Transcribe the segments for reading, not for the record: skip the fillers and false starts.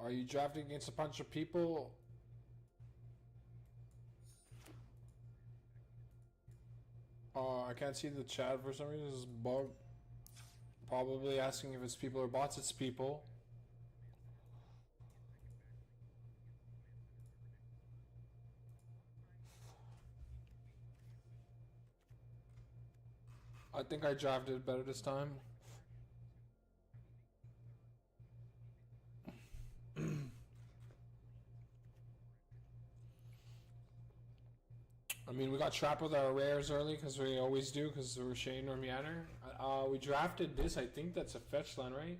Are you drafting against a bunch of people? I can't see the chat for some reason. This is bug. Probably asking if it's people or bots. It's people. I think I drafted better this time. I mean, we got trapped with our rares early because we always do because we're Shane or Meander. We drafted this. I think that's a fetch land, right?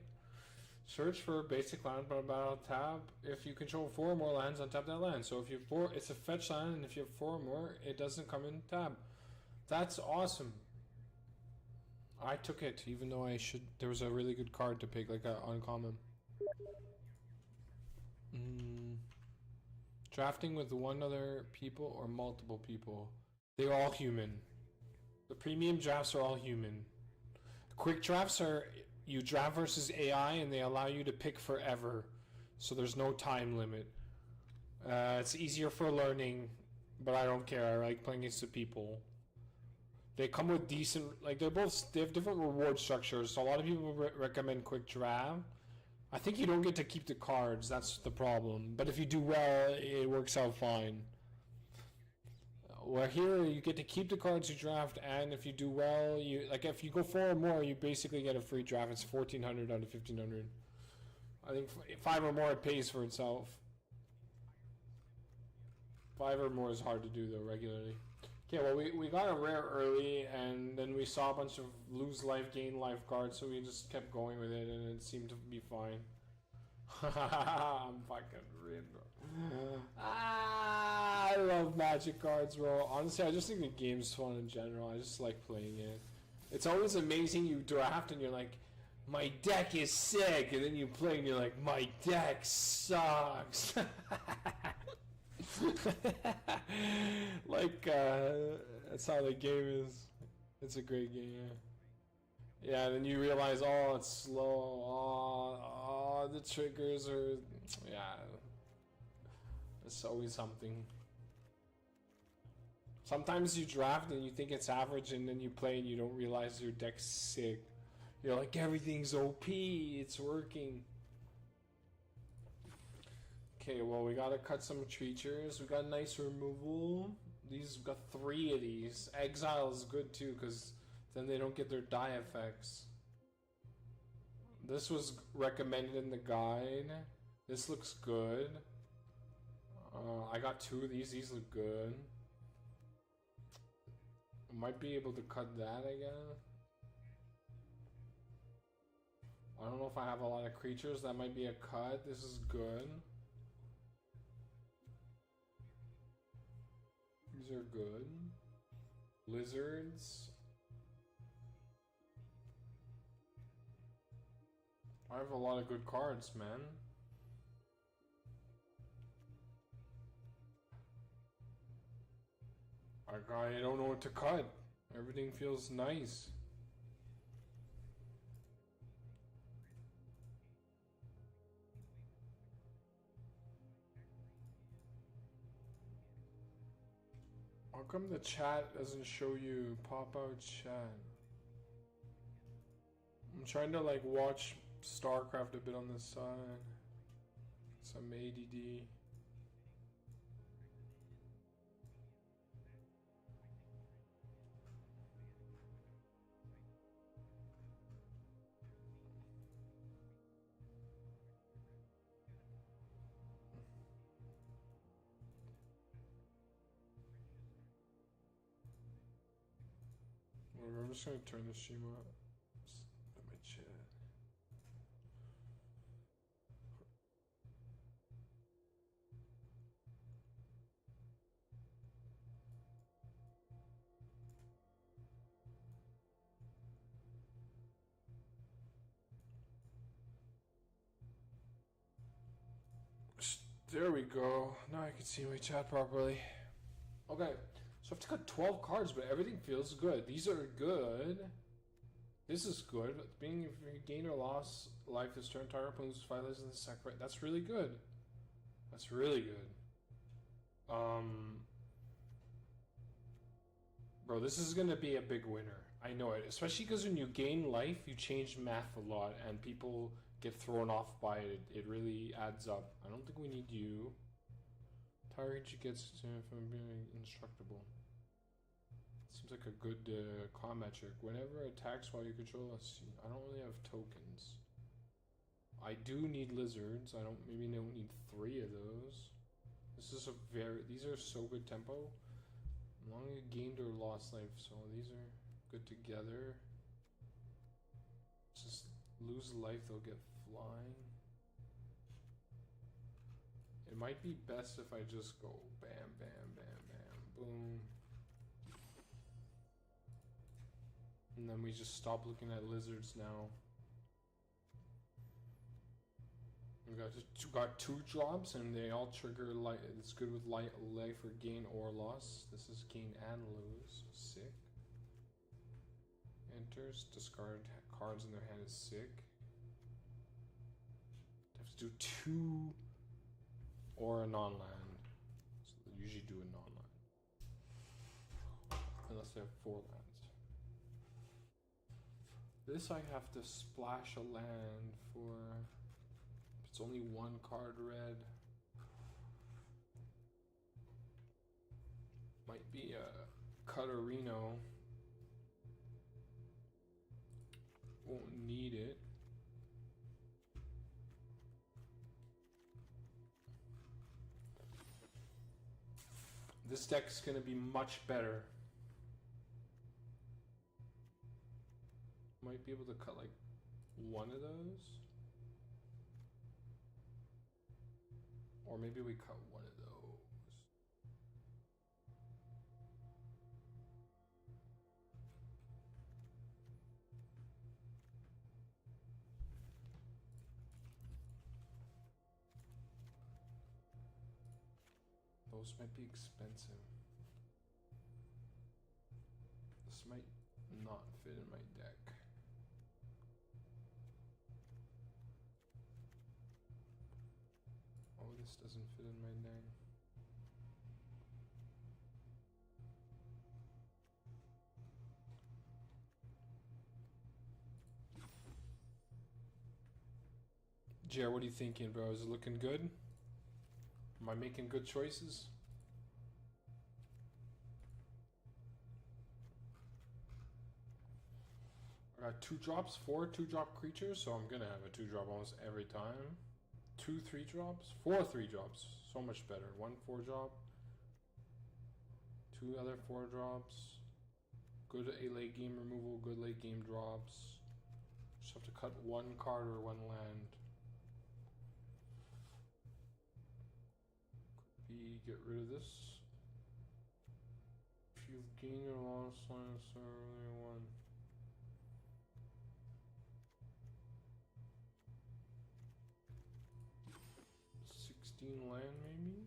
Search for basic land, but about tab. If you control 4 or more lands, untap that land. So if you have 4, it's a fetch land, and if you have 4 or more, it doesn't come in tab. That's awesome. I took it, even though I should. There was a really good card to pick, like an uncommon. Drafting with one other people or multiple people. They're all human. The premium drafts are all human. Quick drafts are you draft versus AI and they allow you to pick forever. So there's no time limit. It's easier for learning, but I don't care. I like playing against the people. They come with decent, like they have different reward structures. So a lot of people recommend quick draft. I think you don't get to keep the cards. That's the problem. But if you do well, it works out fine. Where here you get to keep the cards you draft, and if you do well, you like if you go 4 or more, you basically get a free draft. It's 1,400 out of 1,500. I think 5 or more it pays for itself. 5 or more is hard to do though regularly. Okay, well we got a rare early, and then we saw a bunch of lose life, gain life cards, so we just kept going with it, and it seemed to be fine. I'm fucking rid, bro. I love Magic cards, bro. Honestly, I just think the game's fun in general. I just like playing it. It's always amazing. You draft and you're like, my deck is sick, and then you play and you're like, my deck sucks. Like, that's how the game is. It's a great game, yeah. Yeah, then you realize, oh, it's slow. Oh, the triggers are, yeah. It's always something. Sometimes you draft and you think it's average, and then you play and you don't realize your deck's sick. You're like, everything's OP, it's working. Okay, well, we gotta cut some creatures. We got nice removal. We got 3 of these. Exile is good too, because then they don't get their die effects. This was recommended in the guide. This looks good. I got 2 of these. These look good. I might be able to cut that again. I don't know if I have a lot of creatures. That might be a cut. This is good. These are good. Lizards. I have a lot of good cards, man. I don't know what to cut. Everything feels nice. How come the chat doesn't show you pop out chat? I'm trying to like watch StarCraft a bit on this side. Some ADD. Whatever, I'm just gonna turn the stream up. At my chat. There we go. Now I can see my chat properly. Okay, so I've got 12 cards, but everything feels good. These are good. This is good. Being if you gain or loss life this turn, target opponent loses 5 lives in the second. That's really good. That's really good. Bro, this is gonna be a big winner. I know it. Especially because when you gain life, you change math a lot, and people get thrown off by it. It really adds up. I don't think we need you. Target gets from being indestructible. Seems like a good combat trick. Whenever attacks while you control, let's see. I don't really have tokens. I do need lizards. I don't. Maybe don't need 3 of those. This is a very. These are so good tempo. Long you gained or lost life, so these are good together. Just lose life, they'll get flying. It might be best if I just go bam, bam, bam, bam, boom. And then we just stop looking at lizards now. We got 2 drops and they all trigger light. It's good with life or gain or loss. This is gain and lose. Sick. Enters, discard cards in their hand is sick. Have to do 2 or a non-land. So they usually do a non-land. Unless they have 4 lands. This I have to splash a land for. It's only 1 card red. Might be a Cutterino. Won't need it. This deck's gonna be much better. Might be able to cut like 1 of those. Or maybe we cut 1 of those. Those might be expensive. This might not fit in my deck. This doesn't fit in my deck. Jer, what are you thinking, bro? Is it looking good? Am I making good choices? I got 2 drops, 4 2-drop creatures, so I'm gonna have a 2-drop almost every time. 2 3-drops, 4 3-drops, so much better. 1 4-drop, 2 other 4-drops. Good late game removal, good late game drops. Just have to cut 1 card or 1 land. Could be get rid of this. If you've gained or lost lands, so early 1. Land maybe?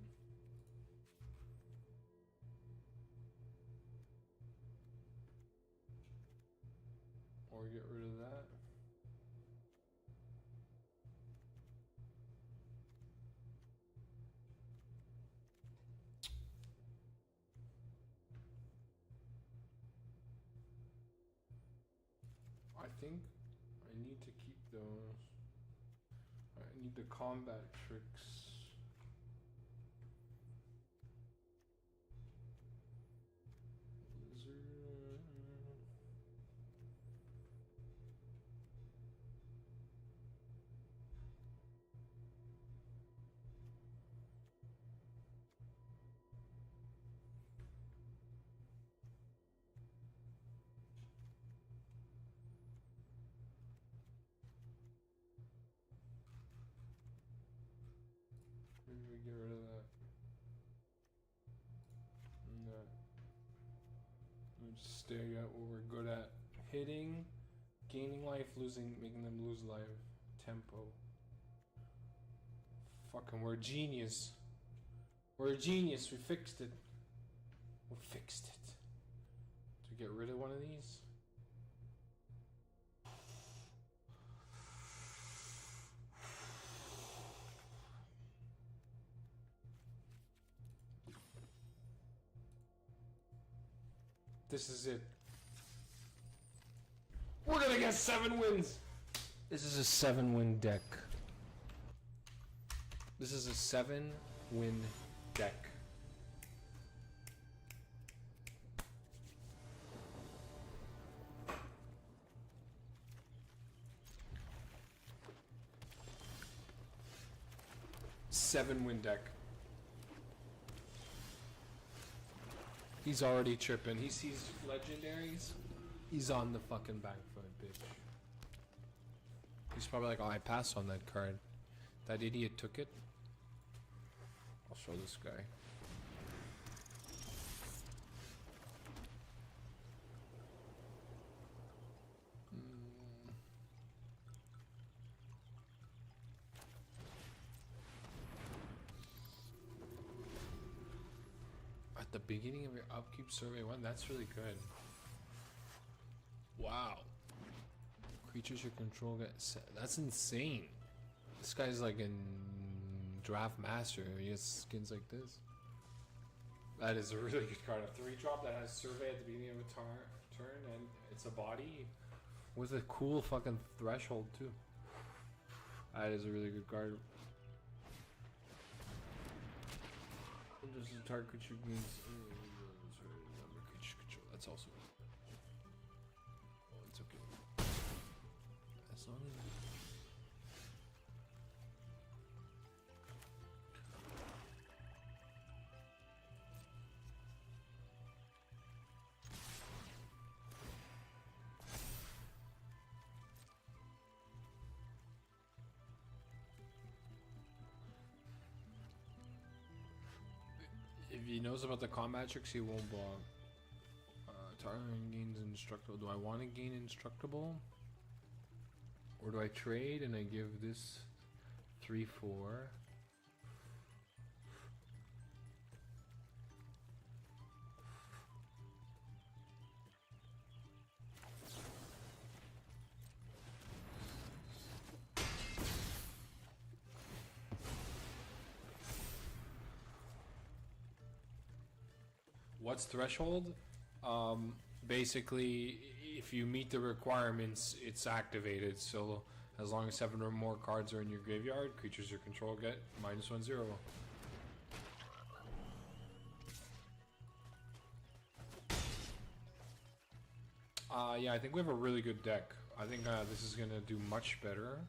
Or get rid of that. I think I need to keep those. I need the combat tricks. Maybe we get rid of that. No. We just stay at what we're good at. Hitting, gaining life, losing, making them lose life. Tempo. Fucking, we're a genius. We're a genius. We fixed it. We fixed it. To get rid of one of these. This is it. We're gonna get 7 wins. This is a 7-win deck. This is a 7-win deck. Seven-win deck. He's already tripping. He sees legendaries. He's on the fucking back foot, bitch. He's probably like, oh, I passed on that card. That idiot took it. I'll show this guy. At the beginning of your upkeep survey 1, that's really good. Wow. Creatures you control get set. That's insane. This guy's like in draft master. He has skins like this. That is a really good card. A 3-drop that has survey at the beginning of a turn, and it's a body with a cool fucking threshold too. That is a really good card. Just a target creature gains number creature control. That's also. Oh, it's okay. As long as. If he knows about the combat tricks, he won't block. Target gains indestructible. Do I want to gain indestructible? Or do I trade and I give this 3-4? What's threshold? Basically, if you meet the requirements, it's activated. So as long as 7 or more cards are in your graveyard, creatures you control get -1/0. Yeah, I think we have a really good deck. I think this is gonna do much better.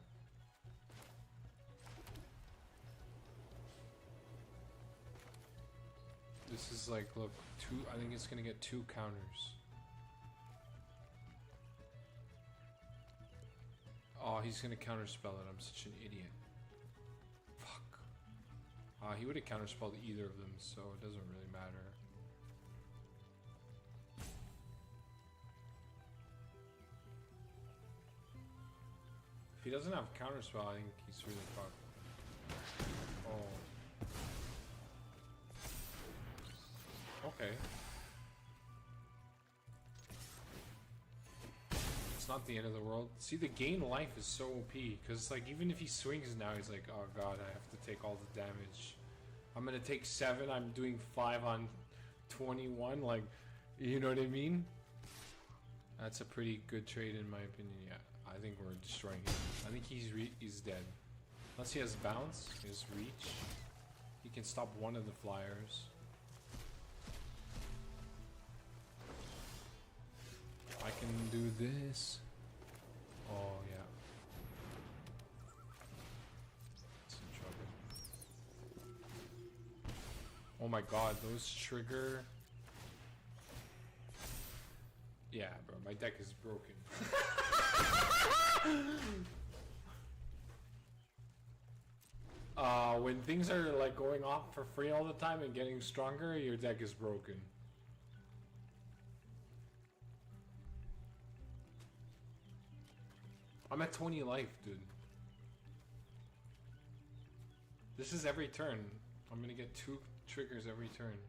This is like, look, I think it's gonna get 2 counters. Oh, he's gonna counterspell it. I'm such an idiot. Fuck. He would have counterspelled either of them, so it doesn't really matter. If he doesn't have counterspell, I think he's really fucked. Oh. Okay. It's not the end of the world. See, the gain life is so OP, because like even if he swings now, he's like, oh god, I have to take all the damage. I'm gonna take 7, I'm doing 5 on 21, like, you know what I mean? That's a pretty good trade in my opinion. Yeah, I think we're destroying him. I think he's dead. Unless he has bounce, his reach. He can stop one of the flyers. I can do this. Oh yeah. It's in trouble. Oh my god, those trigger. Yeah, bro, my deck is broken. When things are like going off for free all the time and getting stronger, your deck is broken. I'm at 20 life, dude. This is every turn. I'm gonna get 2 triggers every turn.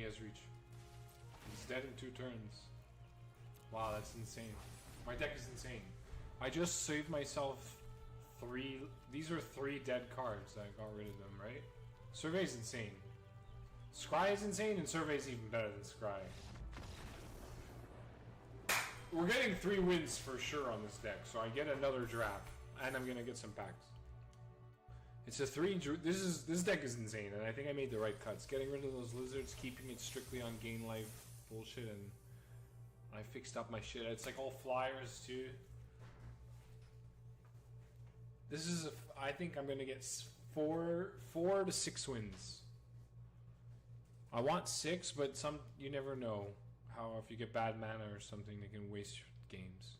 has reach. He's dead in 2 turns. Wow, that's insane. My deck is insane. I just saved myself 3... These are 3 dead cards. I got rid of them, right? Survey's insane. Scry is insane, and Survey's even better than Scry. We're getting 3 wins for sure on this deck, so I get another draft, and I'm gonna get some packs. It's a 3... This deck is insane, and I think I made the right cuts. Getting rid of those lizards, keeping it strictly on gain life bullshit, and I fixed up my shit. It's like all flyers too. This is I think I'm gonna get 4 to 6 wins. I want 6, but you never know how if you get bad mana or something, they can waste games.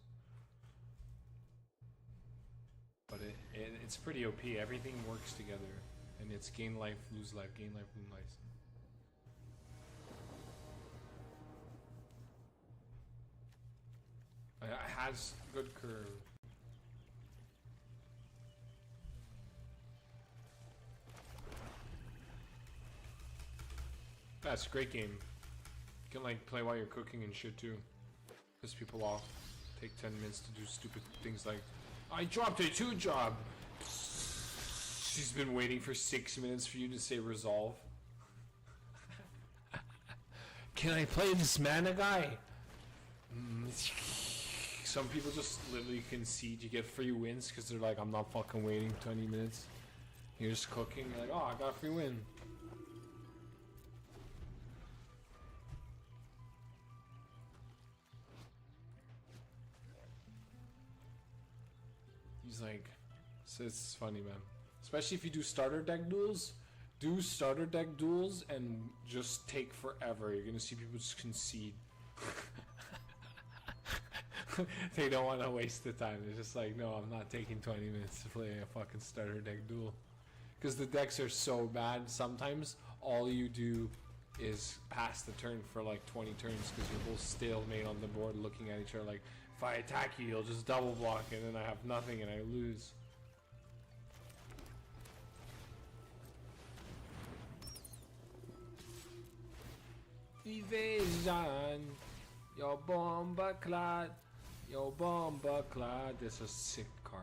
But it's pretty OP. Everything works together, and it's gain life, lose life, gain life, lose life. It has good curve. That's a great game. You can like play while you're cooking and shit too. Piss people off. Take 10 minutes to do stupid things like, I dropped a 2-drop. She's been waiting for 6 minutes for you to say resolve. Can I play this mana guy? Some people just literally concede. You get free wins because they're like, I'm not fucking waiting 20 minutes. You're just cooking. You're like, oh, I got a free win. He's like, so it's funny, man. Especially if you do starter deck duels. Do starter deck duels and just take forever. You're gonna see people just concede. They don't want to waste the time. They're just like, no, I'm not taking 20 minutes to play a fucking starter deck duel. Because the decks are so bad, sometimes all you do is pass the turn for like 20 turns because you're both stalemate on the board looking at each other like, if I attack you, you'll just double block and then I have nothing and I lose. Evasion, your bomba clad, your bomba clad. This is a sick card.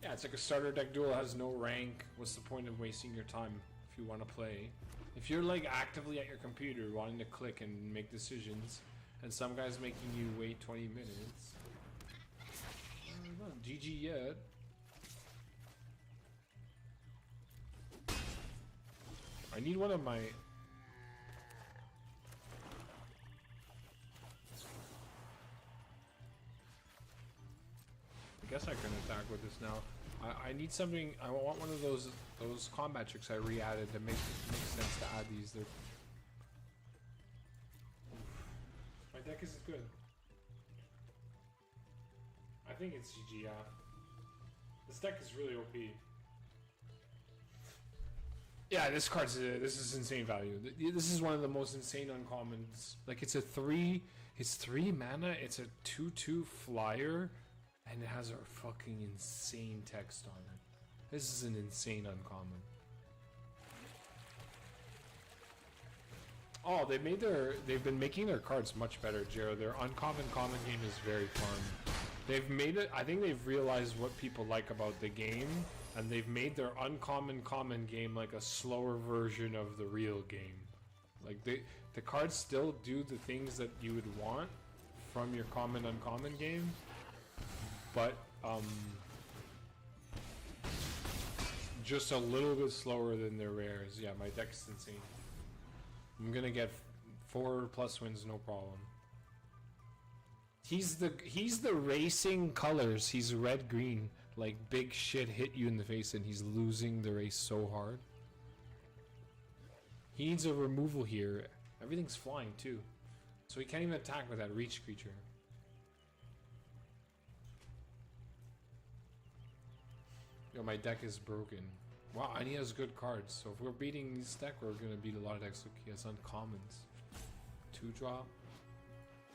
Yeah, it's like a starter deck duel, has no rank. What's the point of wasting your time if you want to play? If you're like actively at your computer wanting to click and make decisions, and some guy's making you wait 20 minutes. Not GG yet. I need one of my... I guess I can attack with this now. I need something. I want one of those combat tricks I re-added to make sense to add these. They're... My deck isn't good. I think it's GG. Yeah. This deck is really OP. Yeah, this card's this is insane value. This is one of the most insane uncommons. Like it's 3 mana. It's a 2/2 flyer. And it has a fucking insane text on it. This is an insane uncommon. Oh, they've been making their cards much better, Jero. Their uncommon common game is very fun. They've made it, I think they've realized what people like about the game, and they've made their uncommon common game like a slower version of the real game. Like the cards still do the things that you would want from your common uncommon game. But, just a little bit slower than their rares. Yeah, my deck's insane. I'm gonna get 4+ wins, no problem. He's the racing colors. He's red-green. Like, big shit hit you in the face and he's losing the race so hard. He needs a removal here. Everything's flying, too. So he can't even attack with that reach creature. Yo, my deck is broken. Wow, and he has good cards. So if we're beating this deck, we're gonna beat a lot of decks. Look, he has uncommons. 2-drop,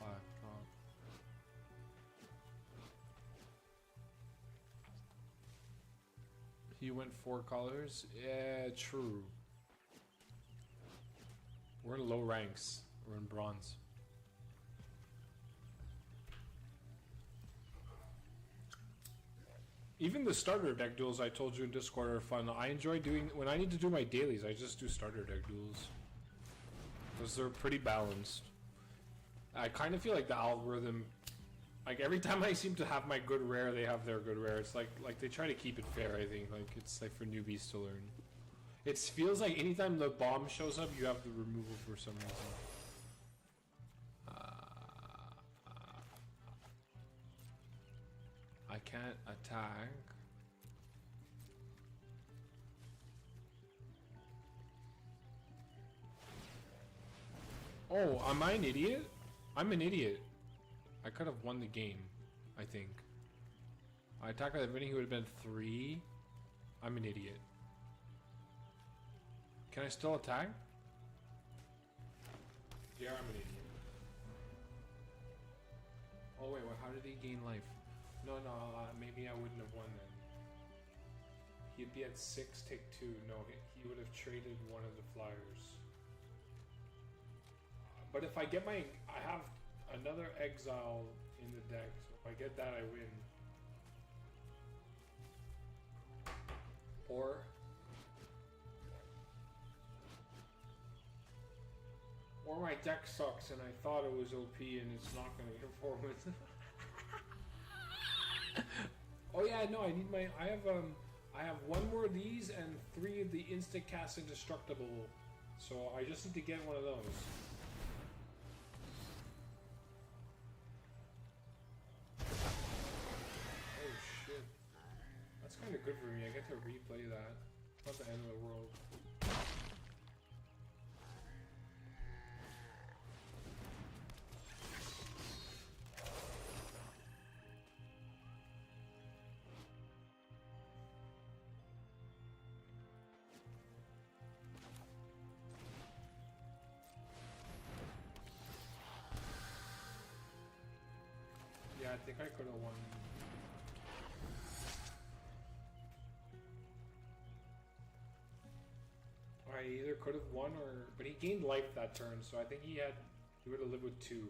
5-drop. He went 4 colors. Yeah, true. We're in low ranks. We're in bronze. Even the starter deck duels I told you in Discord are fun. I enjoy doing, when I need to do my dailies, I just do starter deck duels. Because they're pretty balanced. I kind of feel like the algorithm, like every time I seem to have my good rare, they have their good rare. It's like they try to keep it fair, I think. Like it's like for newbies to learn. It feels like anytime the bomb shows up, you have the removal for some reason. I can't attack. Oh, am I an idiot? I'm an idiot. I could have won the game, I think. I attacked with everything, he would have been 3. I'm an idiot. Can I still attack? Yeah, I'm an idiot. Oh wait, how did he gain life? No, maybe I wouldn't have won then. He'd be at 6, take 2. No, he would have traded one of the flyers. But if I get I have another exile in the deck, so if I get that, I win. Or my deck sucks and I thought it was OP and it's not going to perform with. Oh yeah, no, I need I have 1 more of these and 3 of the instant cast indestructible. So I just need to get one of those. Oh shit. That's kind of good for me. I get to replay that. It's not the end of the world. Yeah, I think I could have won. I either could have won but he gained life that turn, so I think he would have lived with 2.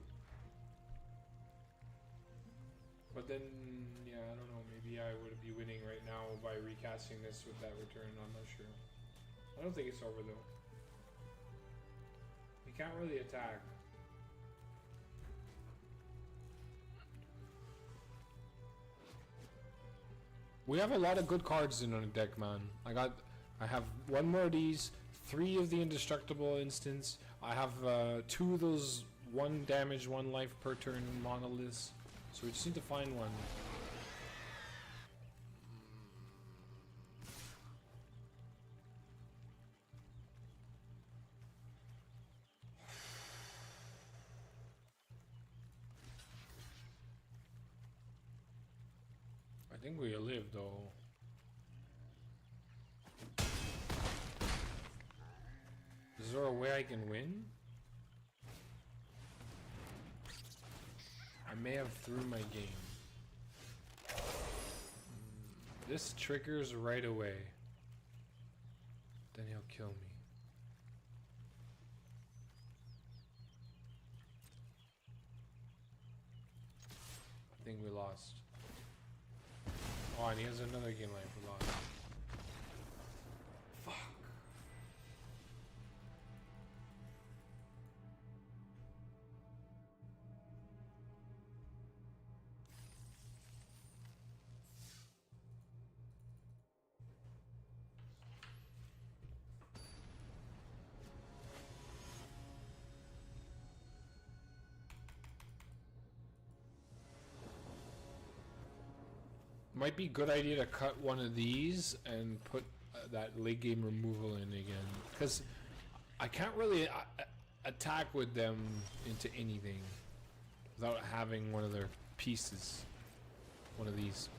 But then, yeah, I don't know, maybe I would be winning right now by recasting this with that return, I'm not sure. I don't think it's over though. He can't really attack. We have a lot of good cards in our deck, man. I have 1 more of these, 3 of the indestructible instants. I have 2 of those 1 damage, 1 life per turn monoliths. So we just need to find one. I think we live though. Is there a way I can win? I may have threw my game. This triggers right away. Then he'll kill me. I think we lost. Oh, and he has another game life. We lost. Fuck. Might be a good idea to cut one of these and put that late game removal in again, because I can't really attack with them into anything without having one of their pieces, one of these.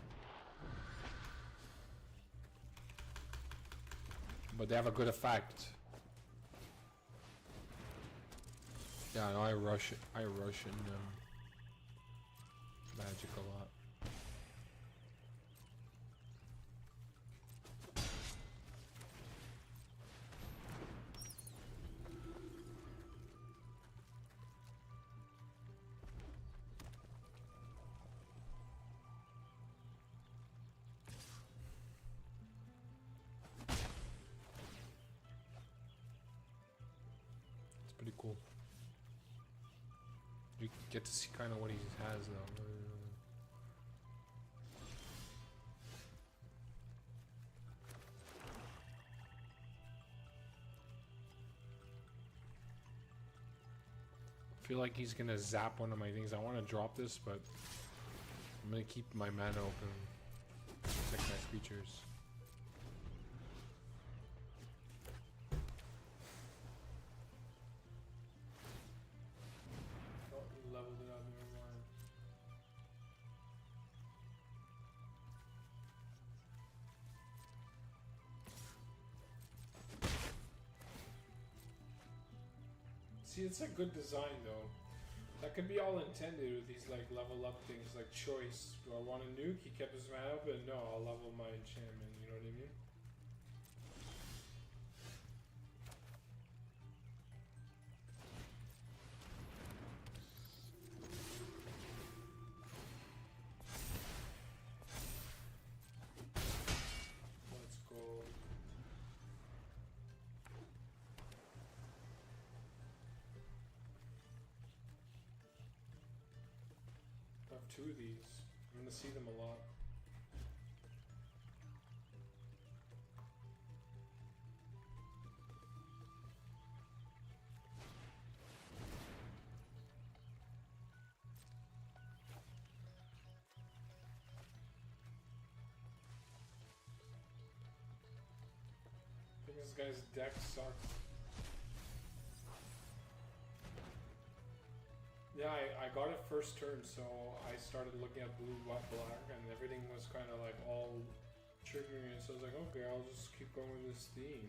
But they have a good effect. Yeah, no, I rush in magic a lot. cool. You get to see kind of what he has now. I feel like he's gonna zap one of my things. I want to drop this, but I'm gonna keep my mana open. Protect my creatures. Oh, he leveled it up, never mind. See, it's a good design though. That could be all intended with these like level up things, like choice. Do I want to nuke? He kept his mana up, and no, I'll level my enchantment. You know what I mean? Let's go. I have two of these. I'm gonna see them a lot. I think this guy's deck sucks. Yeah, I got it first turn, so I started looking at blue, white, black, and everything was kind of like all triggering it. So I was like, okay, I'll just keep going with this theme.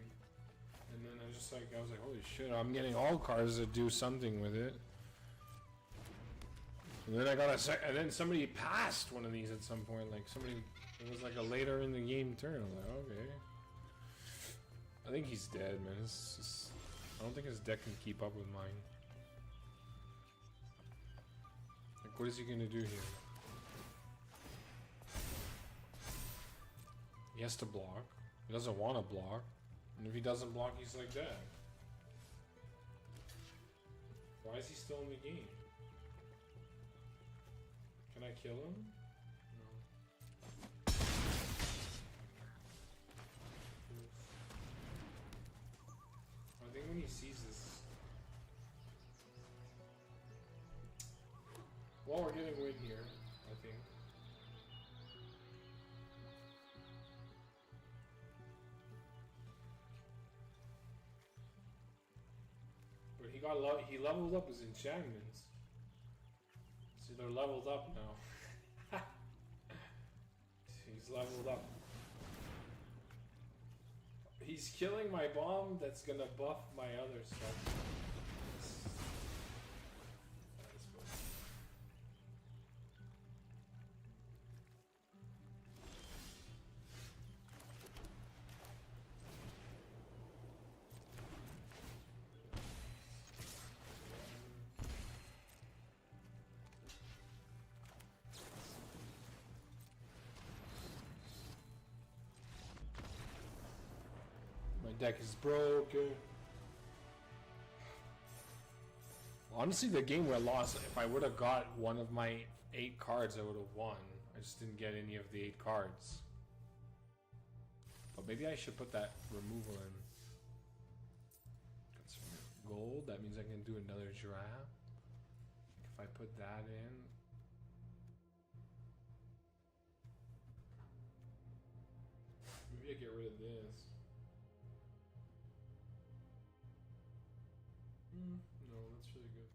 And then I was like, holy shit, I'm getting all cards that do something with it. And then I got and then somebody passed one of these at some point. Like it was like a later in the game turn. I'm like, okay. I think he's dead, man. I don't think his deck can keep up with mine. What is he gonna do here? He has to block. He doesn't want to block. And if he doesn't block, he's like that. Why is he still in the game? Can I kill him? No. I think when he sees this... Well, we're getting win here, I think. But he leveled up his enchantments. So they're leveled up now. He's leveled up. He's killing my bomb that's gonna buff my other stuff. Deck is broken. Honestly, the game we're lost. If I would have got one of my 8 cards, I would have won. I just didn't get any of the 8 cards. But maybe I should put that removal in. Got some gold. That means I can do another draft. If I put that in. Maybe I get rid of this. No, that's really good.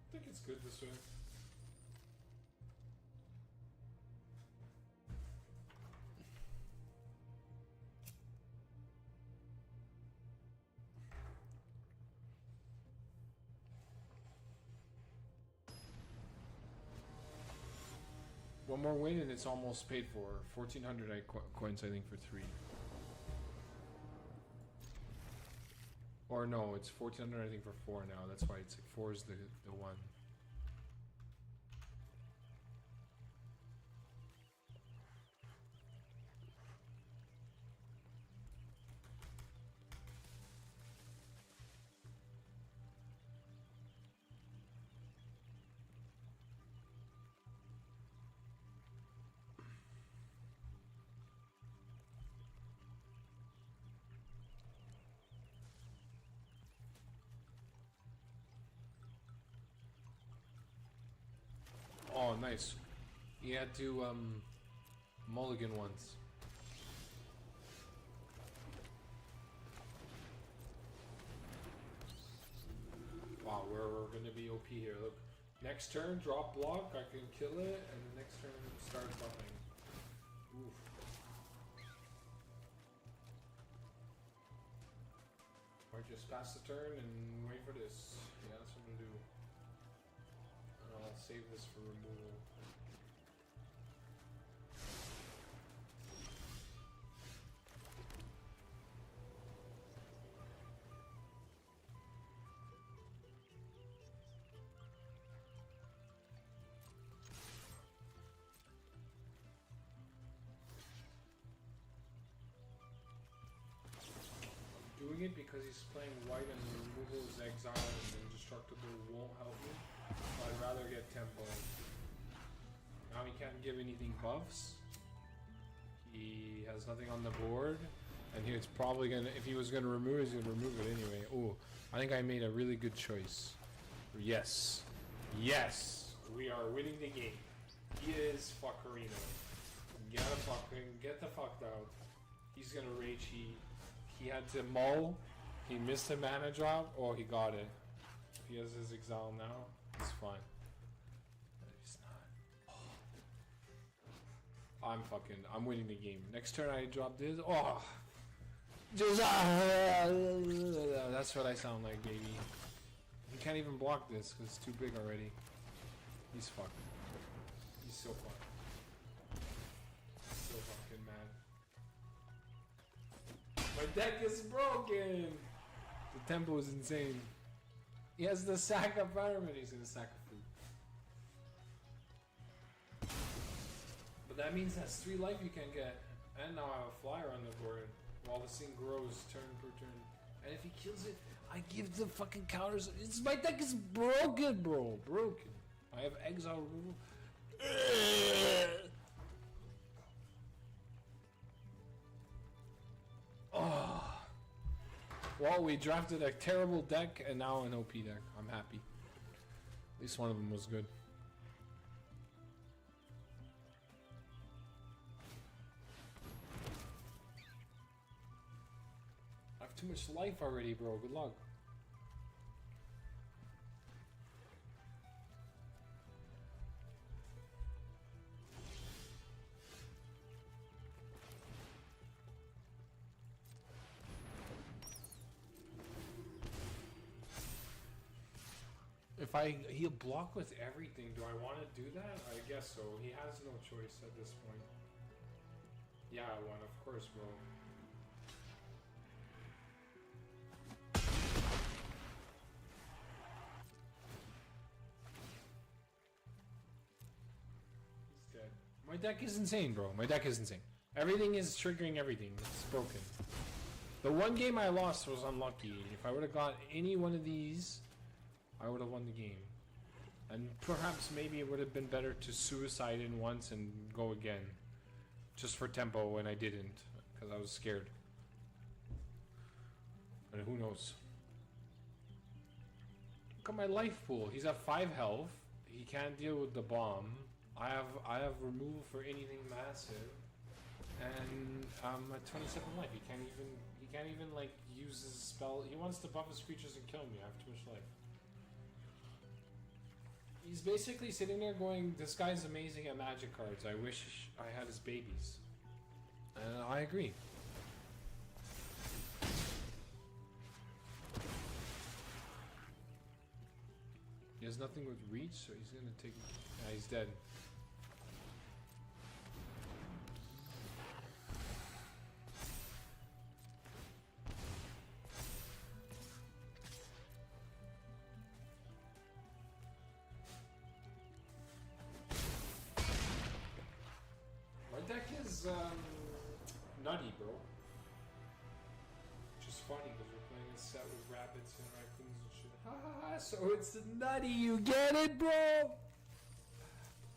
I think it's good this way. One more win and it's almost paid for. 1,400 coins, I think, for 3. Or no, it's 1400 I think for 4 now. That's why it's like 4 is the one. Oh, nice. You had to mulligan once. Wow, we're gonna be OP here. Look, next turn drop block, I can kill it, and the next turn start buffing. Oof. Or just pass the turn and wait for this. Yeah, that's what I'm gonna do. I'll save this for removal. I'm doing it because he's playing white and removal is exile and indestructible won't help me. So I'd rather get tempo. Now he can't give anything buffs. He has nothing on the board. And here it's probably gonna, if he was gonna remove it, he's gonna remove it anyway. Oh, I think I made a really good choice. Yes. Yes! We are winning the game. He is fuckerino. Get the fuck out. He's gonna rage. He had to mull. He missed a mana drop. Oh, he got it. He has his exile now. It's fine. But if he's not. I'm winning the game. Next turn I drop this. Oh! That's what I sound like, baby. He can't even block this because it's too big already. He's fucked. He's so fucked. So fucking mad. My deck is broken! The tempo is insane. He has the sack of fireman, he's gonna sack a food. But that means that's 3 life you can get. And now I have a flyer on the board. While this thing grows turn per turn. And if he kills it, I give the fucking counters. My deck is broken, bro. Broken. I have exile removal. Oh. Well, we drafted a terrible deck and now an OP deck. I'm happy. At least one of them was good. I have too much life already, bro. Good luck. He'll block with everything. Do I want to do that? I guess so. He has no choice at this point. Yeah, I won, of course, bro. He's dead. My deck is insane, bro. My deck is insane. Everything is triggering everything. It's broken. The one game I lost was unlucky. If I would have got any one of these, I would have won the game. And perhaps maybe it would have been better to suicide in once and go again. Just for tempo when I didn't. Because I was scared. And who knows. Look at my life pool. He's at 5 health. He can't deal with the bomb. I have removal for anything massive. And I'm at 27 life. He can't even like use his spell. He wants to buff his creatures and kill me. I have too much life. He's basically sitting there going, this guy's amazing at magic cards. I wish I had his babies. And I agree. He has nothing with reach, so he's gonna take... Yeah, he's dead. is nutty, bro. Which is funny because we're playing a set with rabbits and raccoons and shit. Ha ha ha! So it's nutty. You get it, bro?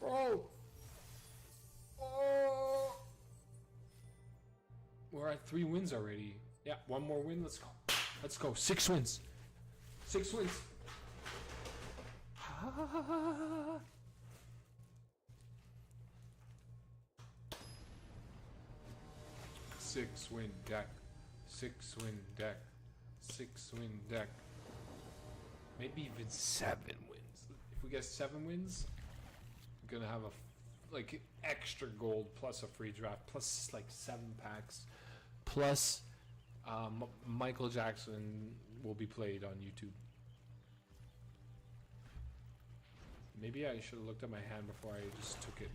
Bro. Oh. We're at 3 wins already. Yeah, 1 more win. Let's go. Let's go. 6 wins. 6 wins. 6 win deck. 6 win deck. 6 win deck. Maybe even 7 wins. If we get 7 wins, I'm gonna have a like extra gold plus a free draft plus like 7 packs plus Michael Jackson will be played on YouTube. Maybe I should have looked at my hand before I just took it.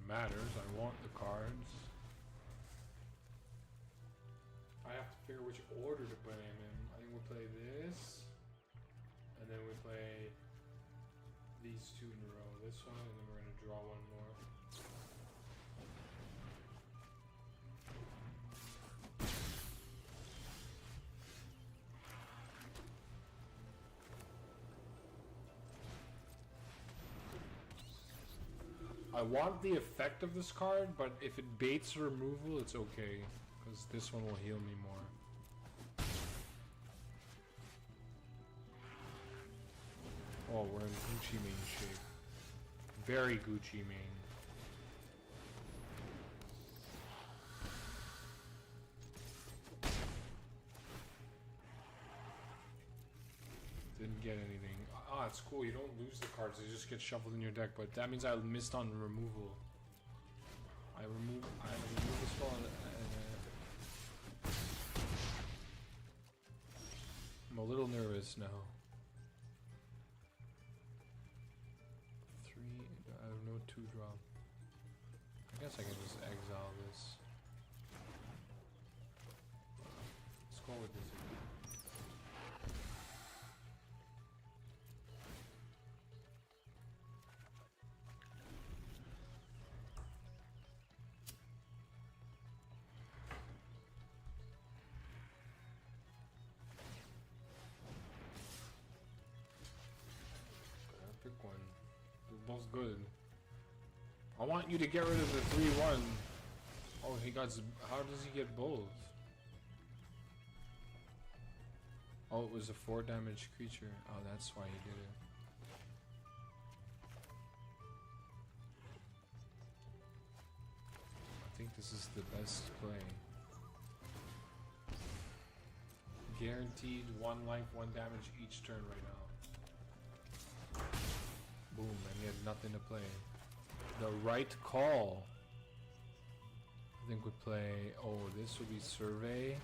Matters. I want the cards. I have to figure which order to play them in. I think we'll play this, and then we play these 2 in a row. This one, and then we're gonna draw 1 more. I want the effect of this card, but if it baits removal, it's okay. Because this one will heal me more. Oh, we're in Gucci Mane shape. Very Gucci Mane. Didn't get anything. Ah, it's cool. You don't lose the cards; they just get shuffled in your deck. But that means I missed on removal. I remove this one. I'm a little nervous now. 3. I have no 2 drop. I guess I can just exile this. Let's go with this again. Pick one. They're both good. I want you to get rid of the 3-1. Oh, he got. How does he get both? Oh, it was a 4 damage creature. Oh, that's why he did it. I think this is the best play. Guaranteed 1 life, 1 damage each turn right now. Boom, and he had nothing to play. The right call. I think would play. Oh, this would be survey.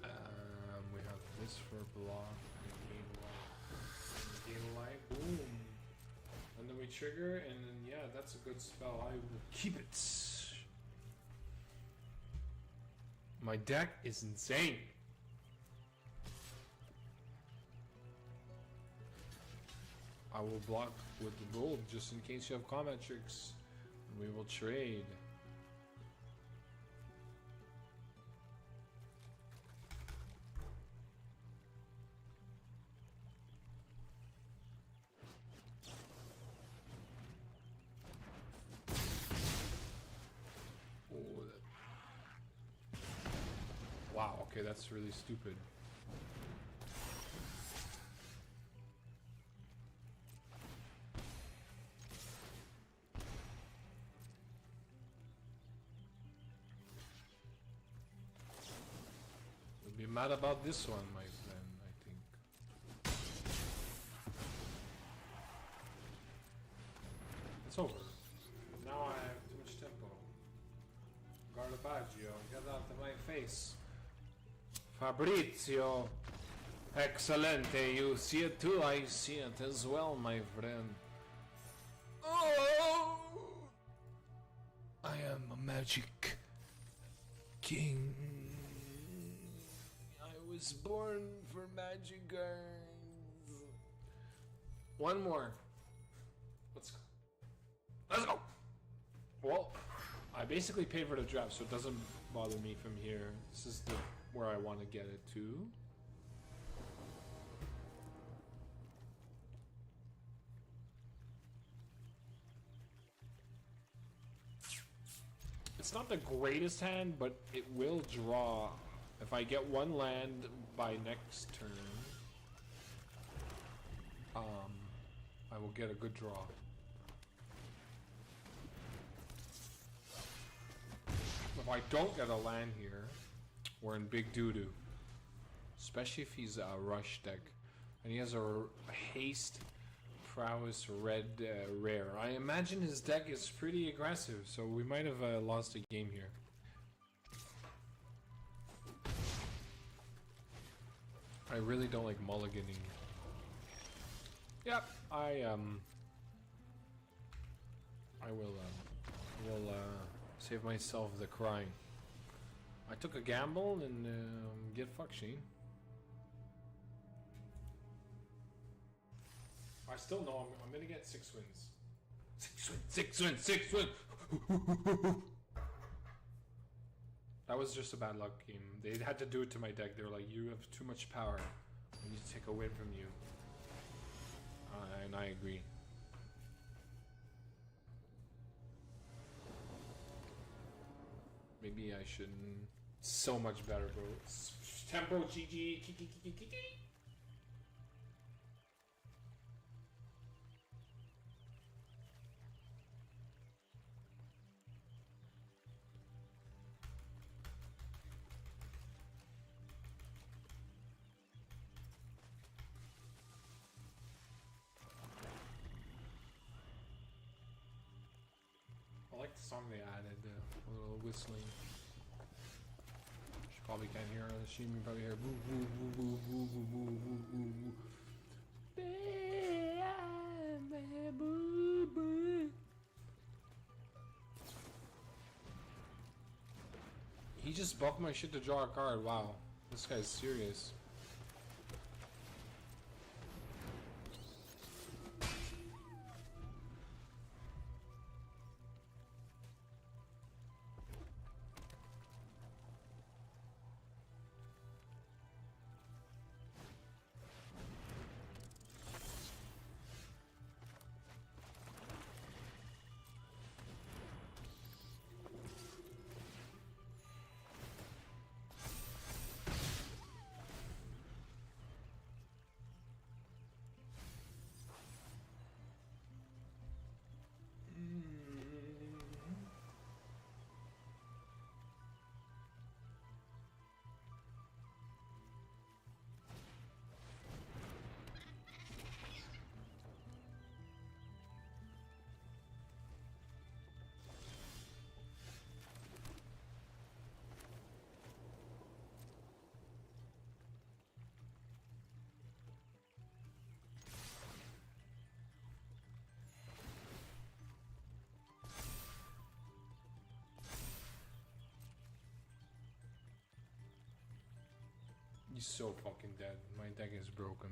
We have this for block. Gain life. Boom. And then we trigger, and then yeah, that's a good spell. I will keep it. My deck is insane. I will block with the gold just in case you have combat tricks. We will trade. Oh, wow, okay, that's really stupid. Not about this one, my friend, I think. It's over. Now I have too much tempo. Garbaggio, get out of my face. Fabrizio. Excellente, you see it too? I see it as well, my friend. Oh! I am a magic king. I was born for magic girls. One more. Let's go. Let's go! Well, I basically paid for the draft, so it doesn't bother me from here. This is where I want to get it to. It's not the greatest hand, but it will draw. If I get one land by next turn, I will get a good draw. If I don't get a land here, we're in big doo-doo. Especially if he's a rush deck. And he has a haste prowess red rare. I imagine his deck is pretty aggressive, so we might have lost a game here. I really don't like mulliganing. Yep, I will save myself the crying. I took a gamble and get fucked, Shane. I still know I'm gonna get 6 wins. 6 wins, 6 wins, 6 wins! That was just a bad luck game. They had to do it to my deck. They were like, you have too much power. We need to take a win from you. And I agree. Maybe I shouldn't. So much better, bro. Tempo, GG, kiki. I like the song they added, a little whistling. She probably can't hear it. She probably hear boo boo boo boo boo boo boo boo boo. He just buffed my shit to draw a card. Wow, this guy's serious. He's so fucking dead. My deck is broken.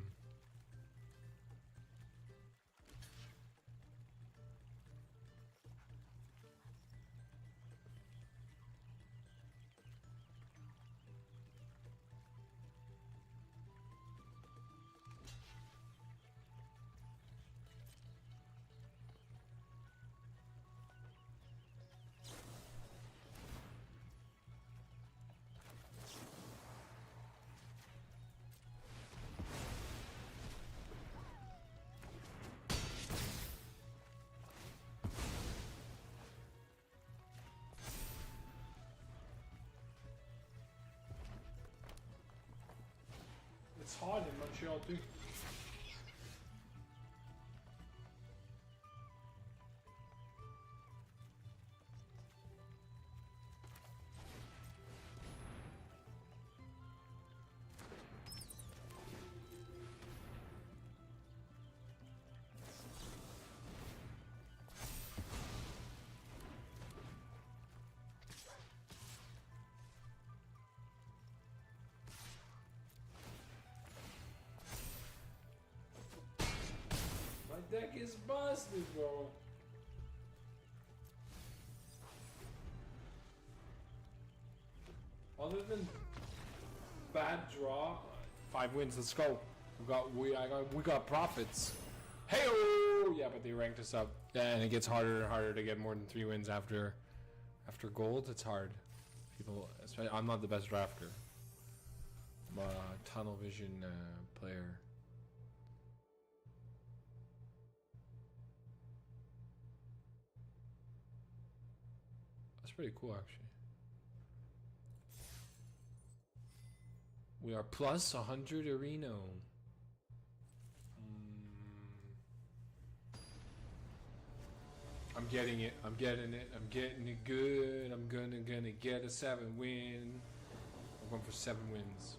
hot in Montreal too. Deck is busted, bro. Other than bad draw, 5 wins. Let's go. We got profits. Hey, yeah, but they ranked us up, and it gets harder and harder to get more than 3 wins after gold. It's hard. People, especially, I'm not the best drafter. I'm a tunnel vision player. That's pretty cool, actually. We are plus 100 Areno. I'm getting it. I'm getting it. I'm getting it good. I'm gonna get a 7 win. I'm going for 7 wins.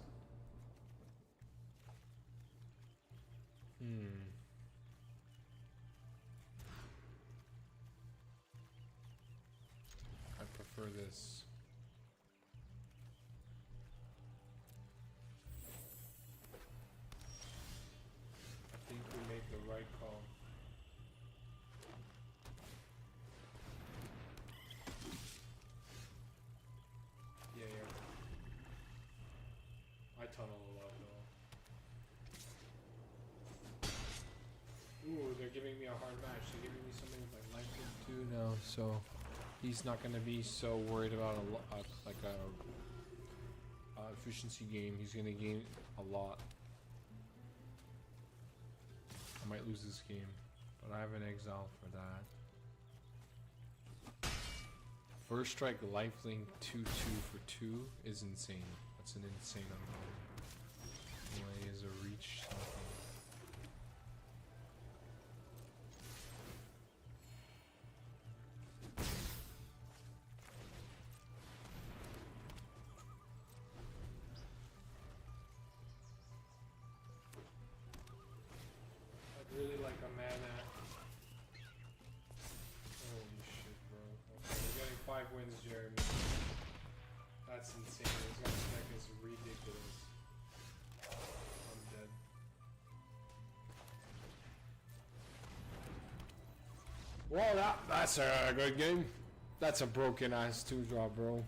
I prefer this. I think we made the right call. Yeah. I tunnel a lot though. Ooh, they're giving me a hard match. They're giving me something with like life too now, so he's not gonna be so worried about like a efficiency game. He's gonna gain a lot. I might lose this game, but I have an exile for that. First strike lifelink 2/2 for 2 is insane. That's an insane amount. Anyway, is a reach something. Really like a mana. Holy shit, bro. Okay, we're getting 5 wins, Jeremy. That's insane. This guy's deck is ridiculous. I'm dead. Well, that's a good game. That's a broken ass 2-draw, bro.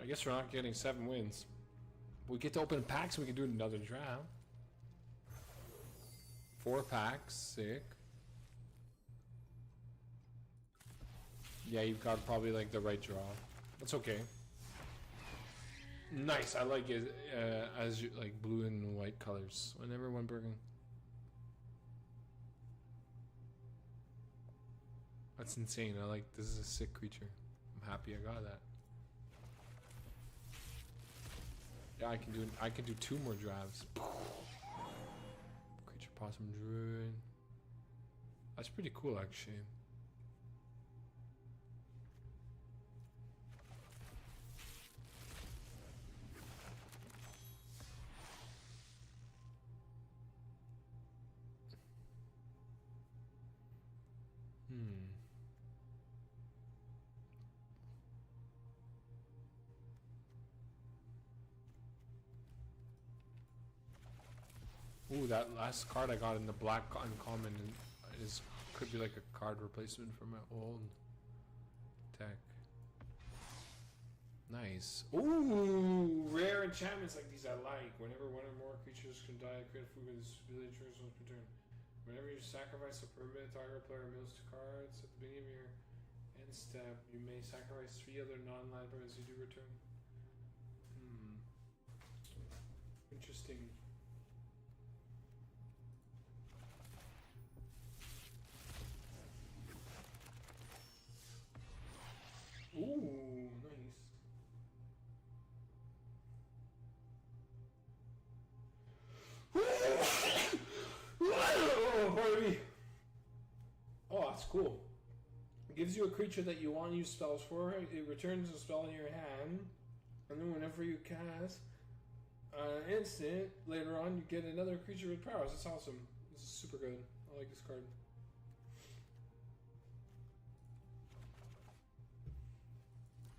I guess we're not getting 7 wins. We get to open packs, we can do another draft. 4 packs, sick. Yeah, you've got probably like the right draw. That's okay. Nice, I like it as you, like blue and white colors. Whenever one burger. That's insane. I like this is a sick creature. I'm happy I got that. Yeah, I can do 2 more drafts. Creature Possum Druid. That's pretty cool actually. Ooh, that last card I got in the black uncommon could be like a card replacement for my old deck. Nice. Ooh, rare enchantments like these I like. Whenever one or more creatures can die, create food with this villagers on return. Whenever you sacrifice a permanent, target player mills 2 cards at the beginning of your end step. You may sacrifice 3 other non-land permanents you do return. Interesting. Ooh, nice. baby! Oh, that's cool. It gives you a creature that you want to use spells for. It returns a spell in your hand. And then whenever you cast an instant, later on you get another creature with powers. That's awesome. This is super good. I like this card.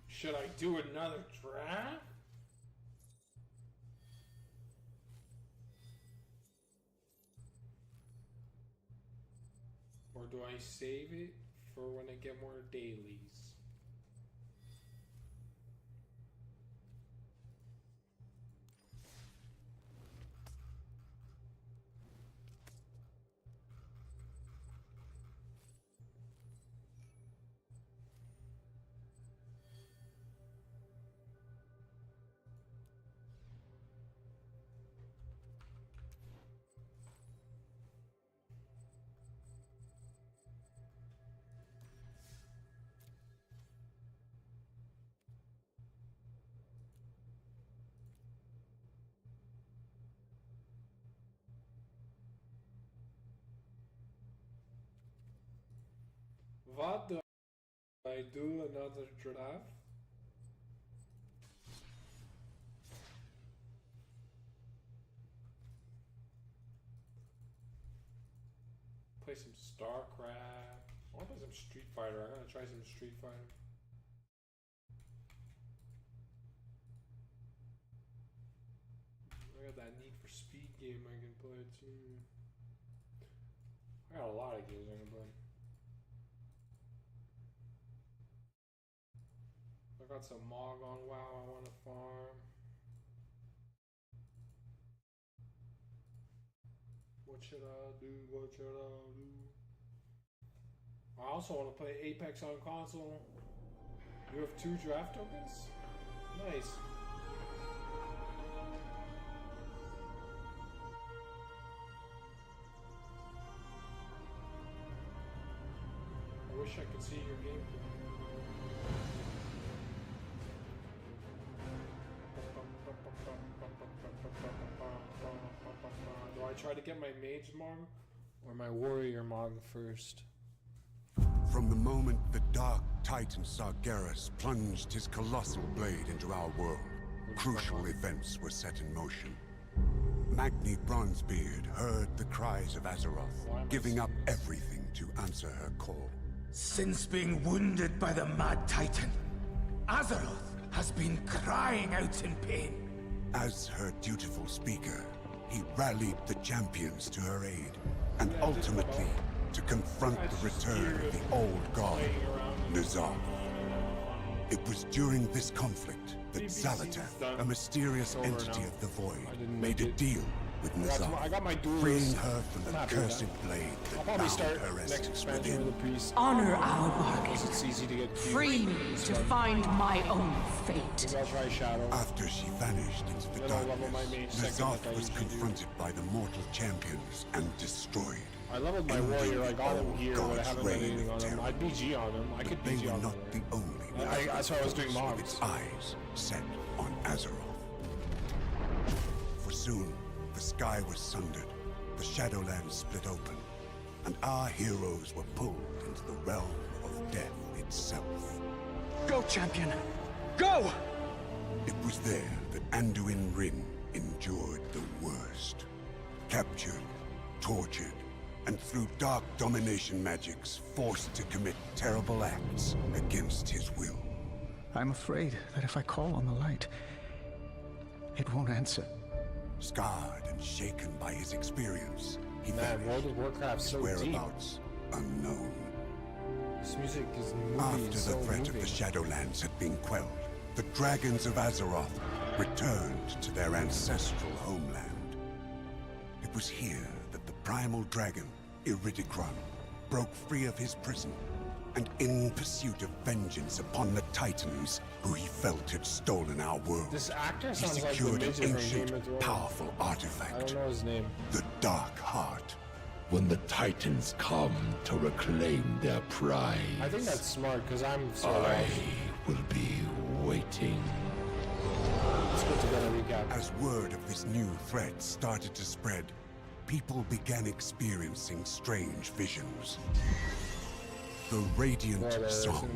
Should I do another draft? Or do I save it for when I get more dailies? What do I do another draft? Play some StarCraft. I want to play some Street Fighter. I'm gonna try some Street Fighter. I got that Need for Speed game I can play too. I got a lot of games I can play. I got some Mog on WoW I want to farm. What should I do? What should I do? I also want to play Apex on console. You have 2 draft tokens? Nice. I wish I could see your gameplay. Do I try to get my mage Mog or my warrior Mog first? From the moment the dark titan Sargeras plunged his colossal blade into our world, crucial events were set in motion. Magni Bronzebeard heard the cries of Azeroth, giving up everything to answer her call. Since being wounded by the Mad Titan, Azeroth has been crying out in pain. As her dutiful speaker, he rallied the champions to her aid, and ultimately to confront the return of the old god, N'Zoth. It was during this conflict that Xal'atath, a mysterious entity of the Void, made a deal with N'Zoth, freeing her from the cursed blade that bound her essence within. Honor our bargain. Free me to find my own fate. After she vanished into the darkness, N'Zoth was confronted by the mortal champions and destroyed. I leveled my warrior, I got him here, but I haven't done anything on him. I'd BG on him. I could BG on him. They were not the only that's why I was doing mobs. With its eyes set on Azeroth. For soon, the sky was sundered, the Shadowlands split open, and our heroes were pulled into the realm of death itself. Go, champion! Go! It was there that Anduin Wrynn endured the worst. Captured, tortured, and through dark domination magics, forced to commit terrible acts against his will. I'm afraid that if I call on the light, it won't answer. Scarred and shaken by his experience, he Man, World of Warcraft's so whereabouts unknown. This music is After the threat of the Shadowlands had been quelled, the dragons of Azeroth returned to their ancestral homeland. It was here that the primal dragon, Iridikron, broke free of his prison, and in pursuit of vengeance upon the Titans who he felt had stolen our world, this actor he sounds like secured the an midget from Game ancient, of Thrones. powerful I artifact, don't know his name. the Dark Heart. When the Titans come to reclaim their prize, I think that's smart, because I'm so I lost. will be waiting. Let's put together a recap. As word of this new threat started to spread, people began experiencing strange visions. The Radiant Song.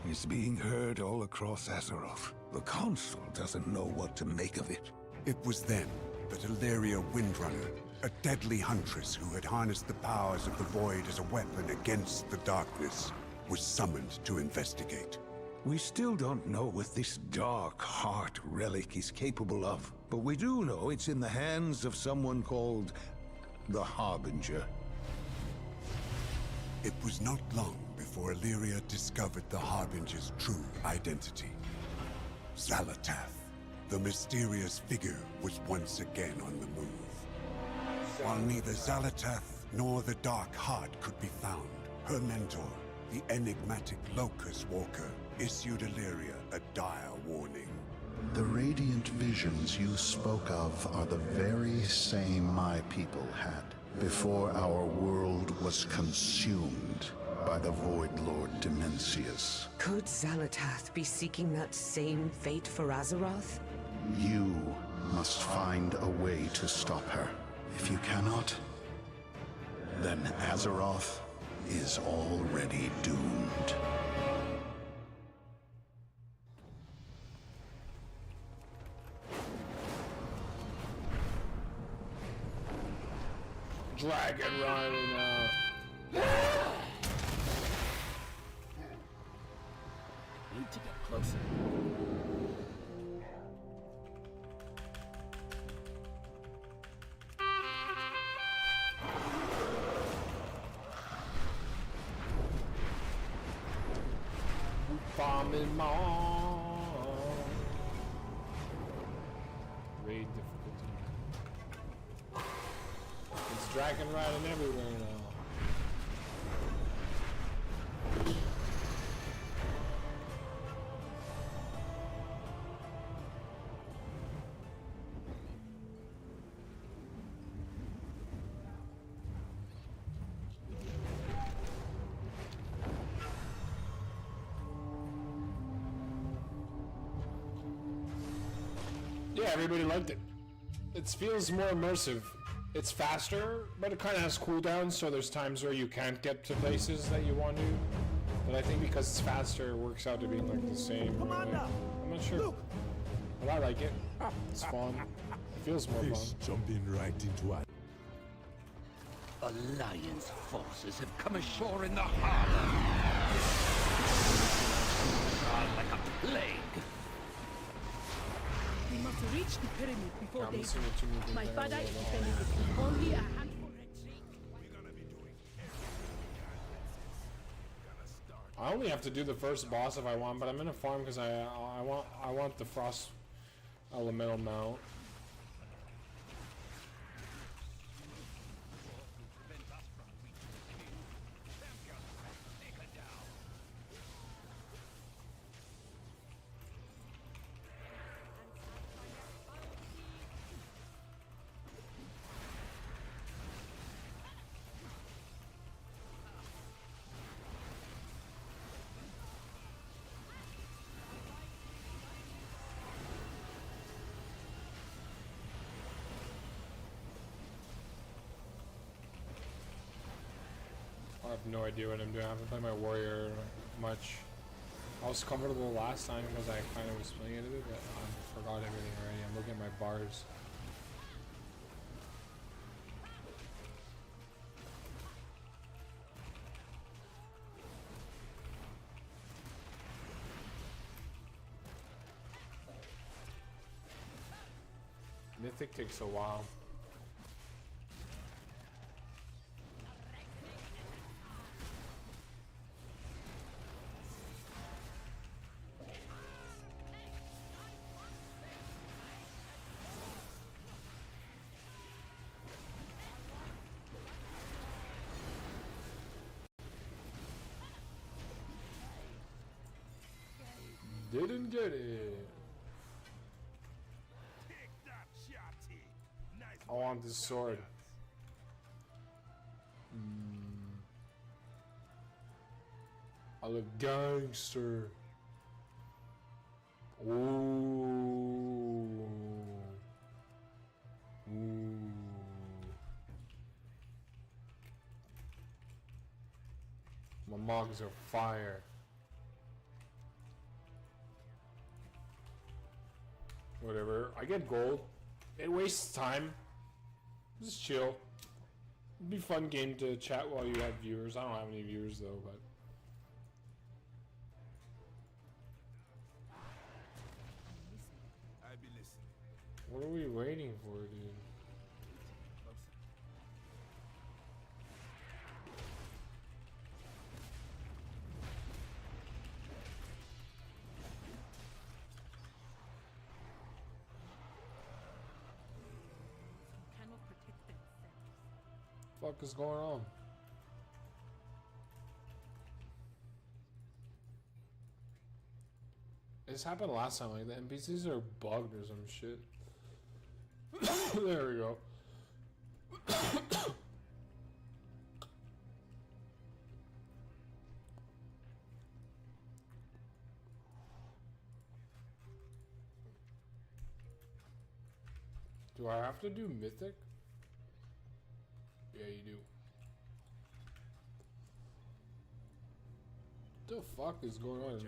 It's being heard all across Azeroth. The Council doesn't know what to make of it. It was then that Illyria Windrunner, a deadly huntress who had harnessed the powers of the Void as a weapon against the darkness, was summoned to investigate. We still don't know what this Dark Heart relic is capable of, but we do know it's in the hands of someone called the Harbinger. It was not long before Illyria discovered the Harbinger's true identity. Xal'atath, the mysterious figure, was once again on the move. While neither Xal'atath nor the Dark Heart could be found, her mentor, the enigmatic Locust Walker, issued Illyria a dire warning. The radiant visions you spoke of are the very same my people had before our world was consumed by the Void Lord Dimensius. Could Xal'atath be seeking that same fate for Azeroth? You must find a way to stop her. If you cannot, then Azeroth is already doomed. Dragon riding Need to get closer. bombing mom. Raid difficulty. It's dragon riding everywhere now. Yeah, everybody liked it. It feels more immersive. It's faster, but it kind of has cooldowns, so there's times where you can't get to places that you want to. But I think because it's faster, it works out to be like the same. Really. I'm not sure. But I like it. It's fun. It feels more fun. Jumping right into it. Alliance forces have come ashore in the harbor. Like a plague. We must reach the pyramid before I'm they missing it too many My things. father is defending it. Only a handful. I only have to do the first boss if I want, but I'm gonna farm because I want the frost elemental mount. I have no idea what I'm doing. I haven't played my warrior much. I was comfortable last time because I kind of was playing it a bit, but I forgot everything already. I'm looking at my bars. Mythic takes a while. Didn't get it. I want this sword. I look gangster. Ooh. Ooh. My mogs are fire. Whatever. I get gold. It wastes time. Just chill. It'd be a fun game to chat while you have viewers. I don't have any viewers though, but. What are we waiting for, dude? What the fuck is going on? This happened last time, like the NPCs are bugged or some shit. There we go. Do I have to do mythic? Yeah, you do. What the fuck is going on?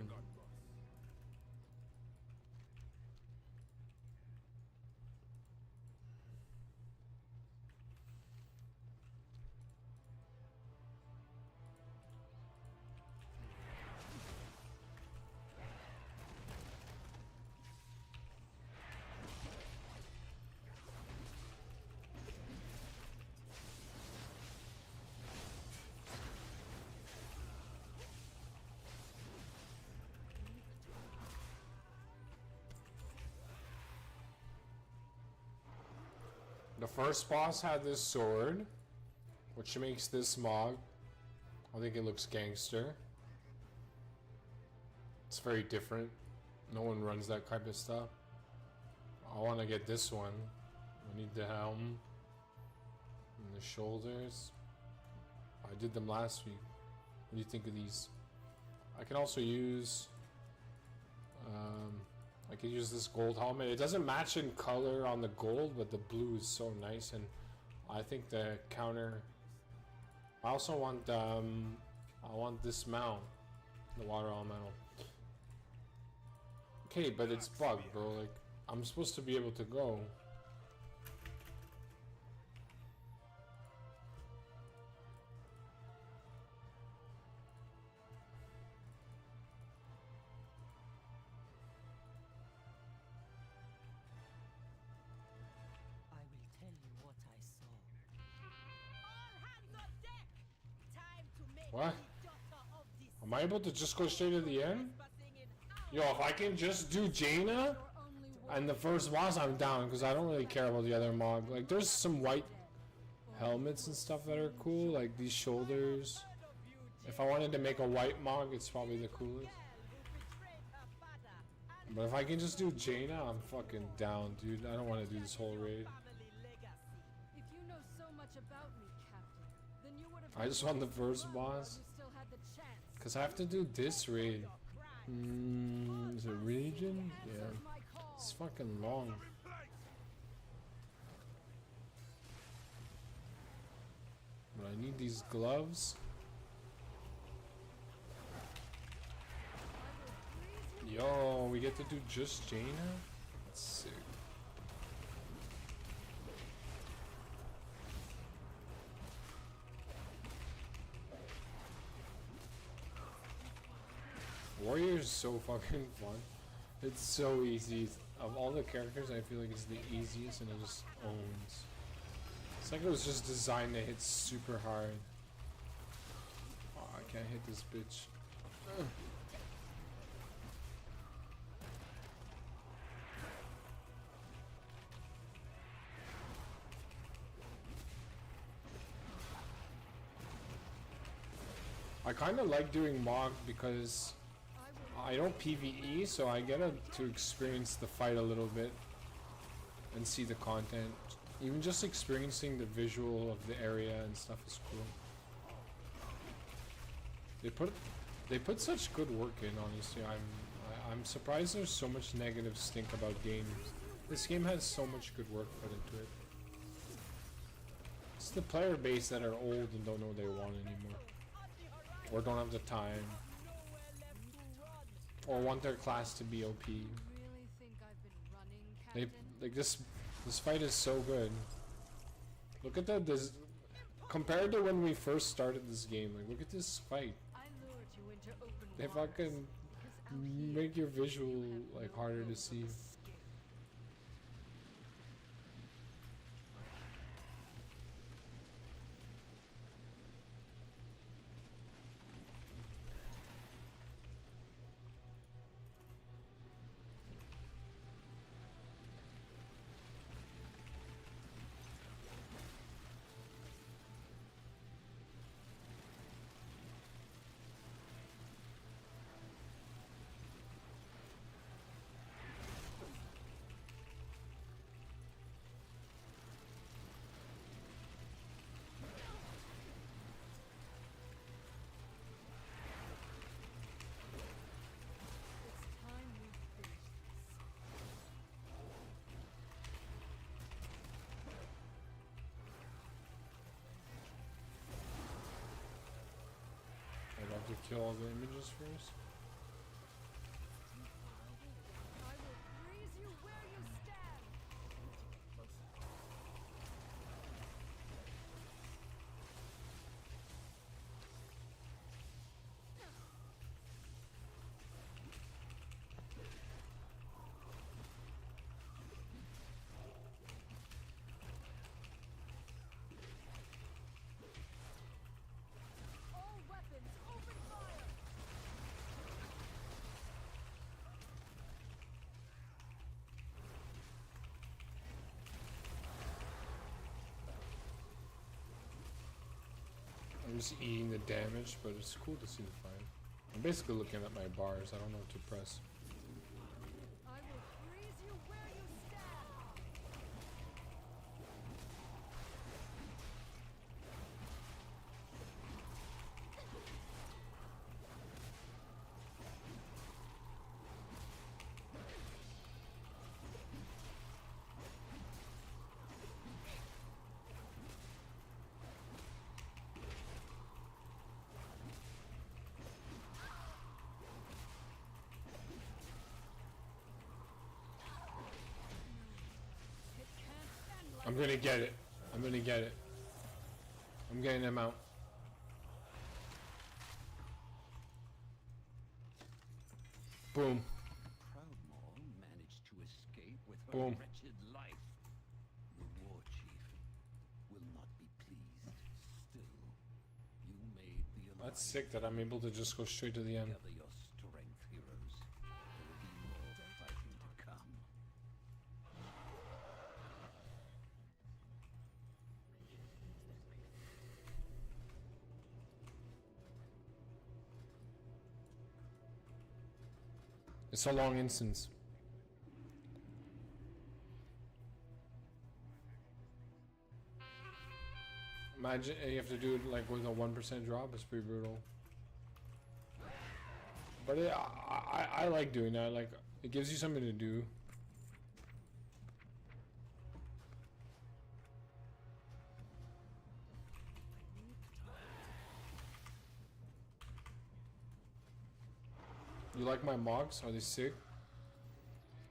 The first boss had this sword, which makes this mog. I think it looks gangster. It's very different. No one runs that type of stuff. I want to get this one. I need the helm and the shoulders. I did them last week. What do you think of these? I can also use I could use this gold helmet. It doesn't match in color on the gold, but the blue is so nice, and I think the counter. I also want I want this mount, the water elemental. Okay, but it's bugged, bro. Like I'm supposed to be able to go. What? Am I able to just go straight to the end? Yo, if I can just do Jaina and the first boss, I'm down, because I don't really care about the other mog. Like, there's some white helmets and stuff that are cool, like these shoulders. If I wanted to make a white mog, it's probably the coolest. But if I can just do Jaina, I'm fucking down, dude. I don't want to do this whole raid. I just want the first boss. Because I have to do this raid. Is it region? Yeah. It's fucking long. But I need these gloves. Yo, we get to do just Jaina? That's sick. Warrior is so fucking fun. It's so easy. Of all the characters, I feel like it's the easiest and it just owns. It's like it was just designed to hit super hard. Oh, I can't hit this bitch. Ugh. I kind of like doing Mog because I don't PvE, so I get to experience the fight a little bit and see the content. Even just experiencing the visual of the area and stuff is cool. They put such good work in. Honestly, I'm surprised there's so much negative stink about games. This game has so much good work put into it. It's the player base that are old and don't know what they want anymore. or don't have the time, or want their class to be OP. They like this fight is so good. Look at that, this compared to when we first started this game, like look at this fight. They fucking make your visual like harder to see. I'd have to kill all the images first. I'm just eating the damage, but it's cool to see the fight. I'm basically looking at my bars. I don't know what to press. I'm gonna get it. I'm gonna get it. I'm getting him out. Boom. Proudmoore managed to escape with her Boom. wretched life. The war chief will not be pleased. Still, you made the alliance. That's sick that I'm able to just go straight to the end. Gather your strength, heroes. There will be more fighting to come. It's a long instance. Imagine you have to do it like with a 1% drop. It's pretty brutal. But I like doing that. Like it gives you something to do. You like my mocks? Are they sick?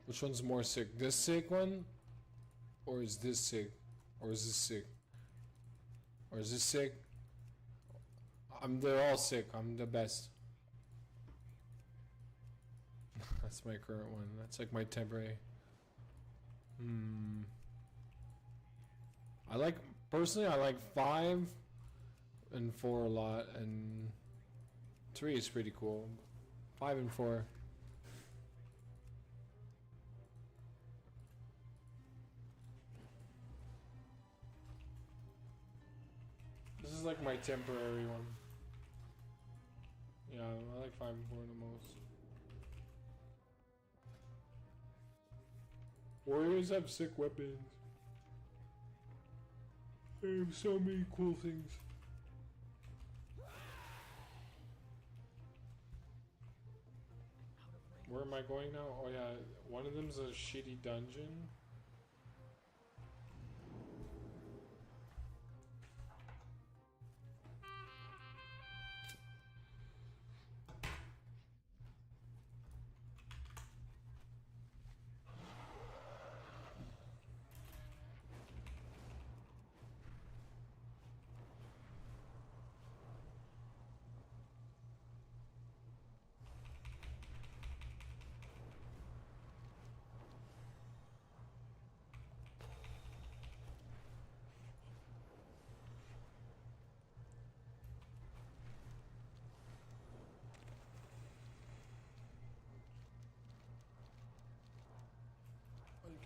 Which one's more sick? This sick one? Or is this sick? Or is this sick? Or is this sick? They're all sick. I'm the best. That's my current one. That's like my temporary. I like, personally I like 5 and 4 a lot, and 3 is pretty cool. 5 and 4. This is like my temporary one. Yeah, I like 5 and 4 the most. Warriors have sick weapons. They have so many cool things. Where am I going now? Oh yeah, one of them's a shitty dungeon.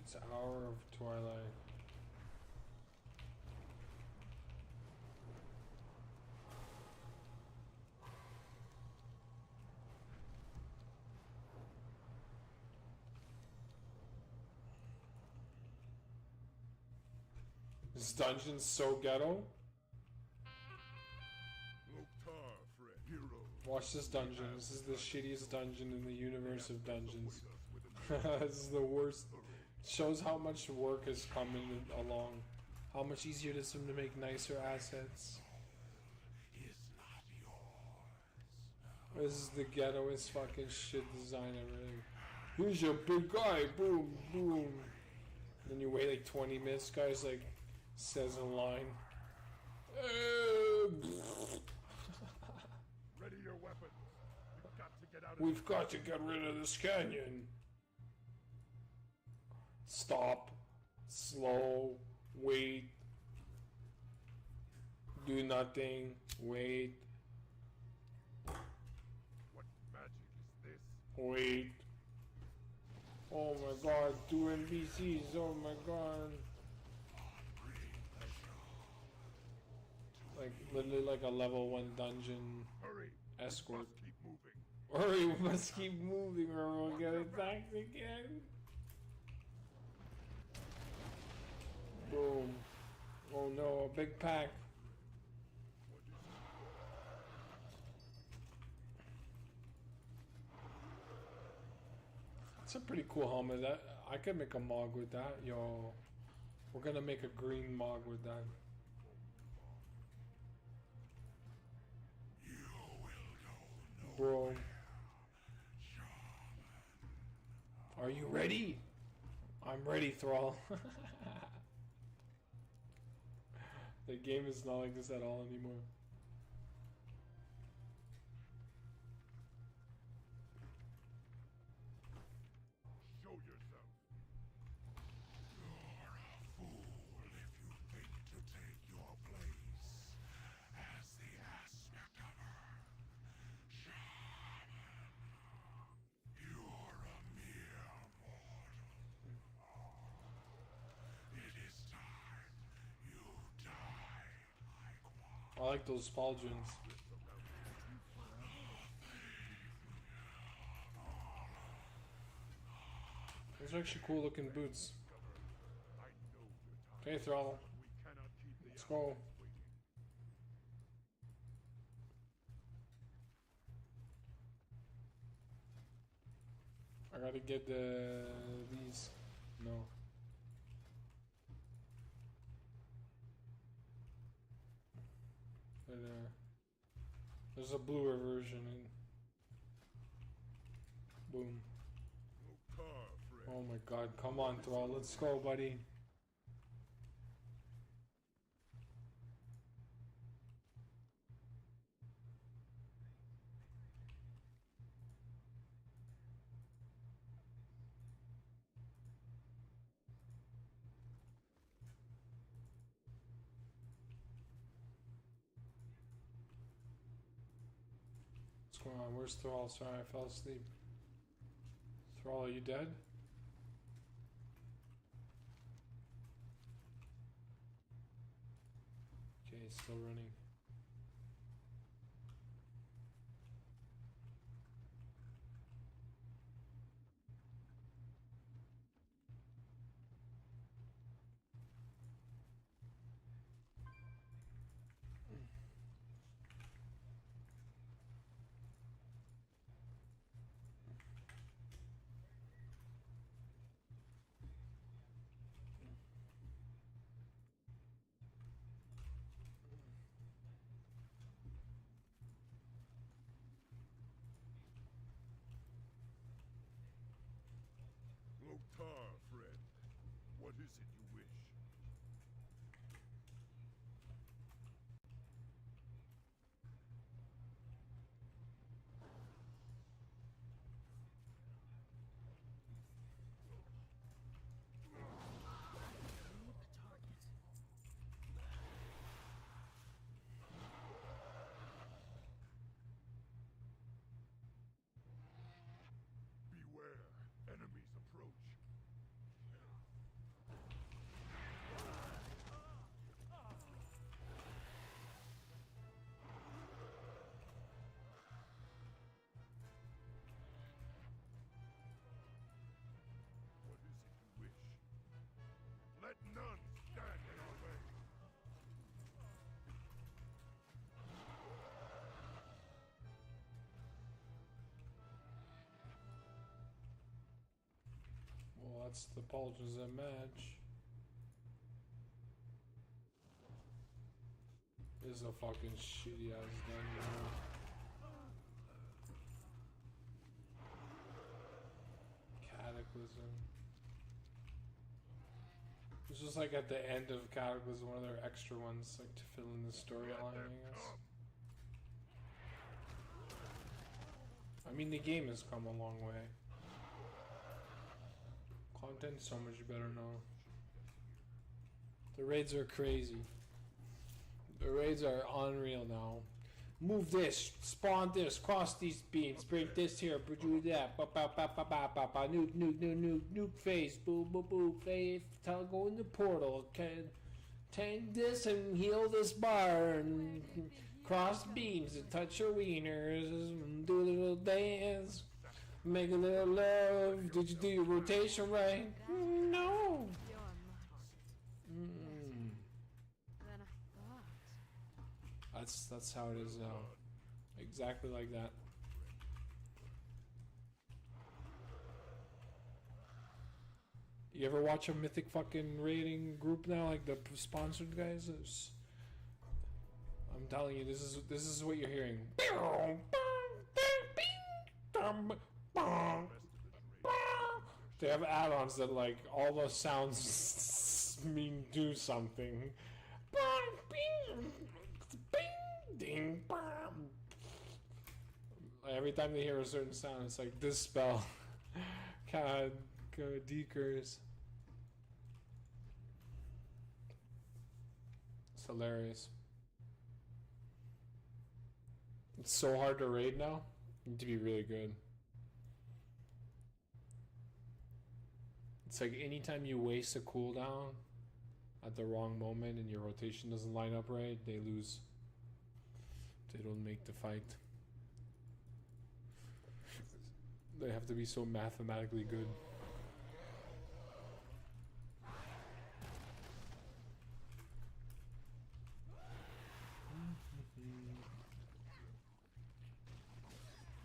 It's Hour of Twilight. This dungeon's so ghetto. Watch this dungeon. This is the shittiest dungeon in the universe of dungeons. This is the worst. Shows how much work has come along. How much easier it is for them to make nicer assets. This is the ghettoest fucking shit design ever. Here's your big guy. Boom, boom. Then you wait like 20 minutes. Guy's like, says a line. Ready your weapons. We've got to get out of We've got to get rid of this canyon. Stop. Slow. Wait. Do nothing. Wait. What magic is this? Wait. Oh my god. 2 NPCs. Oh my god. Like, literally like a level 1 dungeon escort. Keep moving. Hurry, we must keep moving or we'll get attacked again. Boom. Oh no, a big pack. It's a pretty cool helmet. That I could make a mog with that. Yo, we're gonna make a green mog with that. Bro, are you ready? I'm ready, Thrall. The game is not like this at all anymore. Show yourself. You're a fool if you think to take your place as the aspect of her. Shaman. You're a mere mortal. It is time you died. I like those pauldrons. Those are actually cool looking boots. Okay, Thrall. Let's go. I gotta get these. No. But, there's a bluer version in. Boom. Oh my god, come on, Thrall, let's go, buddy. What's going on? Where's Thrall? Sorry, I fell asleep. Thrall, are you dead? Okay, he's still running. Loktar, friend. What is it you wish? Beware, enemies approach. Let none stand in our way. Well, that's the Pauldrons that match. This is a fucking shitty ass dungeon. Cataclysm. This was like at the end of Cataclysm, one of their extra ones, like to fill in the storyline, I guess. I mean, the game has come a long way. Content's so much better now. The raids are crazy. The raids are unreal now. Move this, spawn this, cross these beams, break this here, do that, ba ba ba ba ba ba ba, nuke phase, boo boo boo, phase, go in the portal, can tank this and heal this bar, and cross beams and touch your wieners, and do a little dance, make a little love. Did you do your rotation right? No. That's how it is now. Exactly like that. You ever watch a Mythic fucking raiding group now, like the sponsored guys? I'm telling you, this is what you're hearing. They have add-ons that like all those sounds mean do something. Ding, bam. Every time they hear a certain sound, it's like this spell. God, go decurs. It's hilarious. It's so hard to raid now. You need to be really good. It's like anytime you waste a cooldown at the wrong moment and your rotation doesn't line up right, they lose. They don't make the fight. They have to be so mathematically good.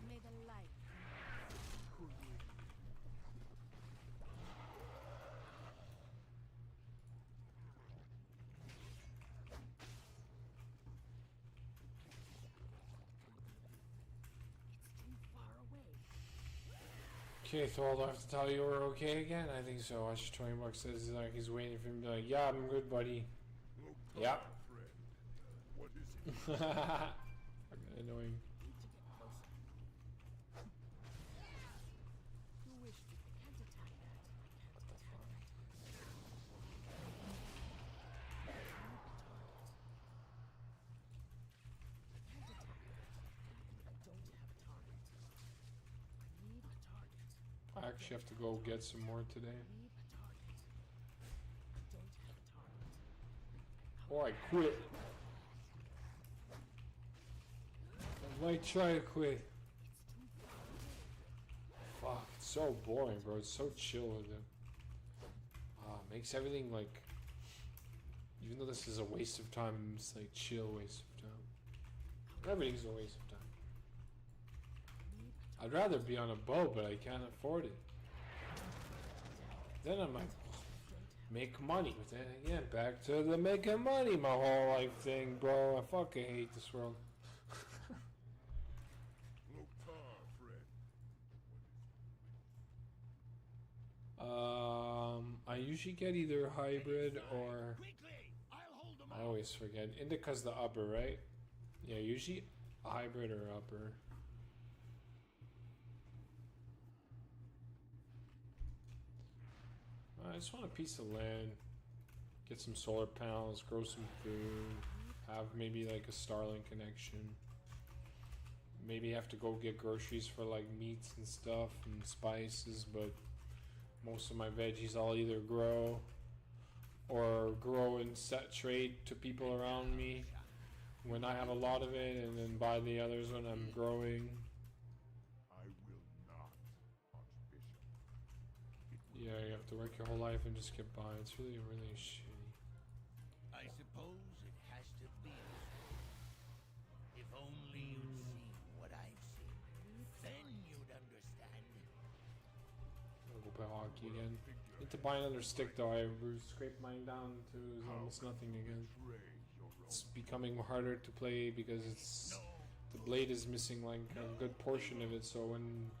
May the light. Okay, Thor, do I have to tell you we're okay again? I think so. Watch 20 bucks says he's waiting for him to be like, yeah, I'm good, buddy. Yeah. What is it? Fucking annoying. I actually have to go get some more today. Or I quit. I might try to quit. Fuck, it's so boring, bro. It's so chill with it. Makes everything like... Even though this is a waste of time, it's like chill waste of time. Everything's a waste of time. I'd rather be on a boat, but I can't afford it. Then I'm like, make money. But then again, back to the making money my whole life thing, bro. I fucking hate this world. I usually get either hybrid or... I always forget. Indica's the upper, right? Yeah, usually hybrid or upper. I just want a piece of land, get some solar panels, grow some food, have maybe like a Starlink connection. Maybe have to go get groceries for like meats and stuff and spices, but most of my veggies I'll either grow or grow and set trade to people around me when I have a lot of it, and then buy the others when I'm growing. Yeah, you have to work your whole life and just get by. It's really, really shitty. I suppose it has to be this way. If only you'd seen what I've seen, then you'd understand. I'll go play hockey again. Need to buy another stick though. I scraped mine down to almost nothing again. It's becoming harder to play because the blade is missing like a good portion of it. So when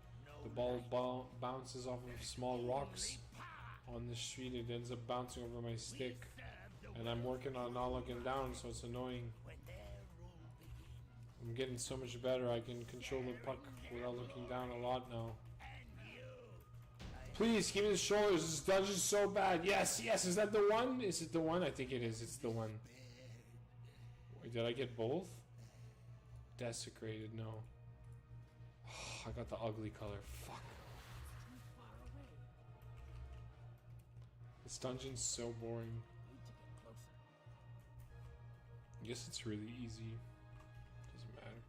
the ball bounces off of small rocks on the street, it ends up bouncing over my stick. And I'm working on not looking down, so it's annoying. I'm getting so much better. I can control the puck without looking down a lot now. Please give me the shoulders. This dungeon's so bad. Yes, yes. Is that the one? Is it the one? I think it is. It's the one. Wait, did I get both? Desecrated. No. I got the ugly color. Fuck. This dungeon's so boring. I guess it's really easy. Doesn't matter.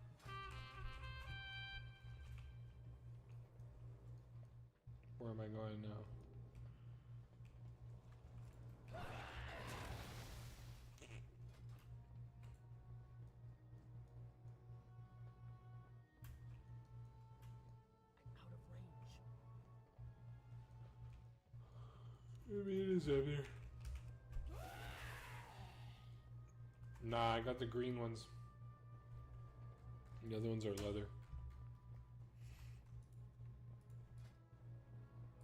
Where am I going now? Maybe it is up here. Nah, I got the green ones. The other ones are leather.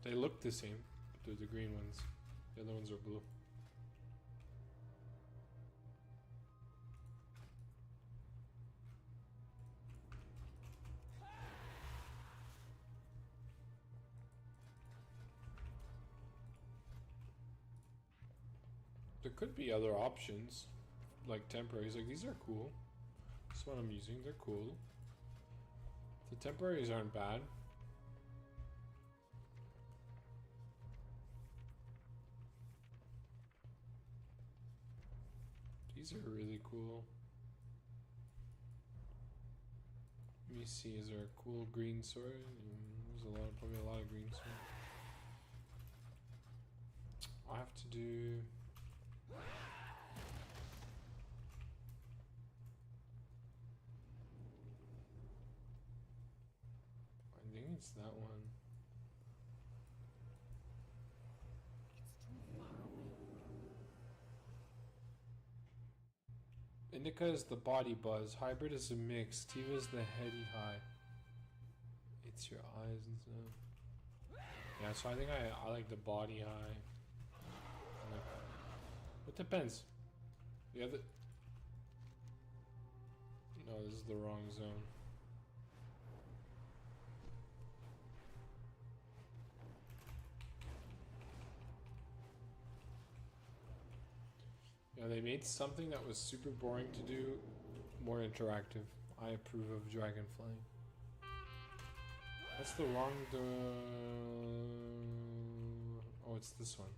They look the same, but they're the green ones. The other ones are blue. There could be other options, like temporaries. Like these are cool. This one I'm using, they're cool. The temporaries aren't bad. These are really cool. Let me see, is there a cool green sword? There's probably a lot of green swords. I have to do... I think it's that one. Indica is the body buzz. Hybrid is a mix. Tiva is the heady high. It's your eyes and stuff. Yeah, so I think I like the body high. It depends. The other... No, this is the wrong zone. Yeah, they made something that was super boring to do more interactive. I approve of dragonflying. That's the wrong... Oh, it's this one.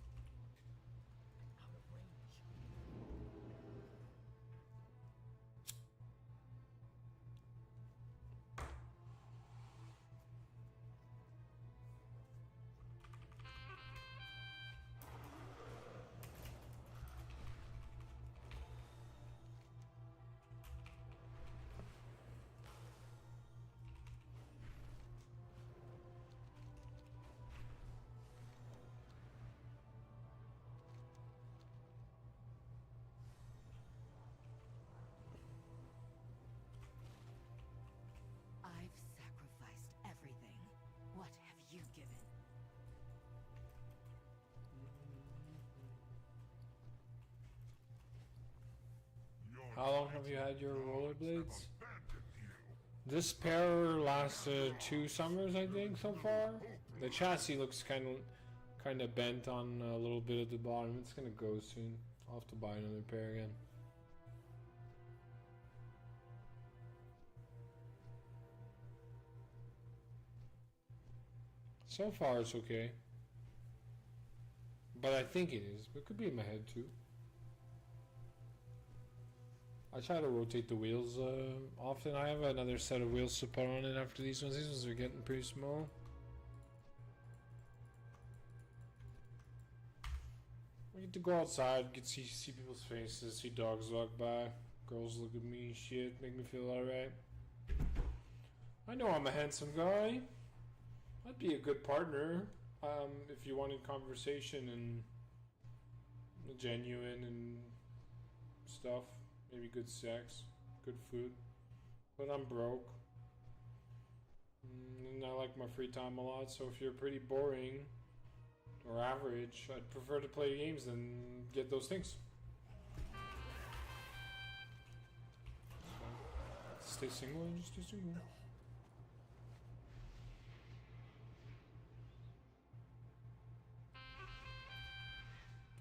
I've sacrificed everything. What have you given? How long have you had your rollerblades? This pair lasted 2 summers, I think, so far. The chassis looks kind of bent on a little bit at the bottom. It's gonna go soon. I'll have to buy another pair again. So far, it's okay. But I think it is. It could be in my head too. I try to rotate the wheels often. I have another set of wheels to put on it after these ones. These ones are getting pretty small. Get to go outside, get to see people's faces, see dogs walk by, girls look at me, shit, make me feel alright. I know I'm a handsome guy. I'd be a good partner if you wanted conversation and genuine and stuff. Maybe good sex, good food. But I'm broke. And I like my free time a lot, so if you're pretty boring or average, I'd prefer to play games than get those things. So, stay single and just stay single.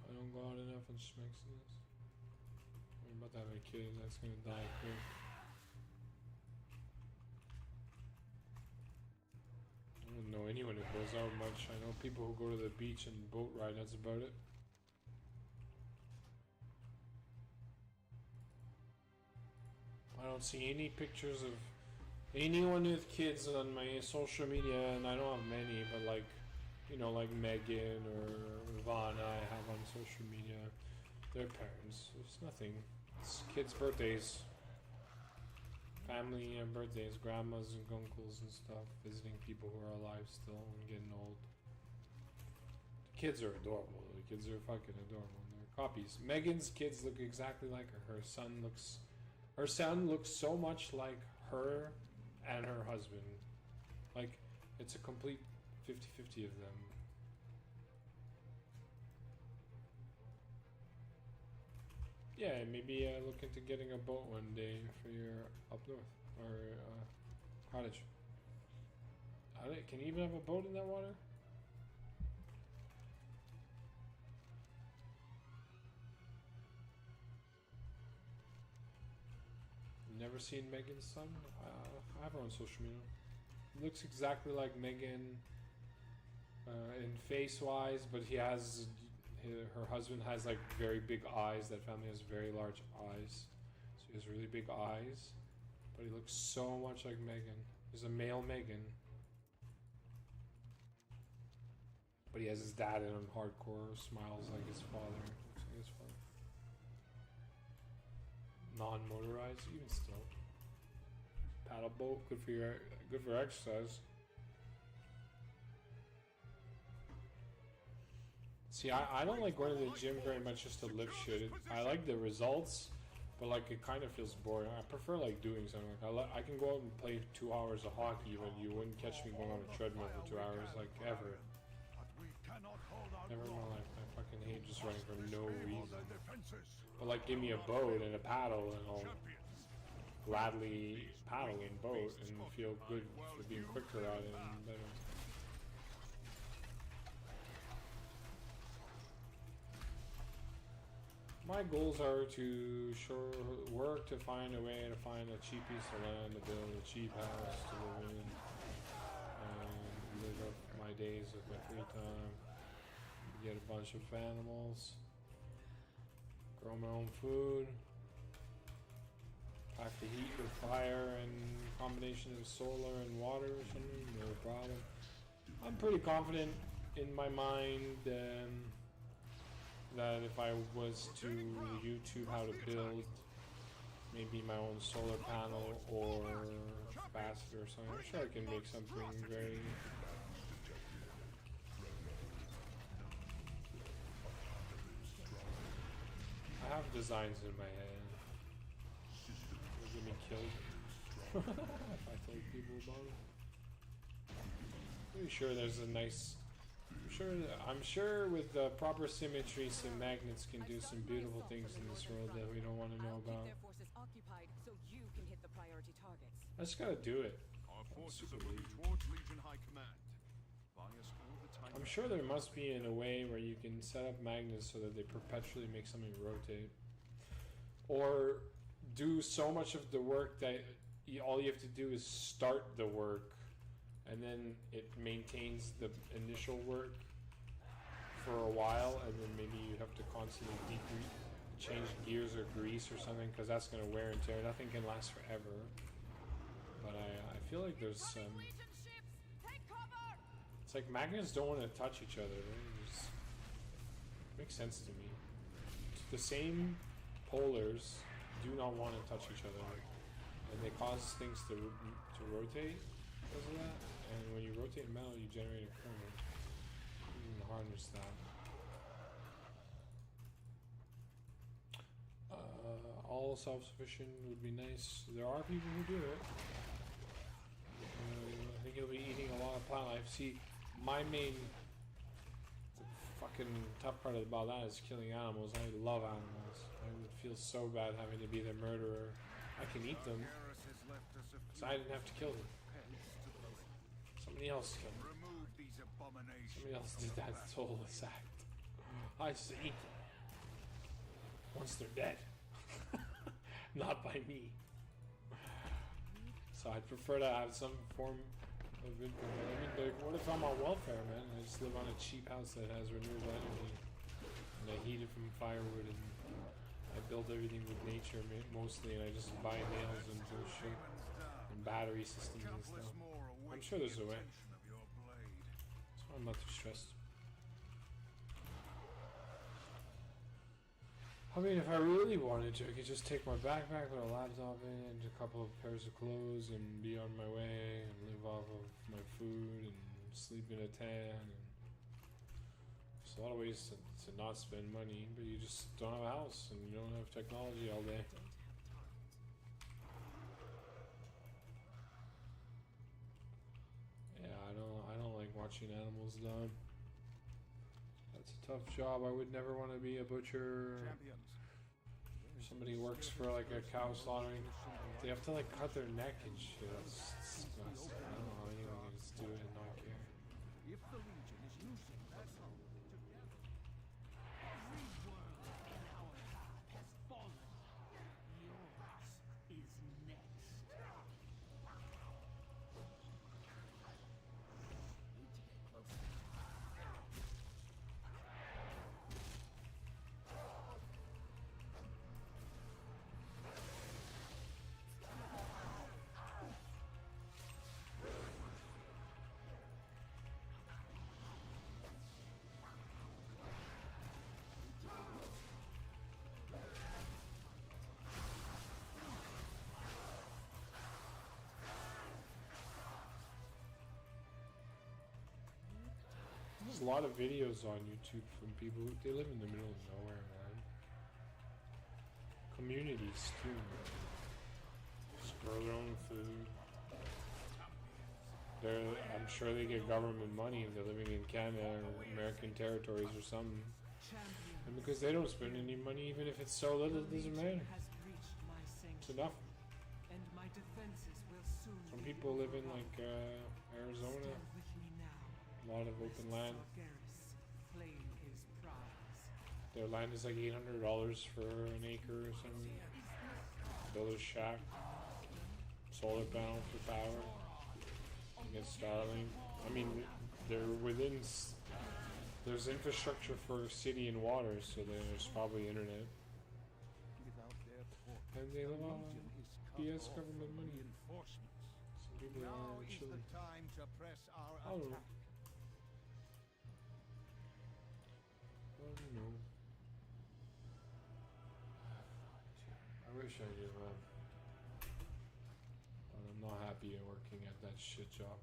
I don't go out enough and just makes this. I'm about to have a kid that's gonna die quick. I don't know anyone who goes out much. I know people who go to the beach and boat ride, that's about it. I don't see any pictures of anyone with kids on my social media, and I don't have many, but like, you know, like Megan or Ivana I have on social media. Their parents. It's nothing. It's kids' birthdays. Family birthdays, grandmas and uncles and stuff, visiting people who are alive still and getting old. The kids are adorable. The kids are fucking adorable. They're copies. Megan's kids look exactly like her. Her son looks so much like her and her husband. Like, it's a complete 50-50 of them. Yeah, maybe look into getting a boat one day for your up north or cottage. Can you even have a boat in that water? Never seen Megan's son? I have her on social media. Looks exactly like Megan in face-wise, but her husband has like very big eyes. That family has very large eyes. So he has really big eyes. But he looks so much like Megan. He's a male Megan. But he has his dad in him hardcore, smiles like his father. Looks like his father. Non-motorized, even still. Paddle boat, good for exercise. See, I don't like going to the gym very much just to lift shit. I like the results, but like it kind of feels boring. I prefer like doing something. Like I can go out and play 2 hours of hockey, but you wouldn't catch me going on a treadmill for 2 hours, like ever. Never in my life. I fucking hate just running for no reason. But like, give me a boat and a paddle, and I'll gladly paddle and boat and feel good for being quicker at it and better. My goals are to work to find a way to find a cheap piece of land to build a cheap house to live in and live up my days with my free time. Get a bunch of animals, grow my own food, pack the heat with fire and combination of solar and water or something, no problem. I'm pretty confident in my mind that if I was to YouTube how to build maybe my own solar panel or capacitor or something, I'm sure I can make something very... I have designs in my head. They'll get me killed if I tell people about it. Pretty sure there's a nice... I'm sure with the proper symmetry, some magnets can do some beautiful things in this world that we don't want to know about. I just gotta do it. I'm sure there must be in a way where you can set up magnets so that they perpetually make something rotate. Or do so much of the work that all you have to do is start the work, and then it maintains the initial work for a while, and then maybe you have to constantly change gears or grease or something, because that's going to wear and tear. Nothing can last forever. But I feel like there's some... It's like magnets don't want to touch each other. It just makes sense to me. the same polars do not want to touch each other, and they cause things to rotate because of that. And when you rotate metal, you generate a current. You can harness that. All self-sufficient would be nice. There are people who do it. I think you'll be eating a lot of plant life. See, my main fucking tough part about that is killing animals. I love animals. I would feel so bad having to be their murderer. I can eat them, so I didn't have to kill them. Somebody else killed them. Somebody else did that soulless act. I just ate them once they're dead. Not by me. So I'd prefer to have some form of income. I mean, like, what if I'm on welfare, man? I just live on a cheap house that has renewable energy, and I heat it from firewood, and I build everything with nature mostly, and I just buy nails and bullshit and battery systems and stuff. I'm sure there's a way. That's why I'm not too stressed. I mean, if I really wanted to, I could just take my backpack, put a laptop in, and a couple of pairs of clothes, and be on my way, and live off of my food, and sleep in a tent. And there's a lot of ways to not spend money, but you just don't have a house, and you don't have technology all day. Yeah, I don't like watching animals die. That's a tough job. I would never want to be a butcher. Somebody who works for like a cow slaughtering. They have to like cut their neck and shit. That's disgusting. I don't know how anyone can just do it and not care. If the Legion is using vessel together, every world in our path has fallen. Yours is next. Need to get closer. There's a lot of videos on YouTube from people who they live in the middle of nowhere, man. Communities too. Just grow their own food. I'm sure they get government money if they're living in Canada or American territories or something. And because they don't spend any money, even if it's so little, it doesn't matter. It's enough. Some people live in like Arizona. A lot of open land. Their land is like $800 for an acre or something. Build a shack. Solar panel for power. You get Starlink. I mean, they're within. There's infrastructure for city and water, so there's probably internet. And they live on BS government money. Some people are chilling. I don't know. I don't know. I wish I did, man. But I'm not happy at working at that shit job.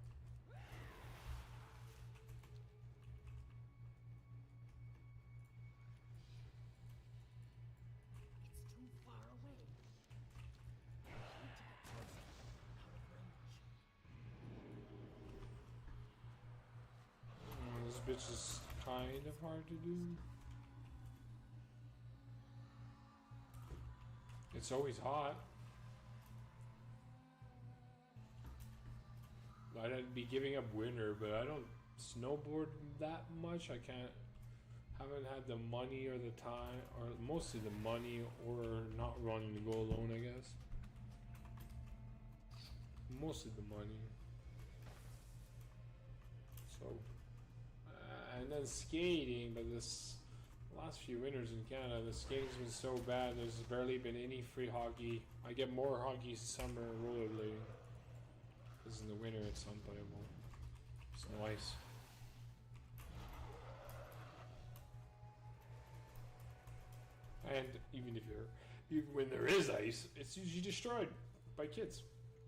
It's too far away. This bitch is kind of hard to do. It's always hot. I'd be giving up winter, but I don't snowboard that much. I haven't had the money or the time, or mostly the money, or not wanting to go alone, I guess. Mostly the money. So, and then skating, but this last few winters in Canada, the skating's been so bad, there's barely been any free hockey. I get more hockey summer rollerblading. Because in the winter it's unplayable. There's no ice. And even when there is ice, it's usually destroyed by kids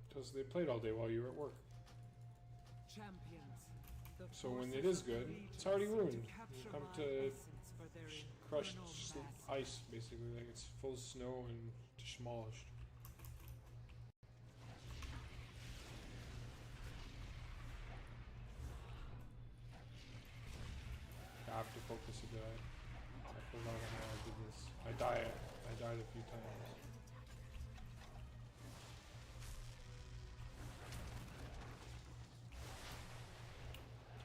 because they played all day while you were at work. So when it is good, it's already ruined. You come to crushed ice, basically, like it's full of snow and demolished. I have to focus a bit. I forgot how I did this. I died a few times.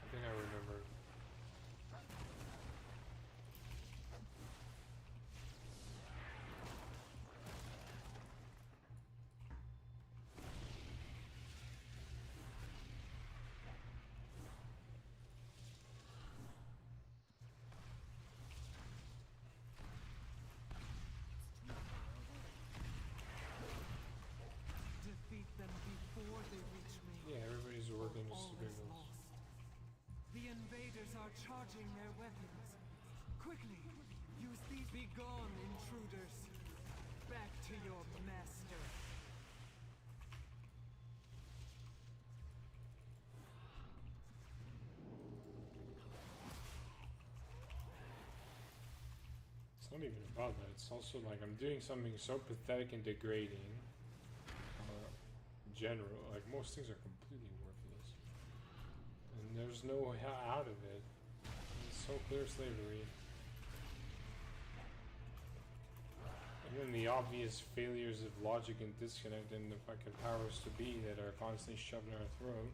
I think I remember. Yeah, everybody's working just to get those. The invaders are charging their weapons. Quickly, use these. Be gone, intruders. Back to your master. It's not even about that. It's also like I'm doing something so pathetic and degrading. General, like most things are completely worthless, and there's no way out of it. It's so clear slavery. Even the obvious failures of logic and disconnect and the fucking powers to be that are constantly shoved in our throat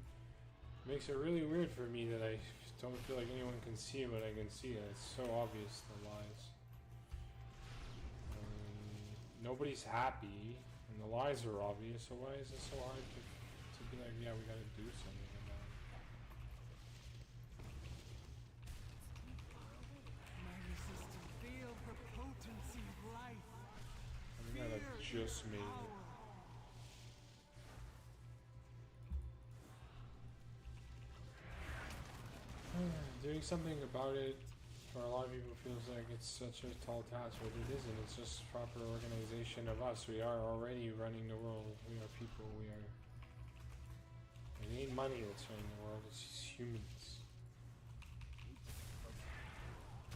makes it really weird for me that I don't feel like anyone can see what I can see. And it's so obvious, the lies. Nobody's happy. And the lies are obvious, so why is it so hard to be like, yeah, we gotta do something about it? My resistant, feel the potency of life. I think I like just made it. Doing something about it for a lot of people feels like it's such a tall task, but it isn't. It's just proper organization of us. We are already running the world. We are people. We are. It ain't money that's running the world. It's just humans.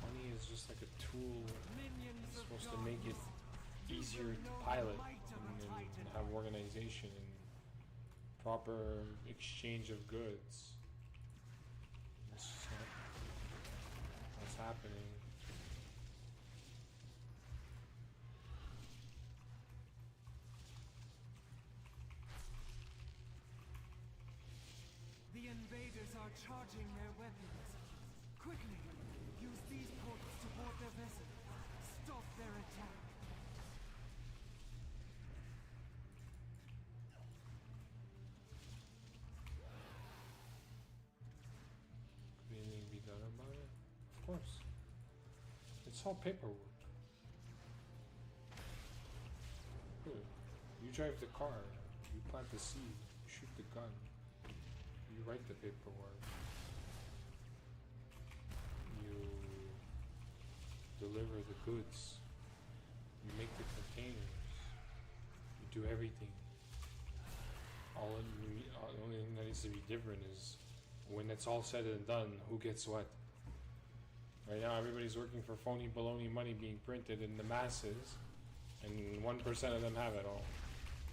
Money is just like a tool. It's supposed to make it easier to pilot and have organization and proper exchange of goods. It's just not what's happening. The invaders are charging their weapons. Quickly, use these ports to board their vessel. Stop their attack. Could anything be done about it? Of course. It's all paperwork. Good. You drive the car. You plant the seed. You shoot the gun. You write the paperwork. You deliver the goods. You make the containers. You do everything. The only thing that needs to be different is when it's all said and done, who gets what. Right now, everybody's working for phony baloney money being printed in the masses, and 1% of them have it all.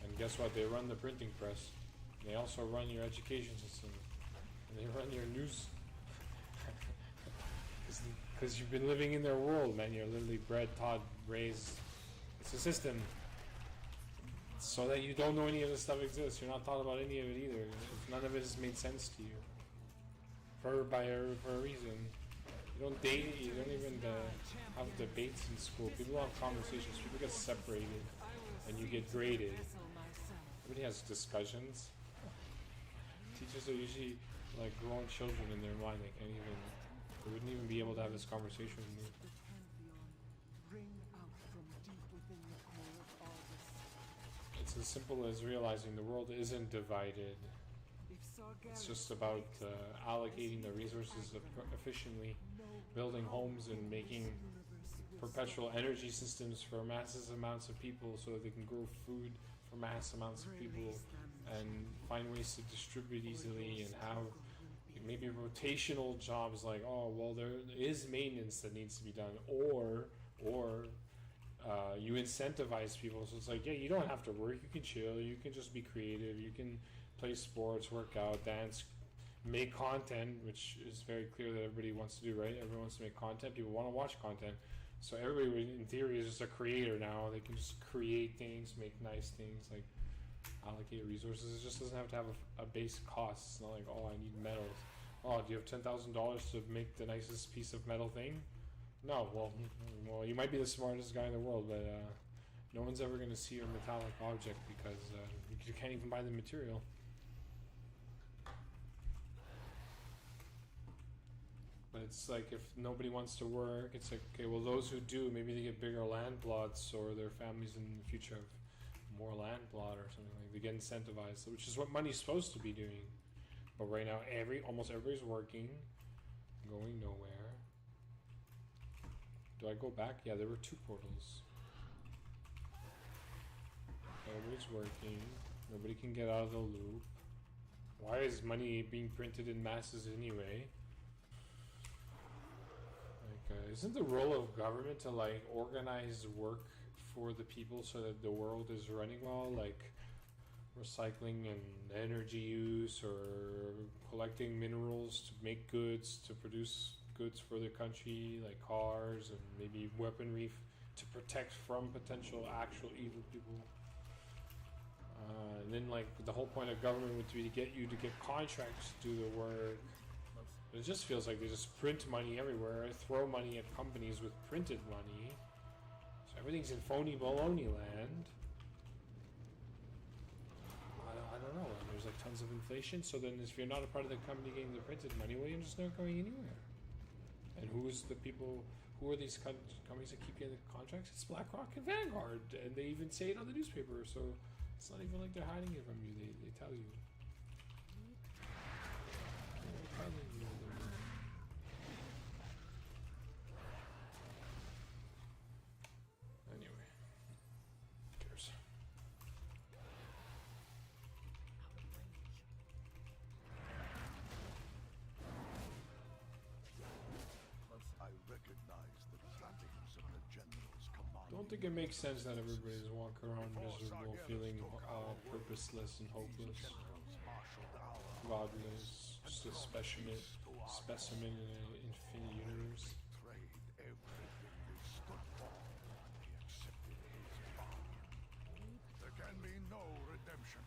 And guess what? They run the printing press. They also run your education system. And they run your news. Because you've been living in their world, man. You're literally bred, taught, raised. It's a system. So that you don't know any of this stuff exists. You're not taught about any of it either. None of it has made sense to you. For a reason. You don't date, you don't even have debates in school. People have conversations. People get separated. And you get graded. Everybody has discussions. Teachers are usually like grown children in their mind. They wouldn't even be able to have this conversation with me. It's as simple as realizing the world isn't divided. It's just about allocating the resources efficiently, building homes and making perpetual energy systems for massive amounts of people so that they can grow food for mass amounts of people and find ways to distribute easily and have maybe rotational jobs like, oh, well, there is maintenance that needs to be done, or you incentivize people. So it's like, yeah, you don't have to work, you can chill, you can just be creative, you can play sports, work out, dance, make content, which is very clear that everybody wants to do, right? Everyone wants to make content, people want to watch content. So everybody in theory is just a creator now. They can just create things, make nice things, like allocate resources. It just doesn't have to have a base cost. It's not like, oh, I need metals. Oh, do you have $10,000 to make the nicest piece of metal thing? No. Well, you might be the smartest guy in the world, but no one's ever going to see your metallic object because you can't even buy the material. But it's like, if nobody wants to work, it's like, okay, well, those who do, maybe they get bigger land plots, or their families in the future have more land plot or something. Like, they get incentivized, which is what money's supposed to be doing. But right now, almost everybody's working, going nowhere. Do I go back? Yeah, there were 2 portals. Everybody's working. Nobody can get out of the loop. Why is money being printed in masses anyway? Isn't the role of government to like organize work for the people so that the world is running well, like recycling and energy use, or collecting minerals to make goods, to produce goods for the country, like cars and maybe weaponry to protect from potential actual evil people. And then like the whole point of government would be to get you to get contracts to do the work. It just feels like they just print money everywhere, throw money at companies with printed money. So everything's in phony baloney land. I don't know. There's like tons of inflation. So then if you're not a part of the company getting the printed money, well, you're just not going anywhere. And who are these companies that keep getting the contracts? It's BlackRock and Vanguard. And they even say it on the newspaper. So it's not even like they're hiding it from you. They tell you. Anyway, who cares? I recognize the trappings of the general's command. Don't think it makes sense that everybody's walking around miserable, feeling purposeless and hopeless, godless, just a specimen in an infinite universe. There can be no redemption,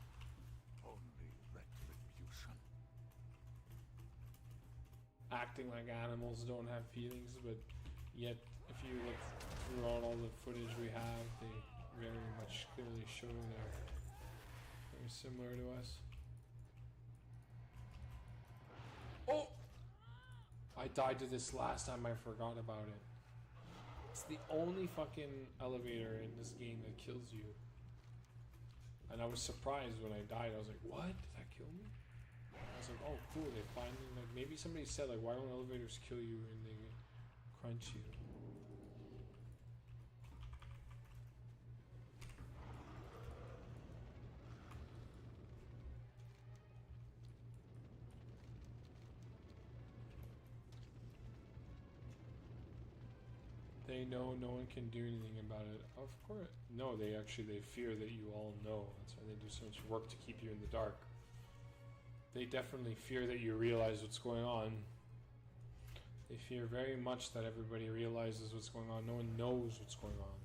only retribution. Acting like animals don't have feelings, but yet if you look throughout all the footage we have, they very much clearly show they're very similar to us. Oh! I died to this last time, I forgot about it. It's the only fucking elevator in this game that kills you. And I was surprised when I died. I was like, what? Did that kill me? I was like, oh cool, they finally, like, maybe somebody said, like, why don't elevators kill you and they crunch you? They know no one can do anything about it. Of course. No, they fear that you all know. That's why they do so much work to keep you in the dark. They definitely fear that you realize what's going on. They fear very much that everybody realizes what's going on. No one knows what's going on.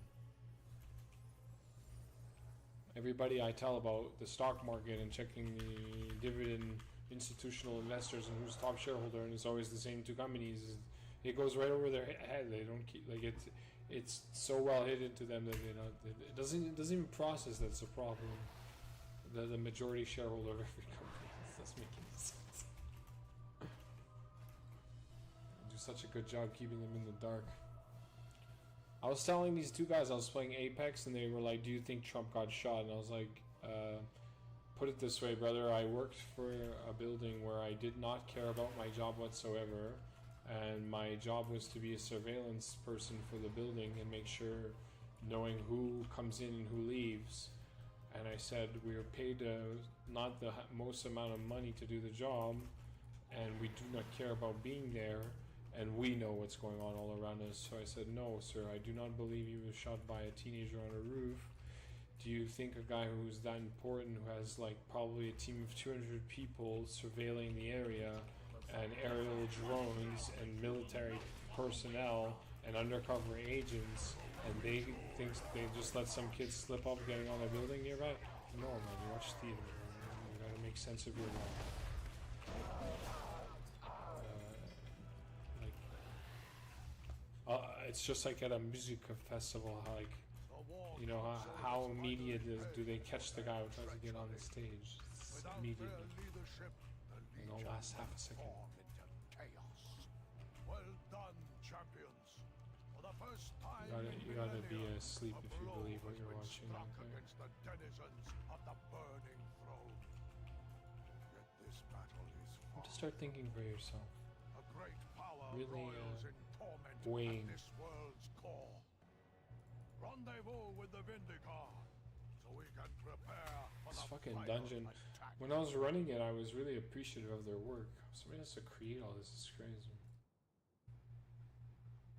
Everybody I tell about the stock market and checking the dividend institutional investors and who's top shareholder, and it's always the same 2 companies. It goes right over their head. They don't keep, like, it's so well hidden to them that they don't. It doesn't even process that's a problem. The majority shareholder of every company. That's making sense. Do such a good job keeping them in the dark. I was telling these 2 guys I was playing Apex, and they were like, "Do you think Trump got shot?" And I was like, "Put it this way, brother. I worked for a building where I did not care about my job whatsoever. and my job was to be a surveillance person for the building and make sure, knowing who comes in and who leaves. And I said we were paid not the most amount of money to do the job, and we do not care about being there, and we know what's going on all around us. So I said, no, sir, I do not believe he was shot by a teenager on a roof. Do you think a guy who's that important, who has like probably a team of 200 people surveilling the area, and aerial drones and military personnel and undercover agents, and they think they just let some kids slip up getting on a building nearby? No, man, you watch theater. You gotta make sense of your life. It's just like at a music festival, how, like, you know, how immediate do they catch the guy who tries to get on the stage? It's immediately. And it'll last half a second. Well done, champions. For the first time You gotta be asleep if you believe what you're watching. Against the denizens of the burning throne. Yet this battle is You have to start thinking for yourself. a great power Really, roils in torment weighing. at this world's core. Rendezvous with the Vindicar, so we can prepare for This the fucking final dungeon. attack. When I was running it, I was really appreciative of their work. Somebody has to create all this. It's crazy.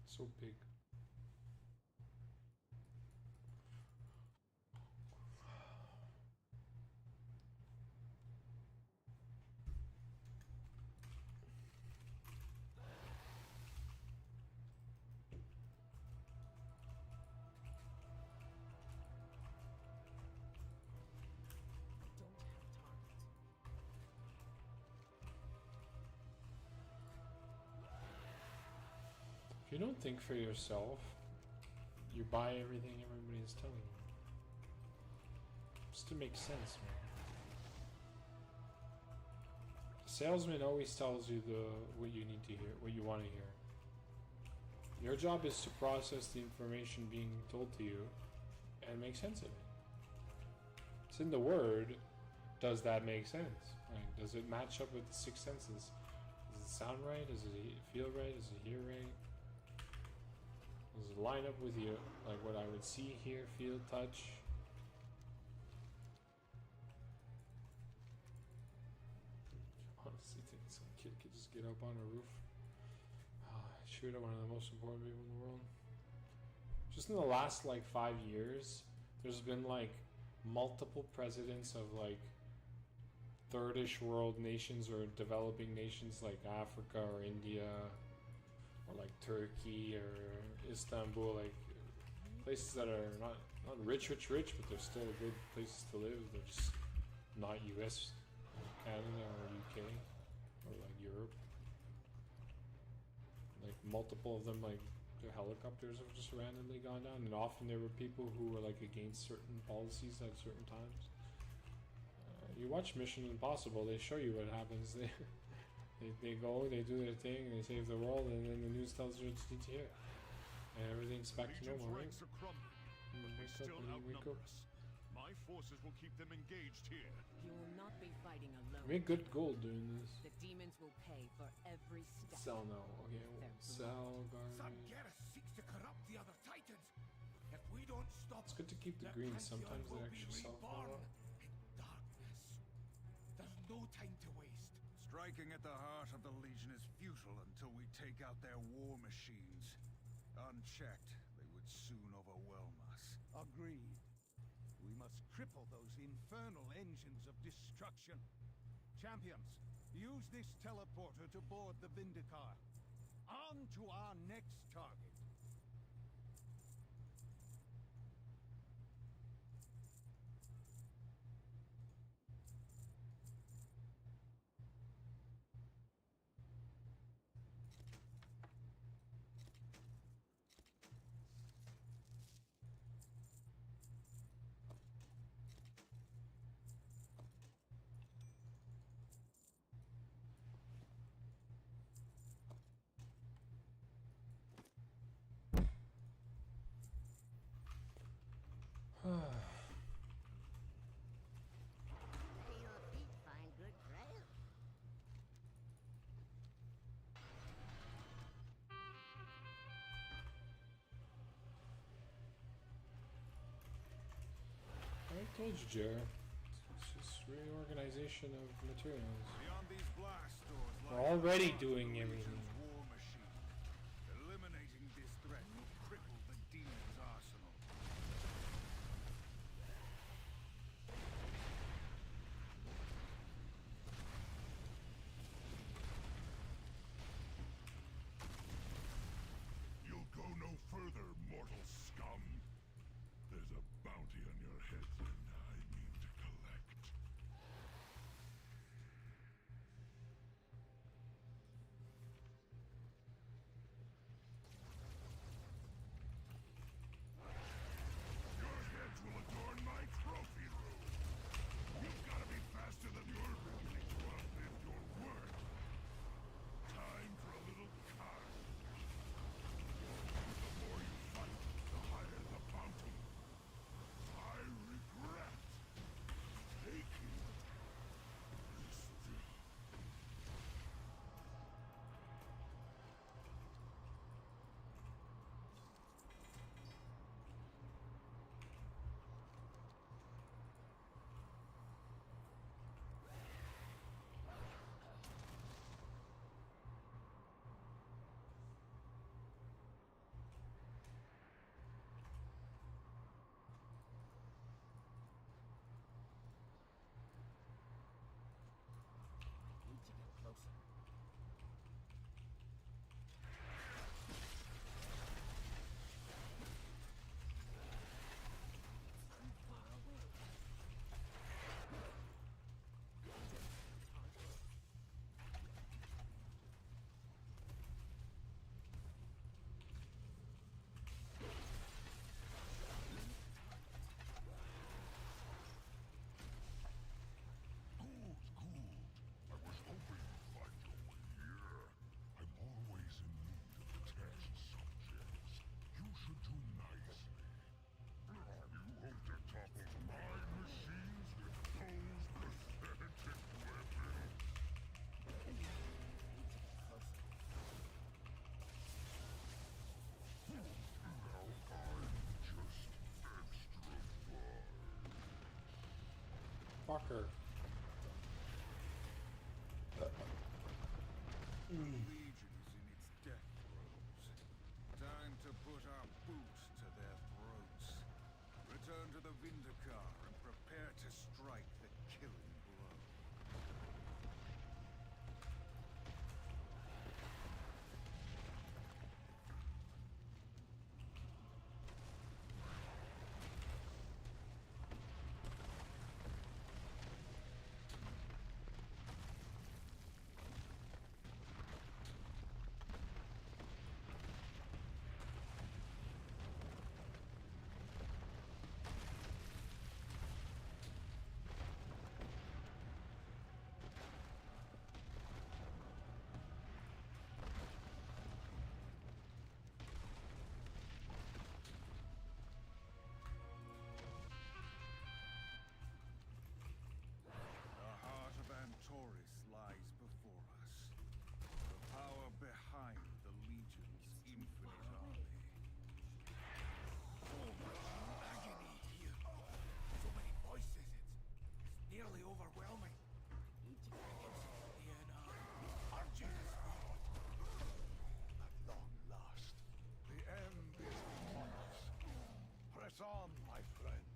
It's so big. If you don't think for yourself, you buy everything everybody's telling you. Just to make sense, man. The salesman always tells you what you need to hear, what you want to hear. Your job is to process the information being told to you and make sense of it. It's in the word. Does that make sense? Like, does it match up with the six senses? Does it sound right? Does it feel right? Does it hear right? Does it line up with you, like what I would see, hear, feel, touch? Honestly, think some kid could just get up on a roof, shoot at one of the most important people in the world. Just in the last like 5 years, there's been like multiple presidents of like third-ish world nations or developing nations like Africa or India or like Turkey or Istanbul, like places that are not rich, but they're still good places to live. They're just not US or Canada or UK or like Europe. Like multiple of them, like their helicopters have just randomly gone down, and often there were people who were like against certain policies at certain times. You watch Mission Impossible, they show you what happens. They go, they do their thing, and they save the world, and then the news tells you what you need to hear. And everything's back to normal, right? Wake up when you wake up. My forces will keep them engaged here. You will not be fighting alone. Make good gold doing this. The demons will pay for every step. Sell now. Okay, sell, garbage. Zangeris seeks to corrupt the other titans. If we don't stop, It's good to keep the green. Sometimes they actually sell for a lot. Darkness. There's no time to waste. Striking at the heart of the Legion is futile until we take out their war machines. Unchecked, they would soon overwhelm us. Agreed. We must cripple those infernal engines of destruction. Champions, use this teleporter to board the Vindicar. On to our next target. Told you, Jer. It's just reorganization of materials. Beyond these blast doors, We're already doing everything. war machine. Eliminating this threat will cripple the demon's arsenal. You'll go no further, mortal scum. There's a bounty on your head that I mean to collect. Your heads will adorn my trophy room. You've got to be faster than your ability to outlive your work. Time for a little card. The more you fight, the higher the bounty. I regret taking this job. I was hoping you'd find your way here. I'm always in need of test subjects. You should do nicely. You hope to topple my machines with those pathetic weapons? Now I'm just extra fine. Fucker. The Legion is in its death throes. Time to put our boots to their throats. Return to the Vindicar and prepare to strike the killing blow. The heart of Antoris lies before us. The power behind the Legion's infinite army. So much agony here. So many voices. It's nearly overwhelming. At long last, the end is upon us. Press on, my friends.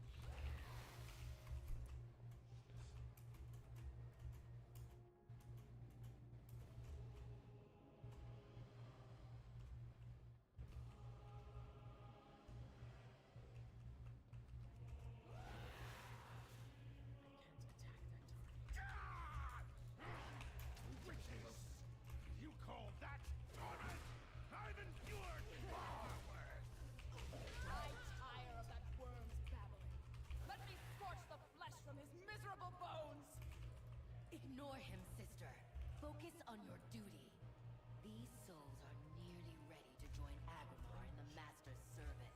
Witches! You call that torment? I've endured far worse! I tire of that worm's babbling. Let me scorch the flesh from his miserable bones! Ignore him, sister. Focus on your duty. These souls are nearly ready to join Agrimar in the Master's service.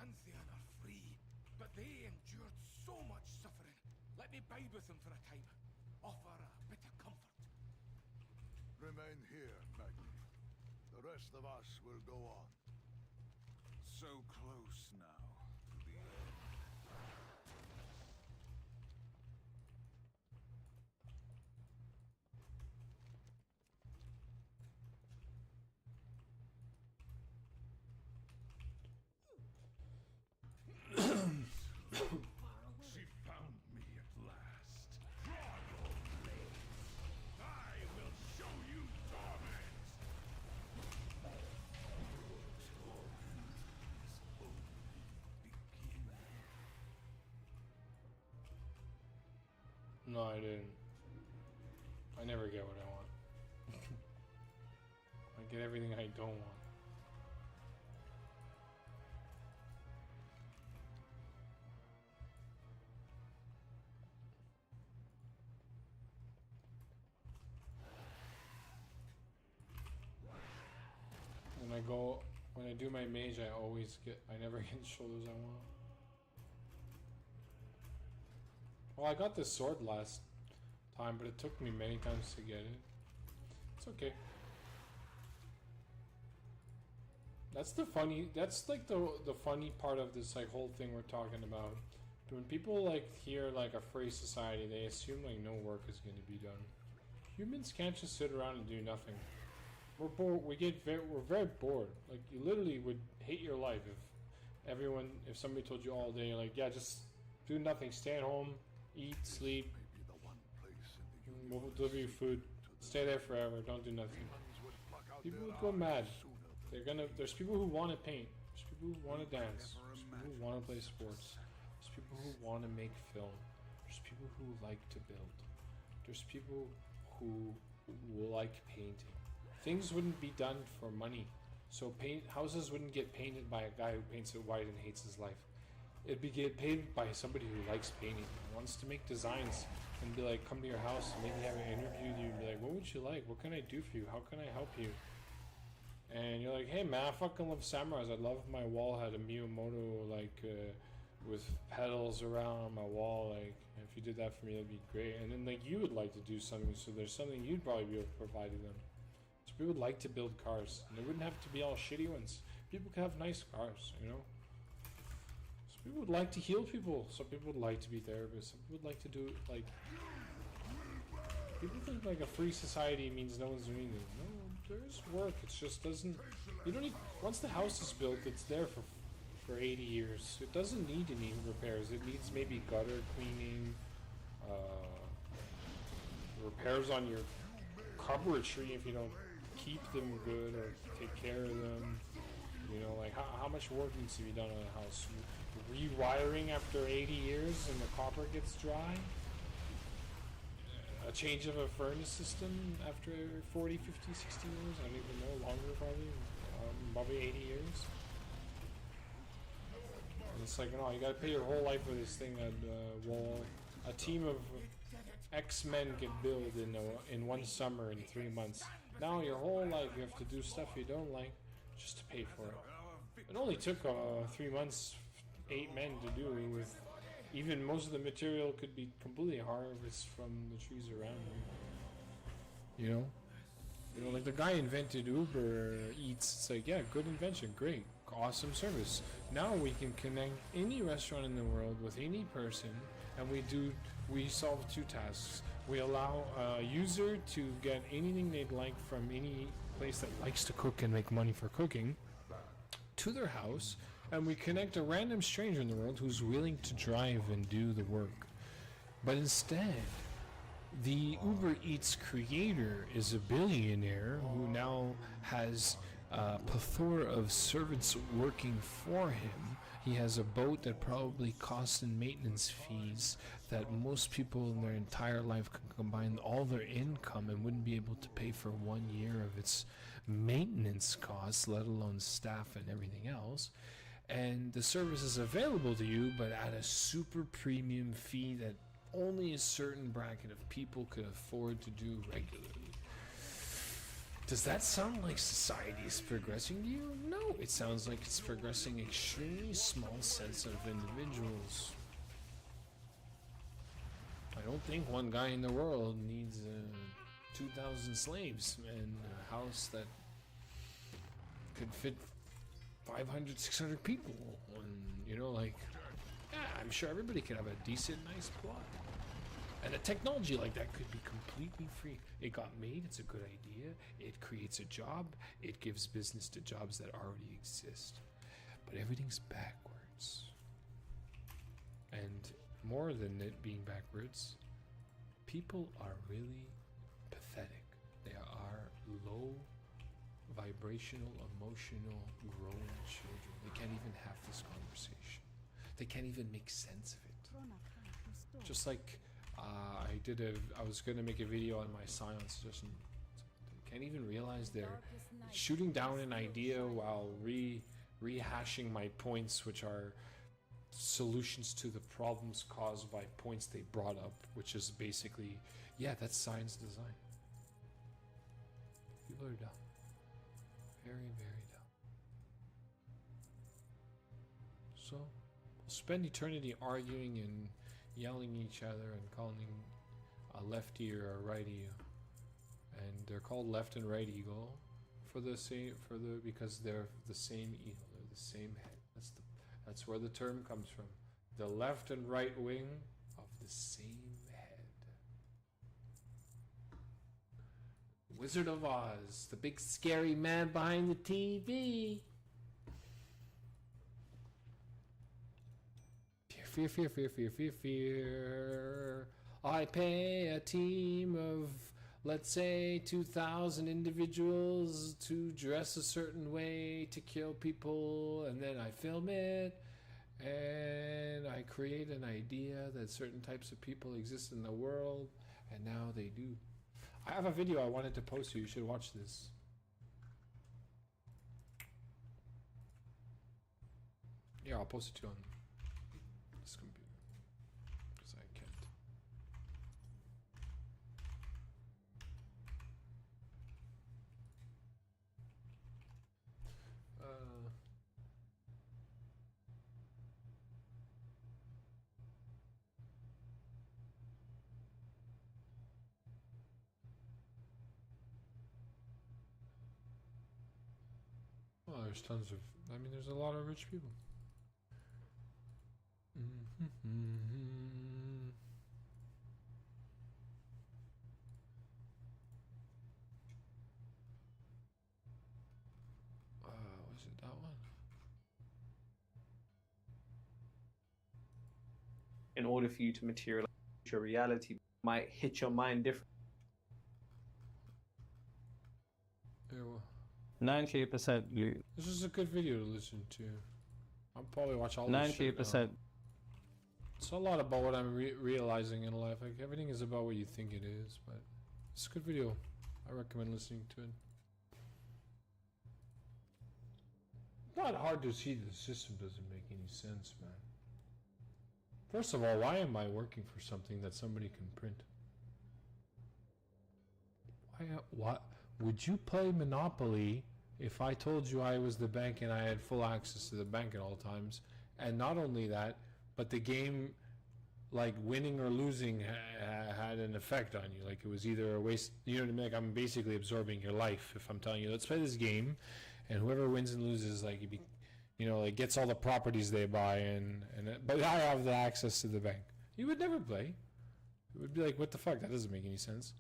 Pantheon are free, but they endured so much suffering. Let me bide with them for a time. Offer a bit of comfort. Remain here, Magni. The rest of us will go on. So close now to the end. She found me at last. Draw your blade. I will show you torment. No, I didn't. I never get what I want. I get everything I don't want. When I do my mage, I never get the shoulders I want. Well, I got this sword last time, but it took me many times to get it. It's okay. That's like the funny part of this like whole thing we're talking about. When people like hear like a free society, they assume like no work is going to be done. Humans can't just sit around and do nothing. We're bored. We're very bored. Like you literally would hate your life if somebody told you all day like, yeah, just do nothing, stay at home, eat, sleep, we'll deliver you food, stay there forever, don't do nothing. People would go mad. There's people who want to paint. There's people who want to dance. There's people who want to play sports. There's people who want to make film. There's people who like to build. There's people who like painting. Things wouldn't be done for money. So houses wouldn't get painted by a guy who paints it white and hates his life. It'd be get painted by somebody who likes painting, wants to make designs, and be like, come to your house and maybe have an interview with you and be like, what would you like? What can I do for you? How can I help you? And you're like, hey man, I fucking love samurais. I love my wall had a Miyamoto with petals around my wall. Like, if you did that for me, that'd be great. And then like you would like to do something, so there's something you'd probably be able to provide to them. So people would like to build cars, and they wouldn't have to be all shitty ones. People could have nice cars, you know. Some people would like to heal people. Some people would like to be therapists. Some people would like to do like. People think like a free society means no one's doing anything. No, there's work. It just doesn't. You don't need. Once the house is built, it's there for 80 years. It doesn't need any repairs. It needs maybe gutter cleaning, repairs on your cupboardry if you don't keep them good or take care of them. You know, like how much work needs to be done on a house? Rewiring after 80 years and the copper gets dry? A change of a furnace system after 40, 50, 60 years? I don't even know, longer probably 80 years. And it's like, no, you gotta pay your whole life for this thing that, a team of X-Men can build in one summer in 3 months. Now your whole life you have to do stuff you don't like just to pay for it. It only took 3 months, 8 men to do with even most of the material could be completely harvested from the trees around you. You know, like the guy invented Uber Eats. It's like, yeah, good invention, great, awesome service. Now we can connect any restaurant in the world with any person, and we solve 2 tasks. We allow a user to get anything they'd like from any place that likes to cook and make money for cooking to their house, and we connect a random stranger in the world who's willing to drive and do the work. But instead, the Uber Eats creator is a billionaire who now has a plethora of servants working for him. He has a boat that probably costs in maintenance fees that most people in their entire life could combine all their income and wouldn't be able to pay for 1 year of its maintenance costs, let alone staff and everything else. And the service is available to you, but at a super premium fee that only a certain bracket of people could afford to do regularly. Does that sound like society is progressing to you? No, it sounds like it's progressing extremely small sense of individuals. I don't think one guy in the world needs 2,000 slaves and a house that could fit 500, 600 people. And, you know, like, yeah, I'm sure everybody could have a decent, nice plot. And a technology like that could be completely free. It got made, it's a good idea, it creates a job, it gives business to jobs that already exist. But everything's backwards. And more than it being backwards, people are really pathetic. They are low vibrational, emotional, grown children. They can't even have this conversation. They can't even make sense of it. Just like I was gonna make a video on my science suggestion. They can't even realize they're shooting down an idea while rehashing my points, which are solutions to the problems caused by points they brought up, which is basically, yeah, that's science design. People are dumb. Very, very dumb. So, we'll spend eternity arguing and yelling at each other and calling a lefty or a righty, and they're called left and right eagle because they're the same eagle, they're the same head. That's where the term comes from. The left and right wing of the same head. Wizard of Oz, the big scary man behind the TV. Fear, fear, fear, fear, fear, fear. I pay a team of, let's say, 2,000 individuals to dress a certain way to kill people, and then I film it, and I create an idea that certain types of people exist in the world, and now they do. I have a video I wanted to post you should watch this. Yeah, I'll post it to you on this computer, because I can't. Well, there's tons of, I mean, there's a lot of rich people. Was it that one? In order for you to materialize your reality, might hit your mind different. 98%. This is a good video to listen to. I'll probably watch all this shit 98%. It's a lot about what I'm realizing in life. Like, everything is about what you think it is, but it's a good video. I recommend listening to it. Not hard to see the system doesn't make any sense, man. First of all, why am I working for something that somebody can print? What? Would you play Monopoly if I told you I was the bank and I had full access to the bank at all times? And not only that, but the game, like, winning or losing had an effect on you. Like, it was either a waste, you know what I mean? Like, I'm basically absorbing your life if I'm telling you, let's play this game, and whoever wins and loses, like, like, gets all the properties they buy, but I have the access to the bank. You would never play. It would be like, what the fuck? That doesn't make any sense.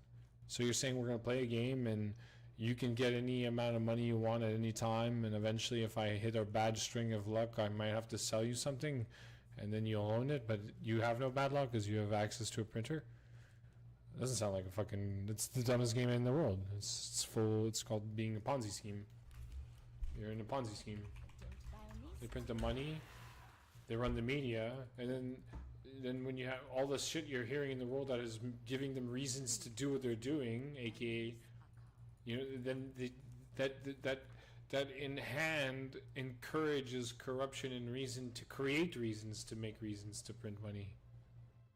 So you're saying we're going to play a game, and you can get any amount of money you want at any time, and eventually if I hit a bad string of luck, I might have to sell you something, and then you'll own it, but you have no bad luck because you have access to a printer? It doesn't sound like a fucking... It's the dumbest game in the world. It's called being a Ponzi scheme. You're in a Ponzi scheme. They print the money, they run the media, and then when you have all the shit you're hearing in the world that is giving them reasons to do what they're doing, aka, then that in hand encourages corruption and reason to create reasons to make reasons to print money.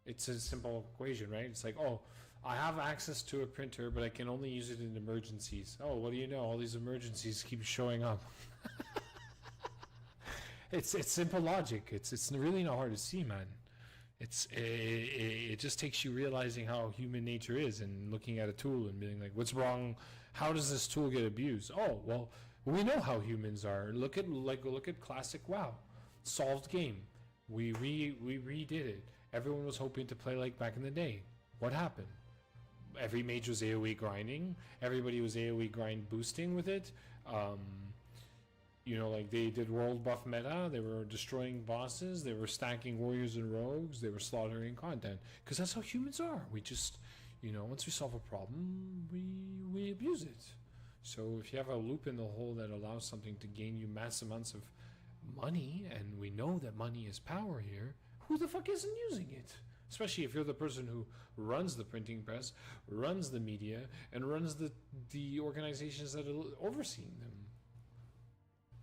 It's a simple equation, right? It's like, oh, I have access to a printer, but I can only use it in emergencies. Oh, what do you know? All these emergencies keep showing up. It's simple logic. It's really not hard to see, man. It just takes you realizing how human nature is and looking at a tool and being like, what's wrong? How does this tool get abused? Oh, well, we know how humans are. Look at classic WoW. Solved game. We redid it. Everyone was hoping to play like back in the day. What happened? Every mage was AoE grinding. Everybody was AoE grind boosting with it. You know, like they did world buff meta. They were destroying bosses. They were stacking warriors and rogues. They were slaughtering content. Because that's how humans are. We just, you know, once we solve a problem, we abuse it. So if you have a loop in the hole that allows something to gain you mass amounts of money, and we know that money is power here, who the fuck isn't using it? Especially if you're the person who runs the printing press, runs the media, and runs the organizations that are overseeing them.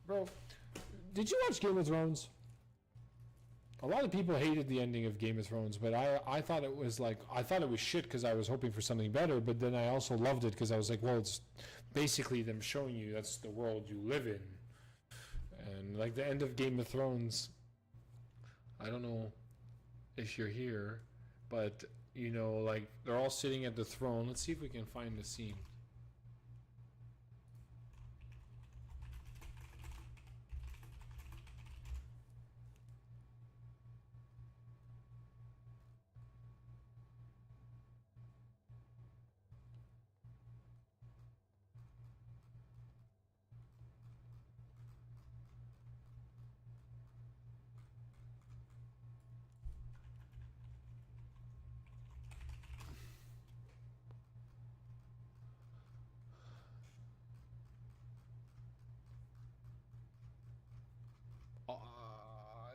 Bro, did you watch Game of Thrones? A lot of people hated the ending of Game of Thrones, but I thought it was shit because I was hoping for something better, but then I also loved it because I was like, well, it's basically them showing you that's the world you live in. And like the end of Game of Thrones, I don't know if you're here, but you know, like they're all sitting at the throne. Let's see if we can find the scene.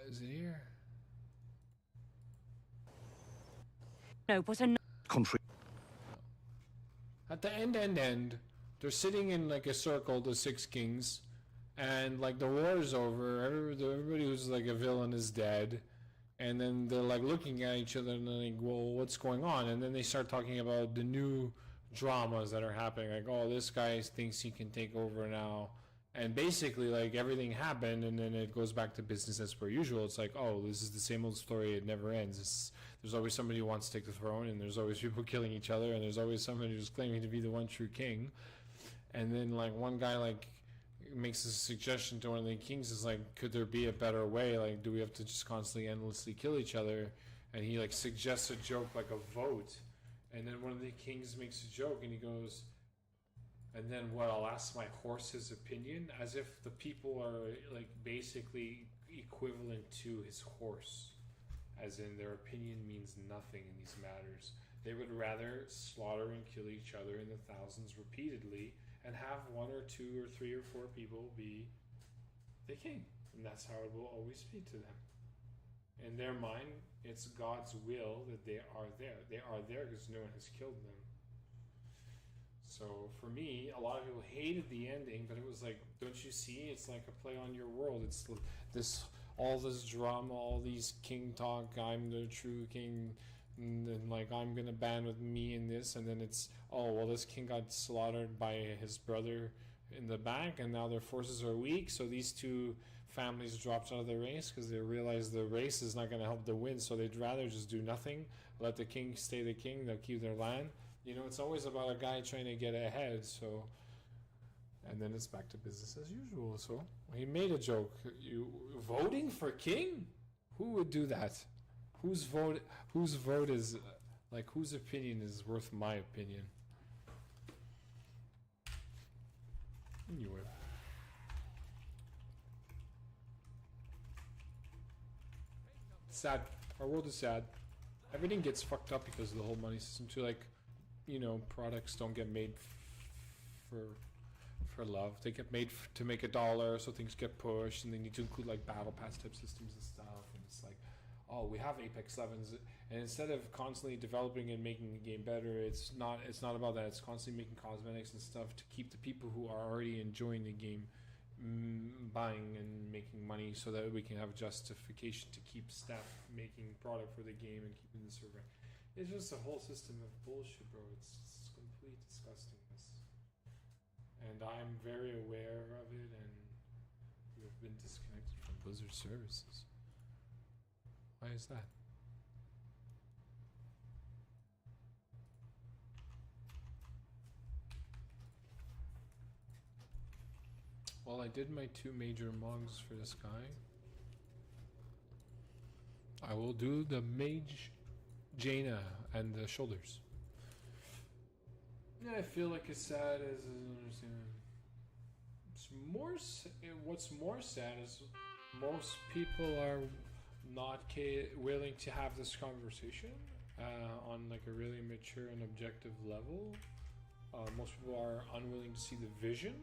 Is it here? No, but a Country. At the end, they're sitting in like a circle, the six kings, and like the war is over. Everybody who's like a villain is dead, and then they're like looking at each other and they're like, well, what's going on? And then they start talking about the new dramas that are happening. Like, oh, this guy thinks he can take over now. And basically, like, everything happened, and then it goes back to business as per usual. It's like, oh, this is the same old story. It never ends. There's always somebody who wants to take the throne, and there's always people killing each other, and there's always somebody who's claiming to be the one true king. And then, like, one guy, like, makes a suggestion to one of the kings is like, could there be a better way? Like, do we have to just constantly, endlessly kill each other? And he, like, suggests a joke, like a vote. And then one of the kings makes a joke, and he goes... And then what, I'll ask my horse his opinion, as if the people are like basically equivalent to his horse, as in their opinion means nothing in these matters. They would rather slaughter and kill each other in the thousands repeatedly and have one or two or three or four people be the king. And that's how it will always be to them. In their mind, it's God's will that they are there. They are there because no one has killed them. So for me, a lot of people hated the ending, but it was like, don't you see? It's like a play on your world. It's all this drama, all these king talk. I'm the true king, and then like I'm gonna ban with me and this, and then it's, oh well, this king got slaughtered by his brother in the back, and now their forces are weak. So these two families dropped out of the race because they realized the race is not gonna help them win. So they'd rather just do nothing, let the king stay the king. They'll keep their land. You know, it's always about a guy trying to get ahead, so... And then it's back to business as usual, so... He made a joke. You voting for king? Who would do that? Whose vote is... Like, whose opinion is worth my opinion? Anyway. Sad. Our world is sad. Everything gets fucked up because of the whole money system, too, like... You know, products don't get made for love. They get made to make $1, so things get pushed, and they need to include like battle pass type systems and stuff. And it's like, oh, we have Apex Legends, and instead of constantly developing and making the game better, it's not about that. It's constantly making cosmetics and stuff to keep the people who are already enjoying the game buying and making money, so that we can have justification to keep staff making product for the game and keeping the server. It's just a whole system of bullshit, bro. It's complete disgustingness. And I'm very aware of it, and we've been disconnected from Blizzard services. Why is that? Well, I did my 2 major mogs for this guy. I will do the Mage Jaina and the shoulders. Yeah, I feel like it's sad as it's more. What's more sad is most people are not willing to have this conversation on like a really mature and objective level. Most people are unwilling to see the vision.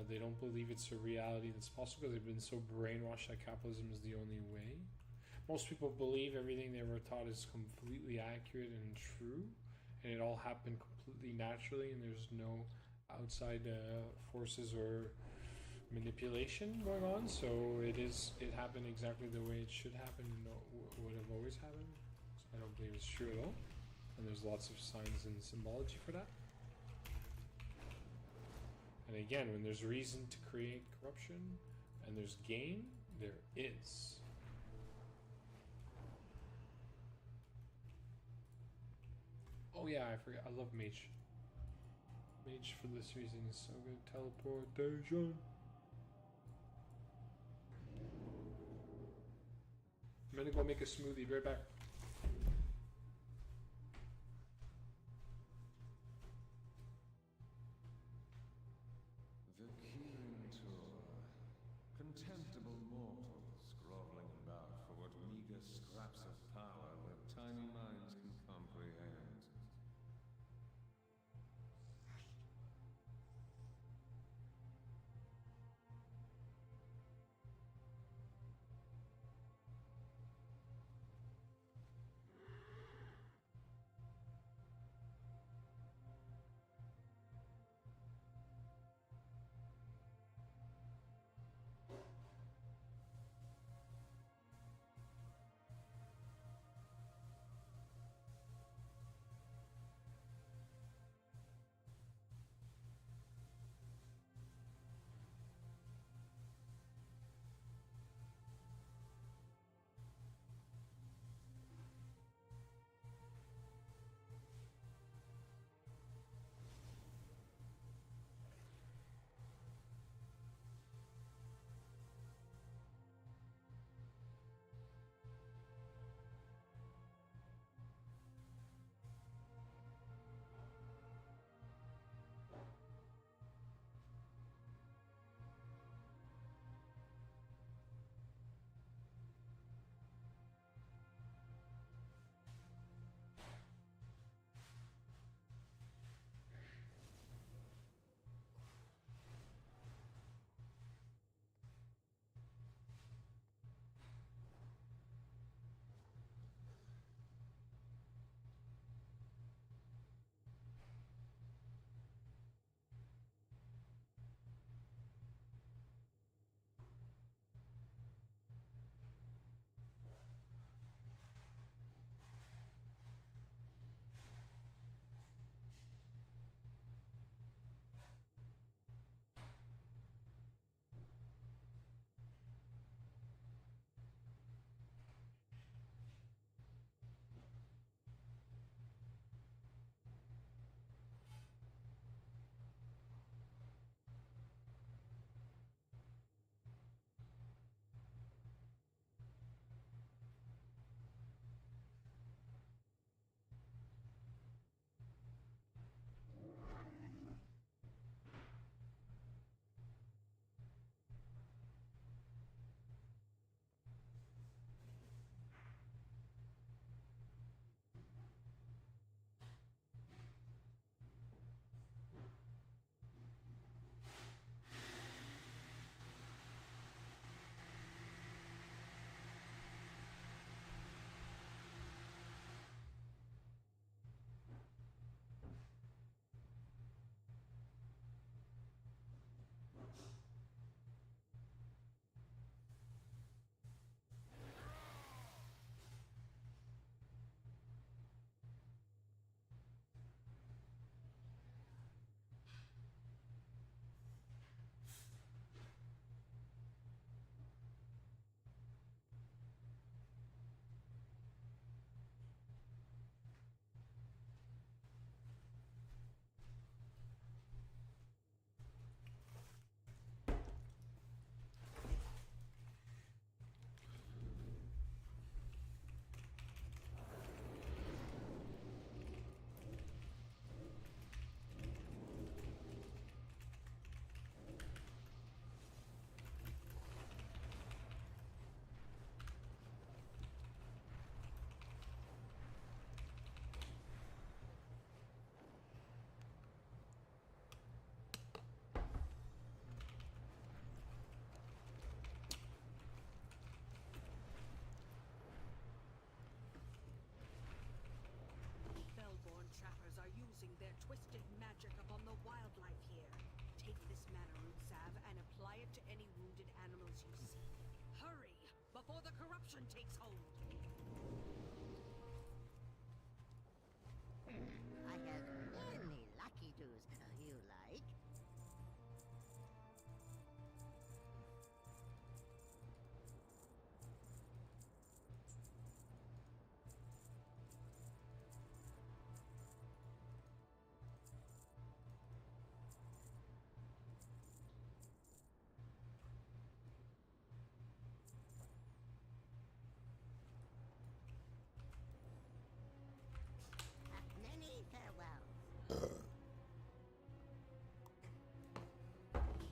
They don't believe it's a reality that's possible. They've been so brainwashed that capitalism is the only way. Most people believe everything they were taught is completely accurate and true, and it all happened completely naturally, and there's no outside forces or manipulation going on. So it happened exactly the way it should happen and would have always happened. So I don't believe it's true at all, and there's lots of signs and symbology for that. And again, when there's reason to create corruption and there's gain, there is. Oh yeah, I forgot. I love Mage. Mage for this reason is so good. Teleportation. I'm gonna go make a smoothie. Be right back. The Keen Tour. Contemptible mortals groveling about for what meager scraps of power their tiny minds can comprehend. mana root salve and apply it to any wounded animals you see. Hurry, before the corruption takes hold! I have many lucky do's you like. Many farewells.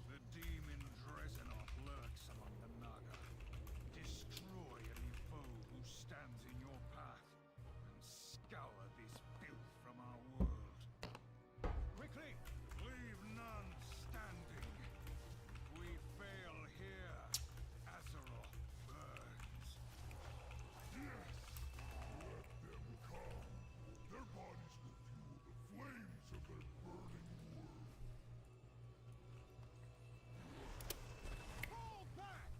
The demon Drezenov lurks among the Naga. Destroy any foe who stands in your path, and scour this filth from our world. Quickly, leave none standing. If we fail here, Azeroth burns. Yes! Let them come. Their bodies will fuel the flames of their burning world. Fall back!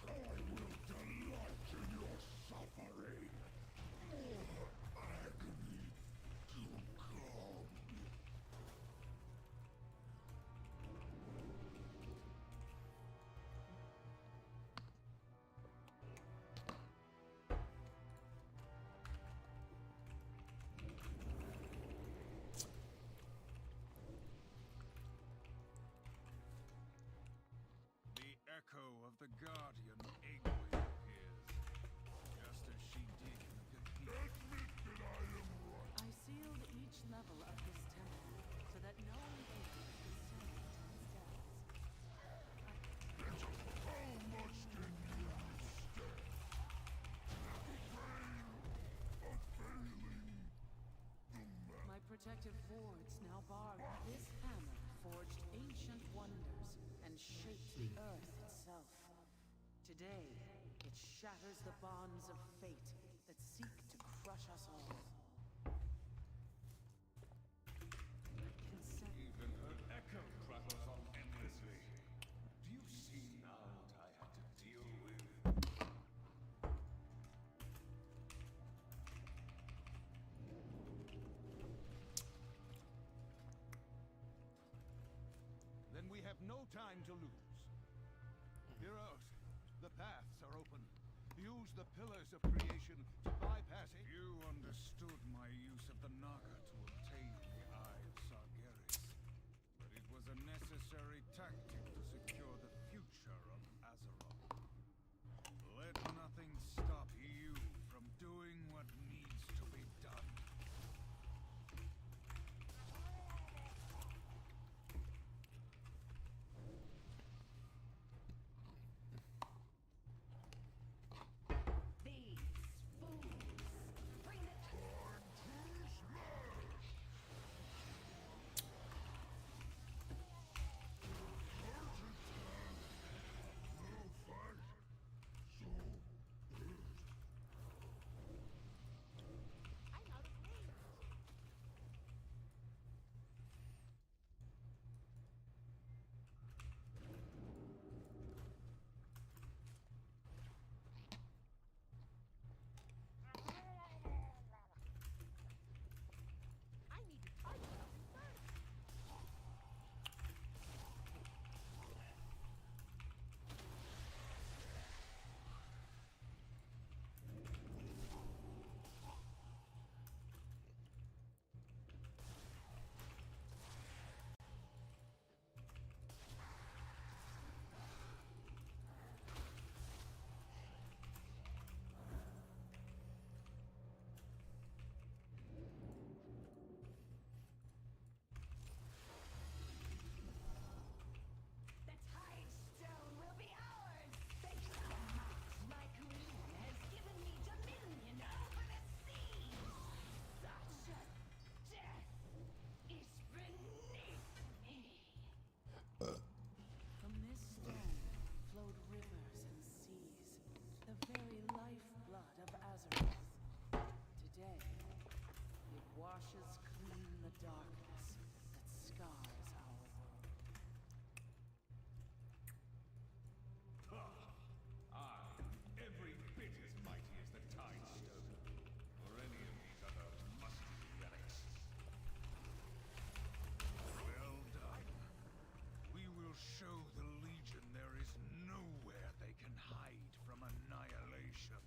I will delight in your suffering. More agony to come. The echo of the Guardian Egwene appears, just as she did in the cathedral. Admit that I am right. I sealed each level of this temple so that no invader could descend to his depths. How much can you withstand? The pain of failing the man. My protective wards now bar this hammer forged ancient wonders and shaped the earth itself. Today, it shatters the bonds of fate that seek to crush us all. Consent. Even her echo travels on endlessly. Do you see now what I had to deal with? Then we have no time to lose. Heroes, the paths are open. Use the pillars of creation to bypass it. You understood my use of the Naga to obtain the Eye of Sargeras. But it was a necessary tactic to secure the future of Azeroth. Let nothing stop you from doing what needs to be done. These fools! Bring it! Curtain washes clean the darkness that scars our world. I am every bit as mighty as the Tidestone, or any of these other musty relics. Well done. We will show the Legion there is nowhere they can hide from annihilation.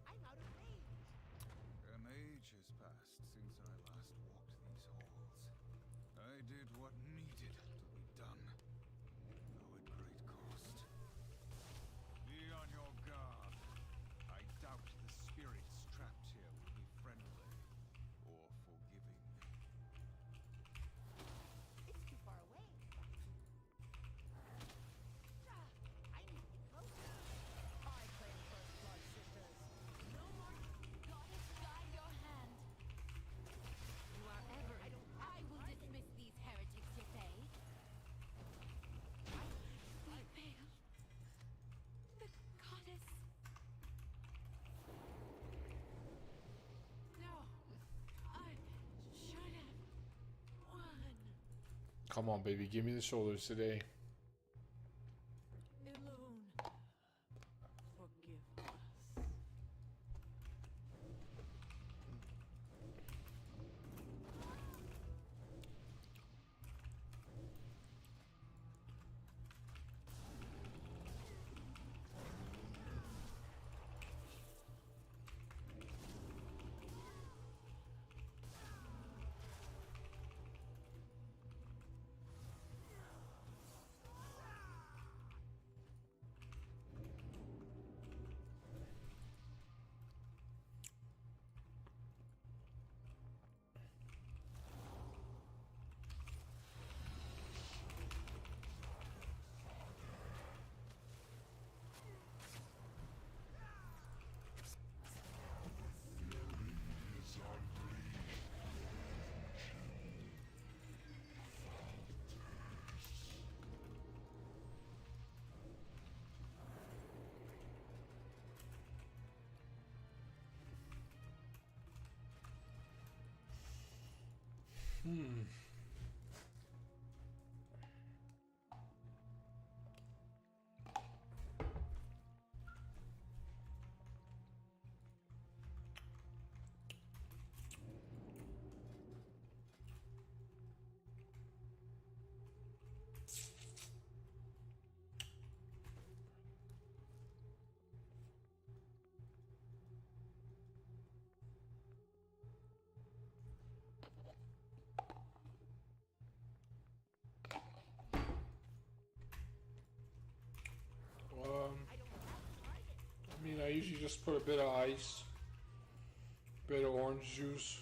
I'm out of range. An age has passed since I last walked these halls. I did what needed to be done, though at great cost. Be on your guard. I doubt the spirits trapped here will be friendly or forgiving. It's too far away. I need to get closer. I claim first blood, sisters. No more. Goddess, guide your hand. You are ever. I will dismiss these heretics, you say? We failed. The goddess. No. I should have won. Come on, baby, give me the shoulders today. Elune, forgive us. I mean, I usually just put a bit of ice, bit of orange juice.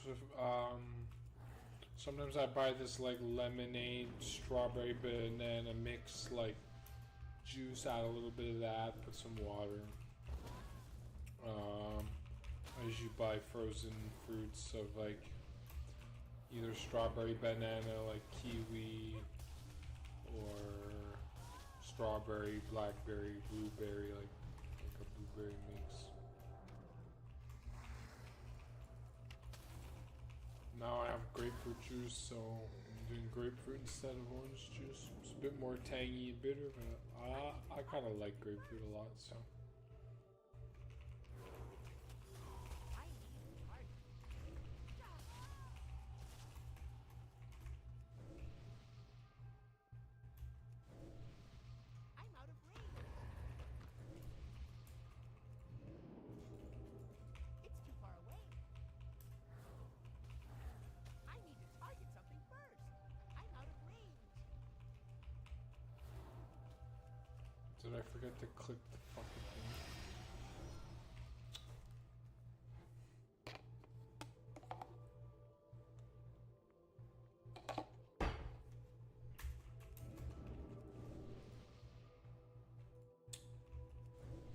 Sometimes I buy this like lemonade, strawberry, banana mix, like juice. Add a little bit of that. Put some water. I usually buy frozen fruits of like either strawberry, banana, like kiwi, or strawberry, blackberry, blueberry, like a blueberry mix. Now I have grapefruit juice, so I'm doing grapefruit instead of orange juice. It's a bit more tangy and bitter, but I kind of like grapefruit a lot, so. I'm out of range. It's too far away. I need to target something first. I'm out of range. Did I forget to click the fucking thing?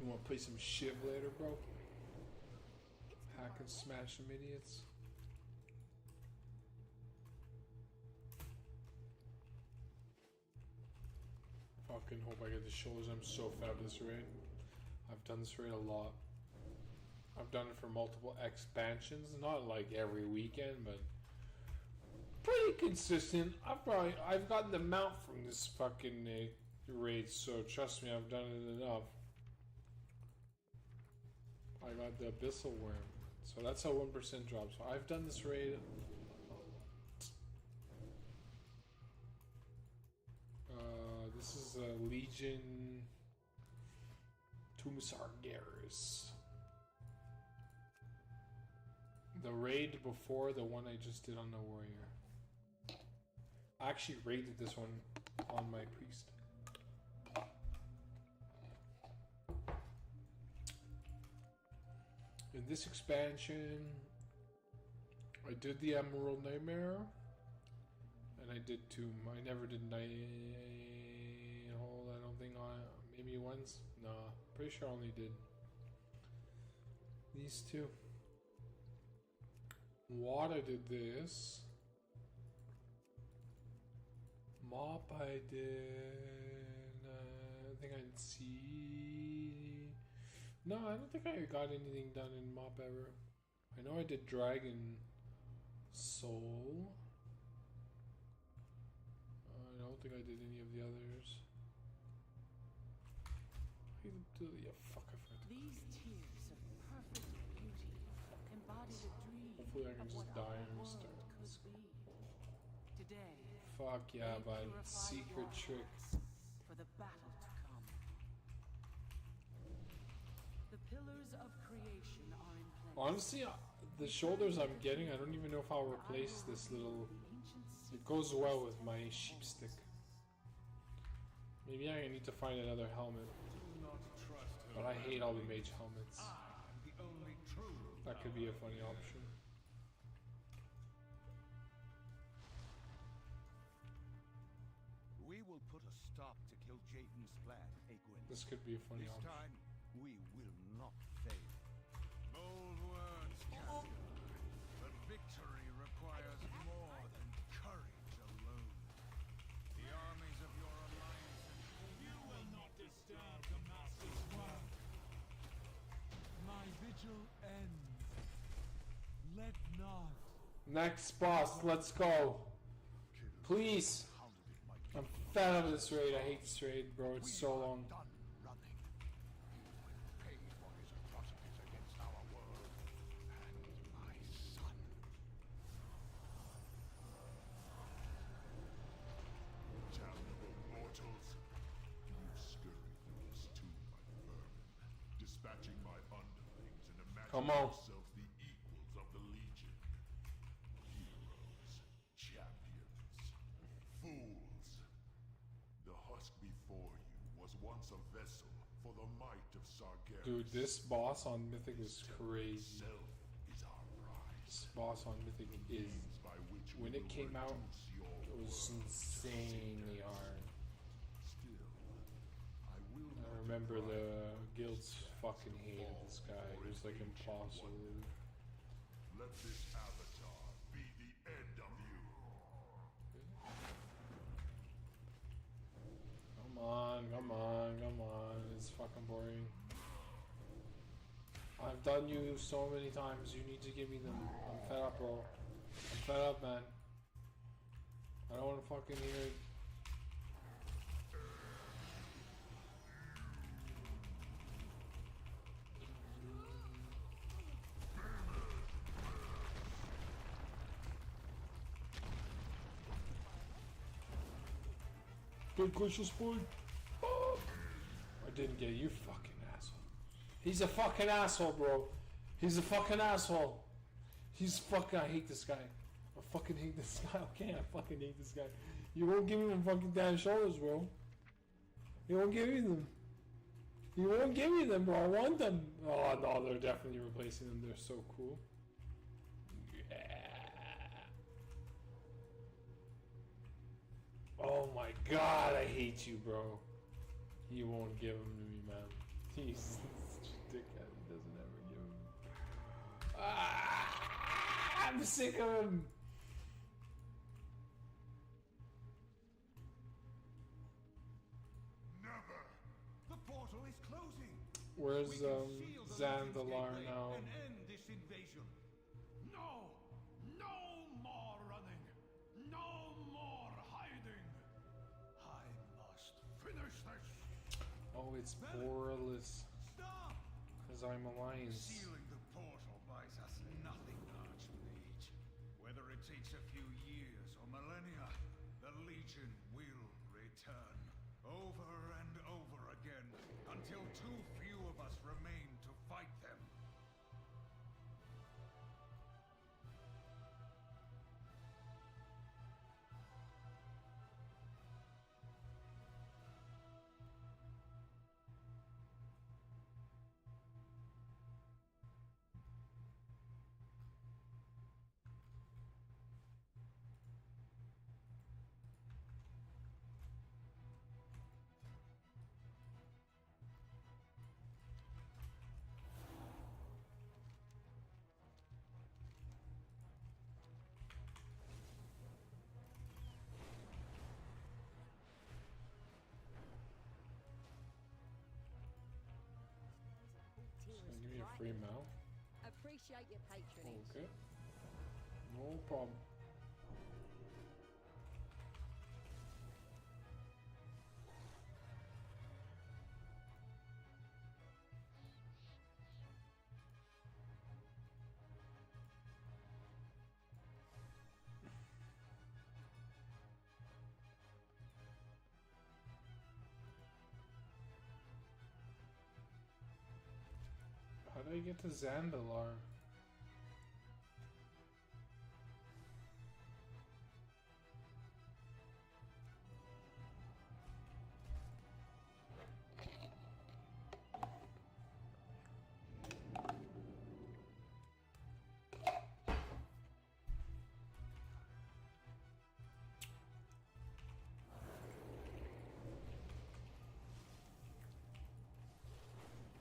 You wanna play some Shiv later, bro? Hack and smash some idiots. Fucking hope I get the shoulders. I'm so fed up this raid. I've done this raid a lot. I've done it for multiple expansions, not like every weekend, but pretty consistent. I've gotten the mount from this fucking raid, so trust me, I've done it enough. I got the Abyssal Worm, so that's how 1% drops. So I've done this raid. This is a Legion Sargeras. The raid before the one I just did on the warrior. I actually raided this one on my priest. In this expansion, I did the Emerald Nightmare, and I did Tomb. I never did Nighthold, I don't think. Maybe once? Nah, pretty sure I only did these two. What I did this. Mop I did. I think I did see. No, I don't think I got anything done in Mop ever. I know I did Dragon Soul. I don't think I did any of the others. Yeah, fuck, I forgot. These tears of perfect beauty embody the dream. Hopefully I can of just what die our and world restart could this. be. Today, Fuck yeah, they bud. purify Secret your trick. hearts for the battle to come. The pillars of creation are in place. Honestly, the shoulders I'm getting, I don't even know if I'll replace this little... It goes well with my sheep stick. Maybe I need to find another helmet. But I hate all the mage helmets. That could be a funny option. We will put a stop to kill Jaden's plan, Egwin. This could be a funny This option. time, we will not fail. Bold words, champion. But victory requires more than courage alone. The armies of your alliance and you will not disturb the Master's work. My vigil ends. Let not. Next boss, let's go. Please. I'm fed up of this raid. I hate this raid, bro. It's so long. Damnable mortals! You scurry through this tomb like vermin, dispatching my underlings and imagining Come on. yourself the equals of the Legion. Heroes, champions, fools. The husk before you was once a vessel for the might of Sargeras. Dude, this boss on Mythic is crazy. Self is our prize. This boss on Mythic is... When it came out, it was insanely hard. I remember the guilds fucking hated this guy. It was like impossible. Let this avatar be the end of you. Come on, come on, come on. It's fucking boring. I've done you so many times. You need to give me them. I'm fed up, bro. I'm fed up, man. I don't want to fucking hear it. Good gracious boy. Oh. I didn't get you, fucking asshole. He's a fucking asshole, bro. He's a fucking asshole. He's fucking... I hate this guy. I fucking hate this guy. Okay, I fucking hate this guy. You won't give me them fucking damn shoulders, bro. You won't give me them. You won't give me them, bro. I want them. Oh no, they're definitely replacing them. They're so cool. Yeah. Oh my god, I hate you, bro. He won't give them to me, man. He's such a dickhead. He doesn't ever give them. Ah, I'm sick of him. Never! The portal is closing! Where's We can seal the Zandalar Legion's gateway now? and end this invasion. No! No more running! No more hiding! I must finish this! Oh, it's Borealis. Stop! Because I'm Alliance. Sealing the portal buys us nothing, Archmage. Whether it takes a few years or millennia, the Legion will return. Over and over again, until too few of us remain to fight them. Give me a free mount. Appreciate your patronage. Okay. No problem. How do I get to Zandalar?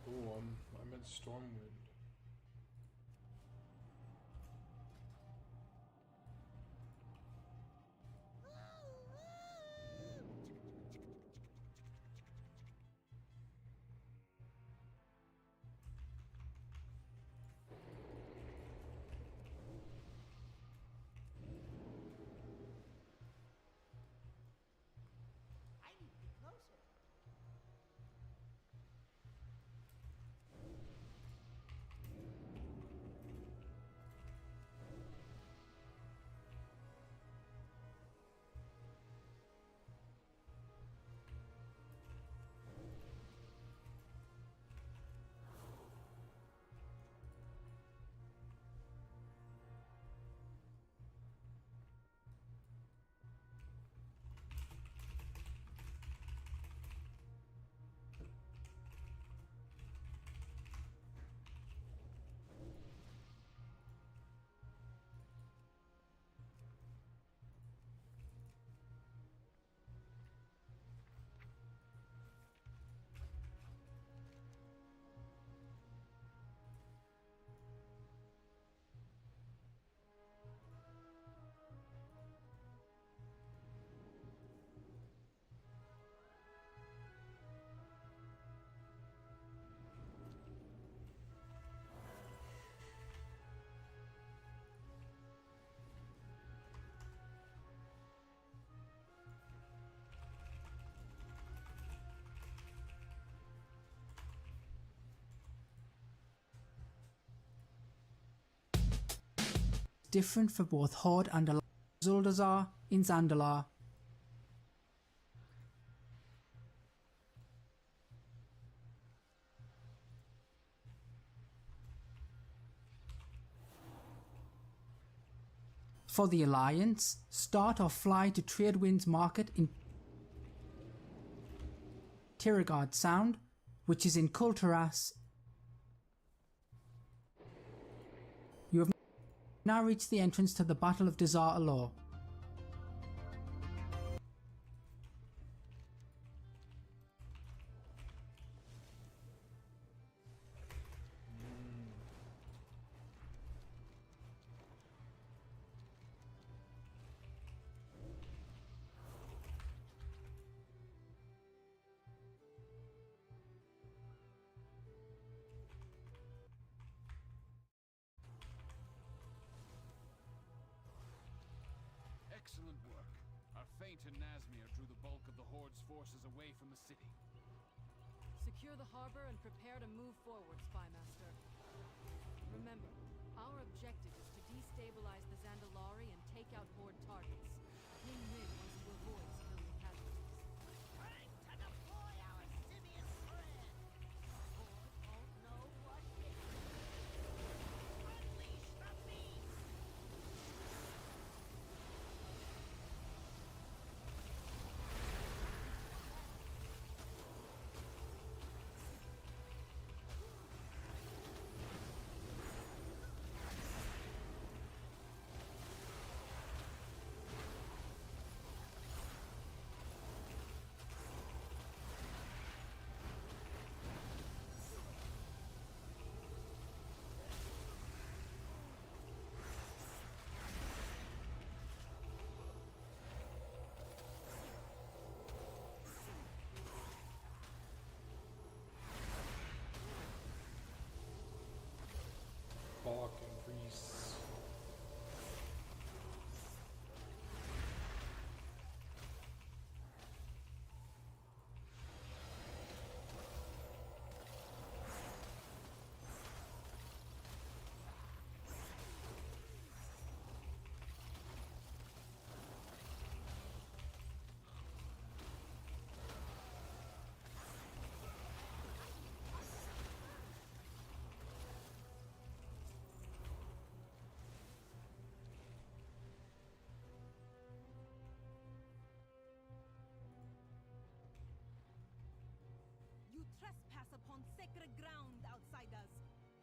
Ooh, I'm at Stormwind. I need to be closer. Different for both Horde and Zuldazar in Zandalar. For the Alliance, start or fly to Tradewinds Market in Tiragard Sound, which is in Kulturas. You have now reached the entrance to the Battle of Dazar Alor. Excellent work. Our feint in Nazmir drew the bulk of the Horde's forces away from the city. Secure the harbor and prepare to move forward, Spymaster. Remember, our objective is to destabilize the Zandalari and take out Horde targets. King Rin wants to avoid civilian casualties. Trying to deploy our simian friend. Horde won't know what hit them. Unleash the beast! Balkan Greece. You trespass upon sacred ground, outsiders.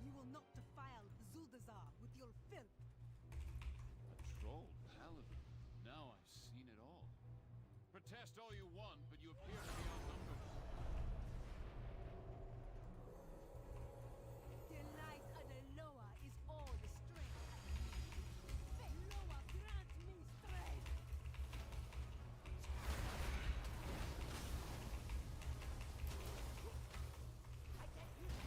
You will not defile Zuldazar with your filth. A troll paladin. Now I've seen it all. Protest all you want, but you appear to be outnumbered. The light of the Loa is all the strength. Loa, grant me strength! I can't use it.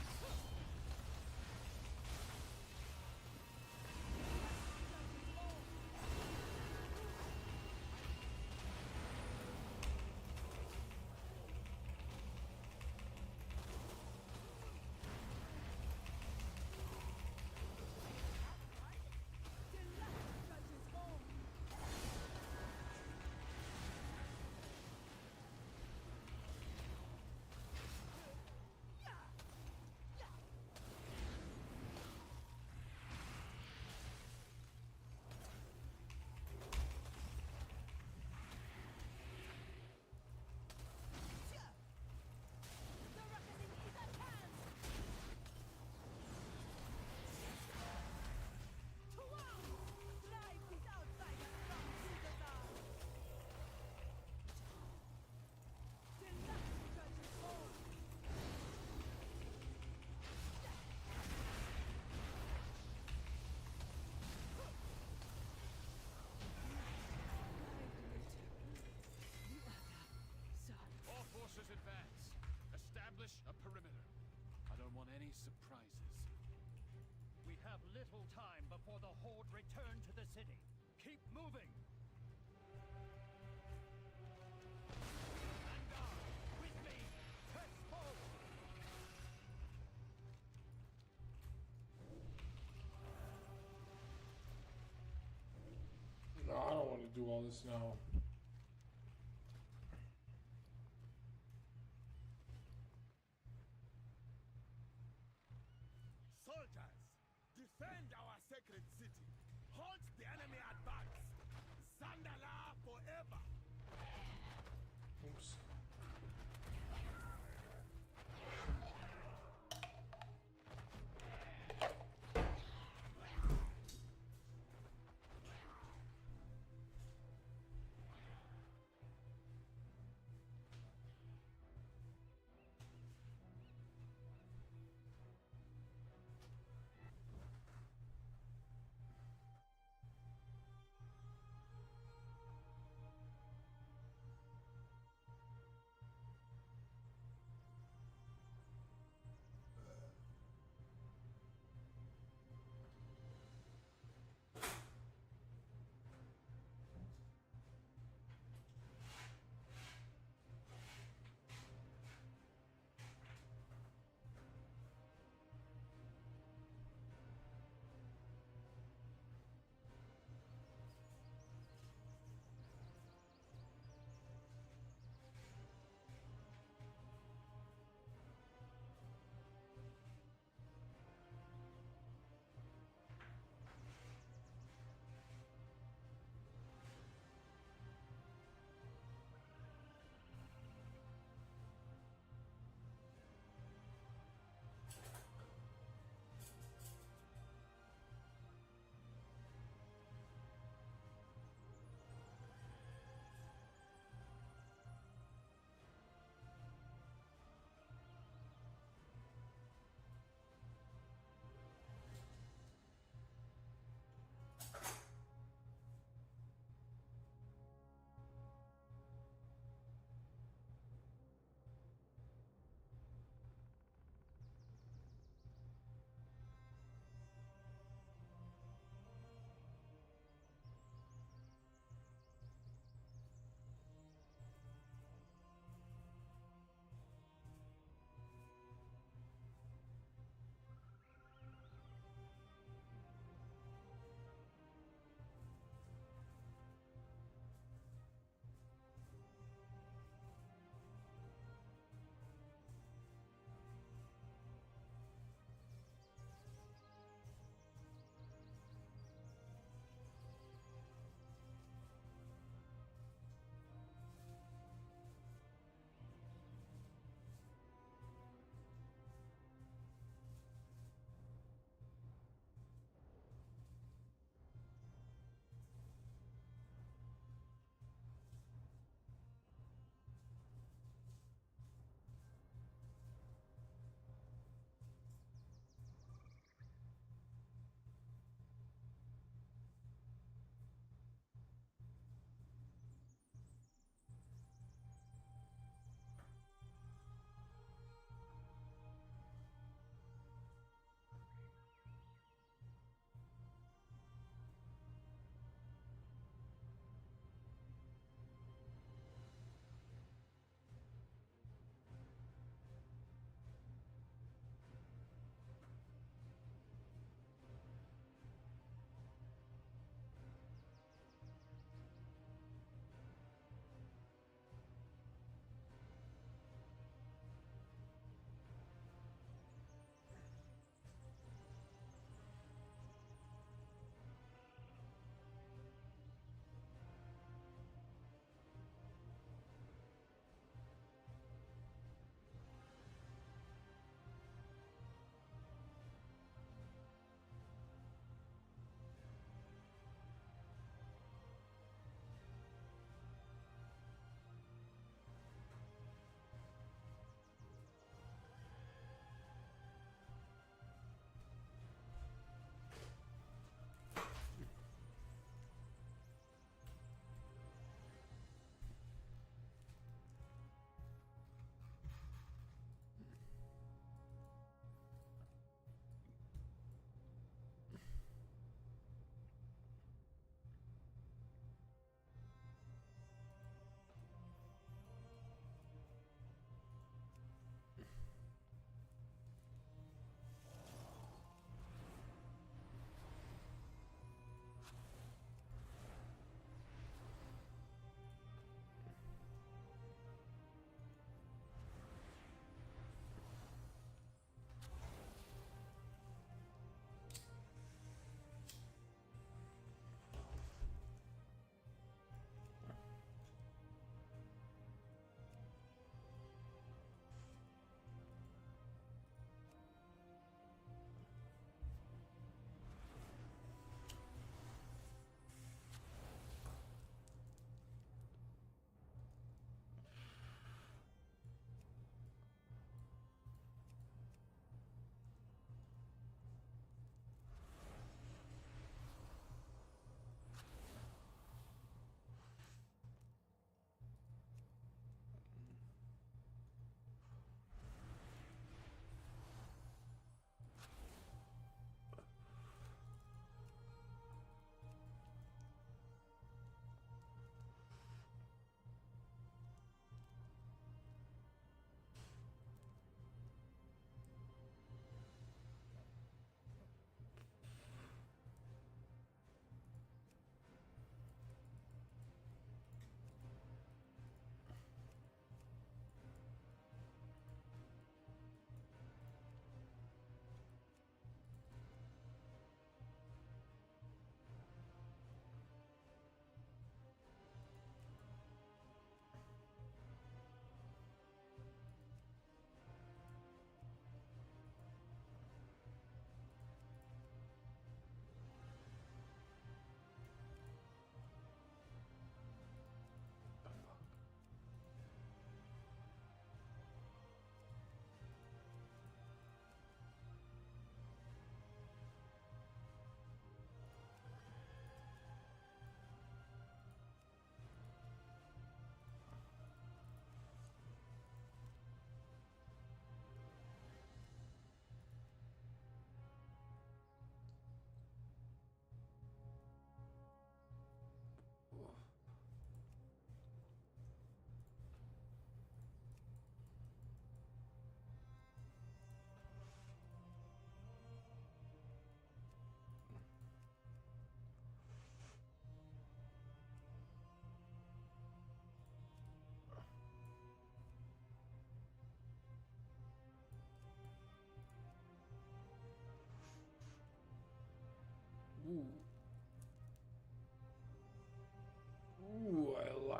All forces advance. Establish a perimeter. I don't want any surprises. We have little time before the Horde return to the city. Keep moving! Vanguard, with me! Press forward! No, I don't want to do all this now. Soldiers, defend our sacred city. Halt the enemy advance. Zandala forever. Oops.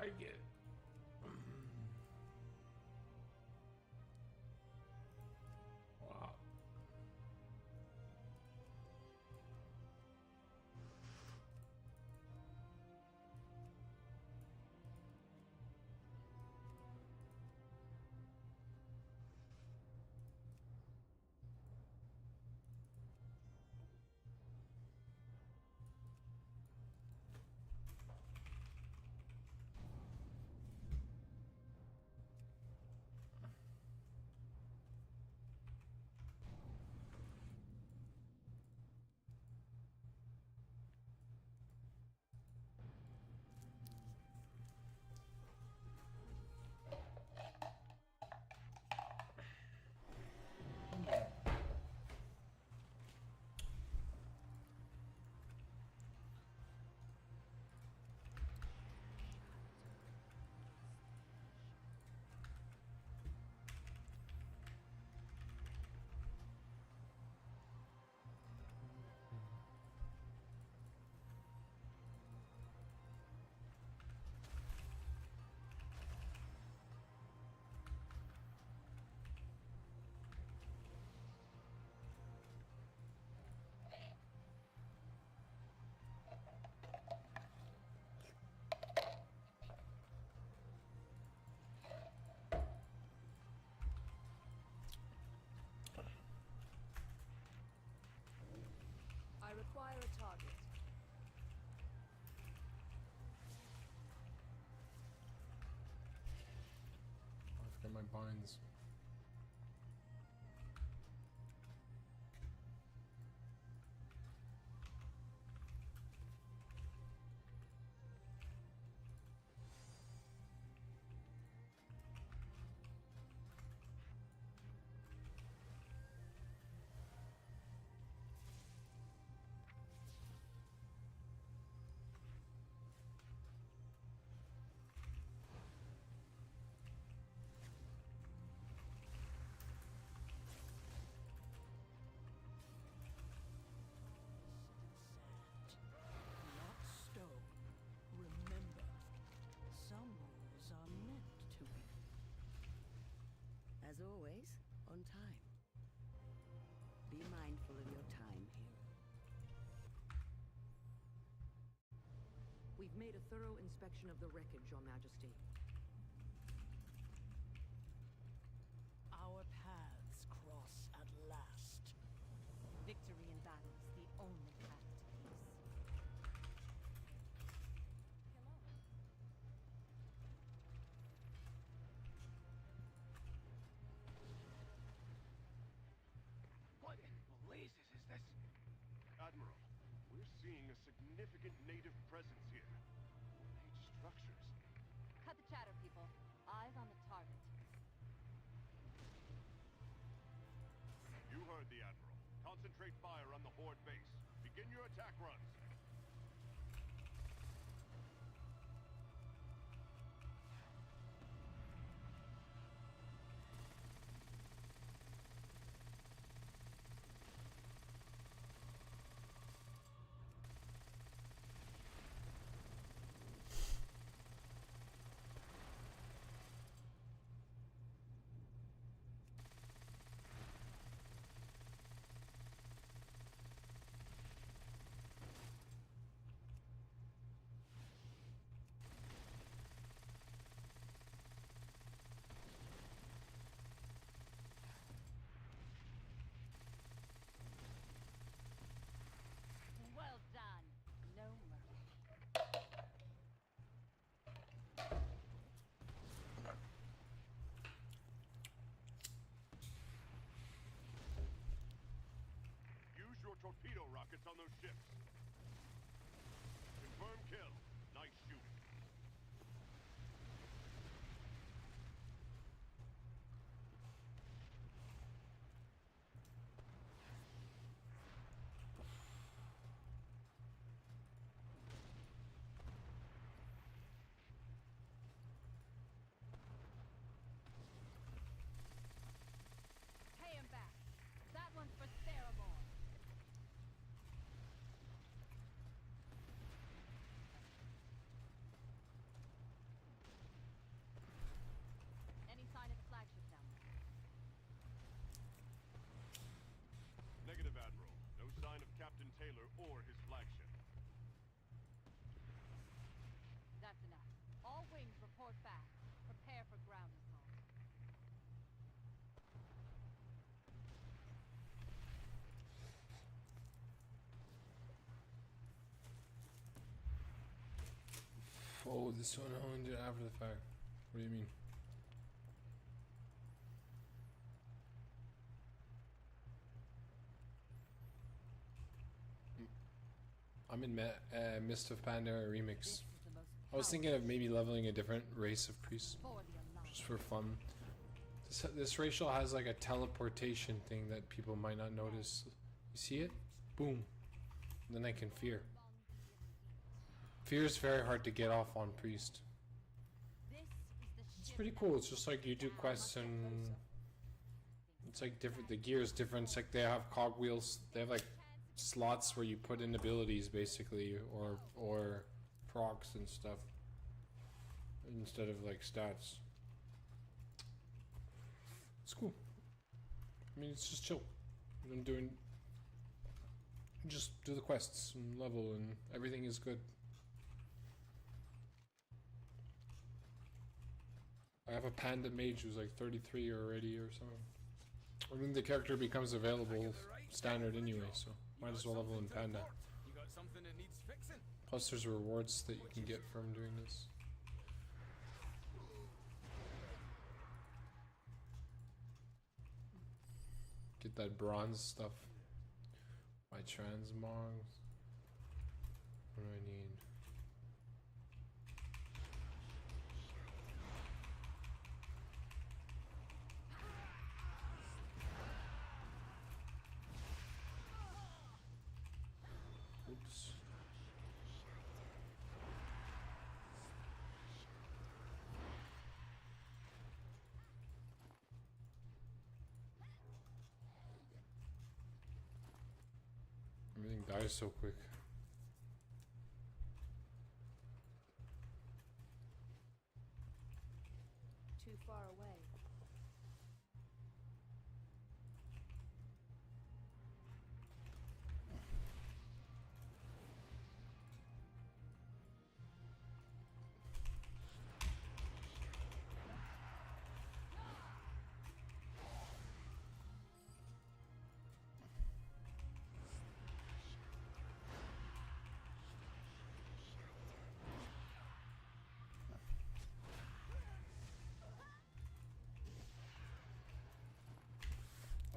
target. Wow. I require a target. I forget my binds. Not stone. Remember, some rules are meant to be. As always, on time. Be mindful of your time, hero. We've made a thorough inspection of the wreckage, Your Majesty. Our paths cross at last. Victory in battle is the only path to peace. What in blazes is this? Admiral, we're seeing a significant native presence here. Ornate structures. Cut the chatter, people. Eyes on the target. You heard the Admiral. Concentrate fire on the Horde base. Begin your attack runs. Well done. No mercy. Use your torpedo rockets on those ships. Confirm kill. Nice shooting. Pay him back. That one's for Theramore. Report back. Prepare for ground assault. Oh, this one only did after the fact. What do you mean? I'm in Mist of Pandaria remix. I was thinking of maybe leveling a different race of priests, just for fun. This racial has like a teleportation thing that people might not notice. You see it? Boom. And then I can fear. Fear is very hard to get off on priest. It's pretty cool. It's just like you do quests and it's like different. The gear is different. It's like they have cogwheels. They have like slots where you put in abilities basically, or procs and stuff instead of like stats. It's cool. I mean, it's just chill. I'm doing. Just do the quests and level, and everything is good. I have a panda mage who's like 33 already or something. I mean, the character becomes available standard anyway, so might as well level in panda. You got something that needs fixing? Plus, there's rewards that you can get from doing this. Get that bronze stuff. My transmogs. What do I need? Oops. Everything dies so quick. Too far away.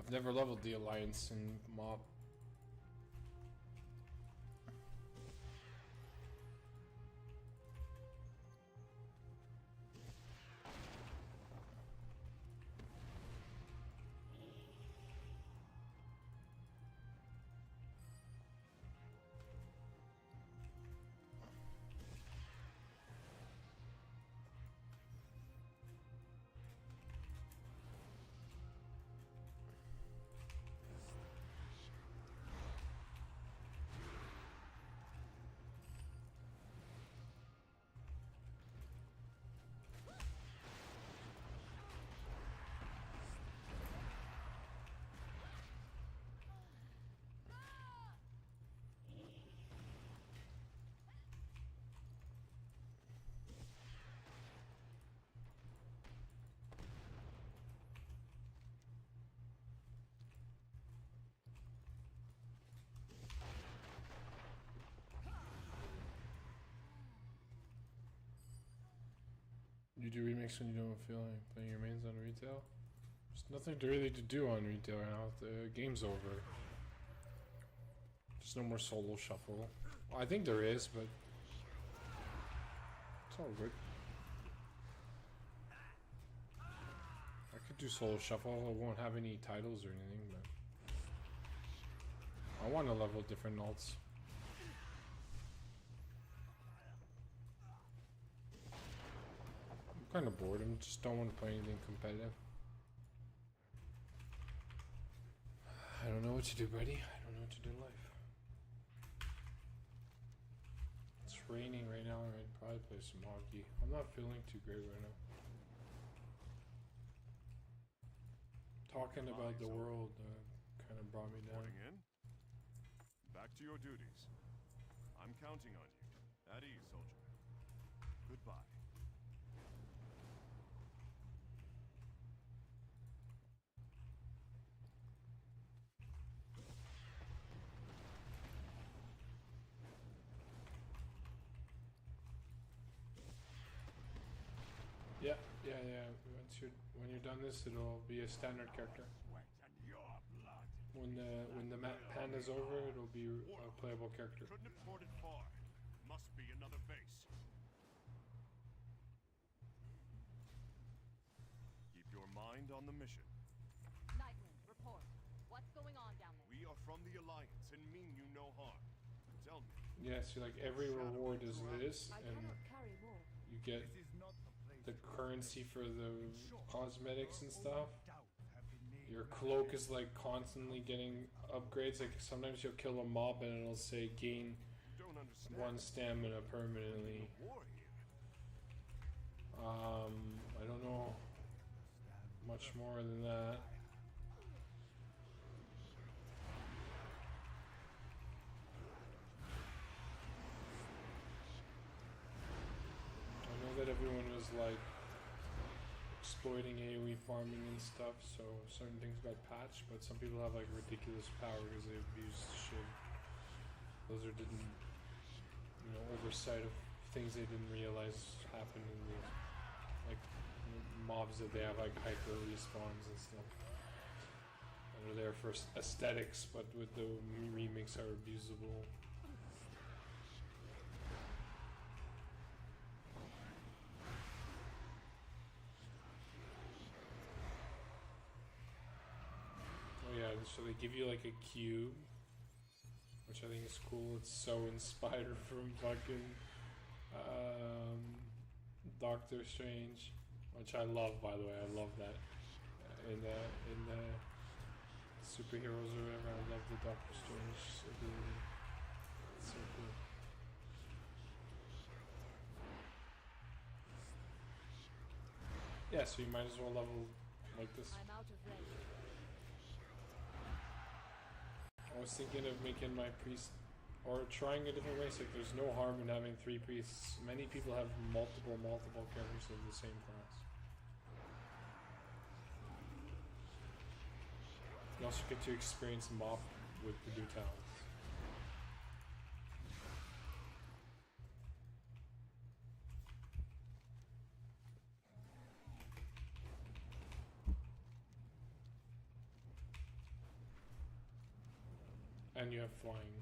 I've never leveled the Alliance in Mob. You do remix when you don't feel like playing your mains on retail? There's nothing really to do on retail right now. The game's over. There's no more solo shuffle. Well, I think there is, but it's all good. I could do solo shuffle. I won't have any titles or anything, but I want to level different alts. I'm kind of bored. I just don't want to play anything competitive. I don't know what to do, buddy. I don't know what to do in life. It's raining right now, and I'd probably play some hockey. I'm not feeling too great right now. Talking about the world kind of brought me down. Reporting in. Back to your duties. I'm counting on you. At ease, soldier. Goodbye. Yeah, yeah, yeah. When you're done this, it'll be a standard character. When the pan is over, it'll be a playable character. Couldn't have ported far. Must be another base. Keep your mind on the mission. Nightwind, report. What's going on down there? We are from the Alliance and mean you no harm. Tell me. Yeah, so like every reward is this, and Carry more. you get the currency for the cosmetics and stuff. Your cloak is like constantly getting upgrades. Like sometimes you'll kill a mob and it'll say gain 1 stamina permanently. I don't know much more than that. I know that everyone was like exploiting AoE farming and stuff, so certain things got patched, but some people have like ridiculous power because they abused shit. Those are didn't, oversight of things they didn't realize happened in the like mobs that they have like hyper respawns and stuff. And are there for aesthetics, but with the remix are abusable. Yeah, so they give you like a cube, which I think is cool. It's so inspired from fucking Doctor Strange, which I love, by the way. I love that in the superheroes or whatever. I love the Doctor Strange ability. It's so cool. Yeah, so you might as well level like this. I'm out of range. I was thinking of making my priest, or trying a different race. Like, there's no harm in having 3 priests. Many people have multiple characters of the same class. You also get to experience Mop with the new talents. And you have flying,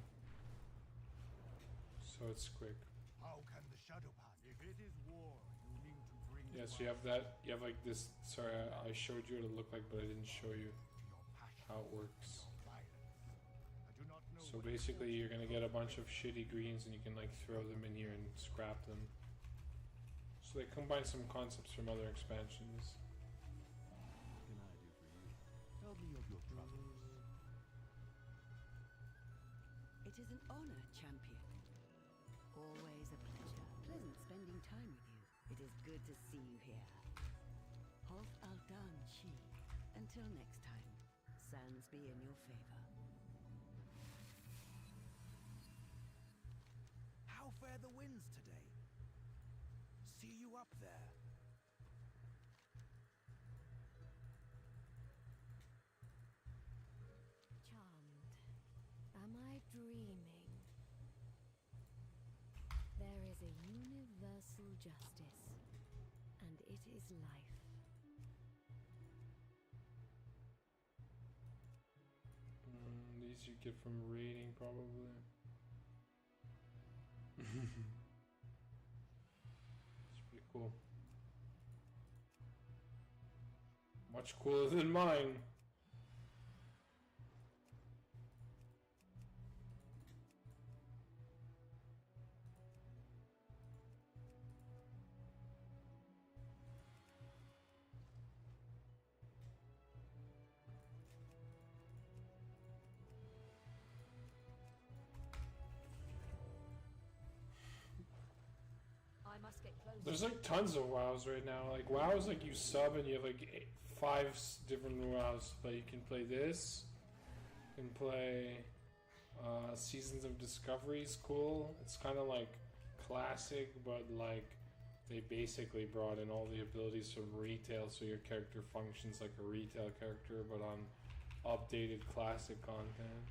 so it's quick. How can the shadow pass? If it is war, you need to bring. Yeah, so you have that. You have like this. Sorry, I showed you what it looked like, but I didn't show you how it works. So basically, you're gonna get a bunch of shitty greens, and you can like throw them in here and scrap them. So they combine some concepts from other expansions. What can I do for you? Tell me of your troubles. It is an honor, champion. Always a pleasure. Pleasant spending time with you. It is good to see you here. Hof Aldan Chi. Until next time, sands be in your favor. How fare the winds today? See you up there. Charmed. Am I dreaming? There is a universal justice, and it is life. These you get from raiding, probably. It's pretty cool. Much cooler than mine. I must get closer. There's like tons of WoWs right now. Like WoW's like you sub and you have like 5 different WoWs. But you can play this. You can play Seasons of Discovery is cool. It's kind of like classic, but like they basically brought in all the abilities from retail, so your character functions like a retail character, but on updated classic content.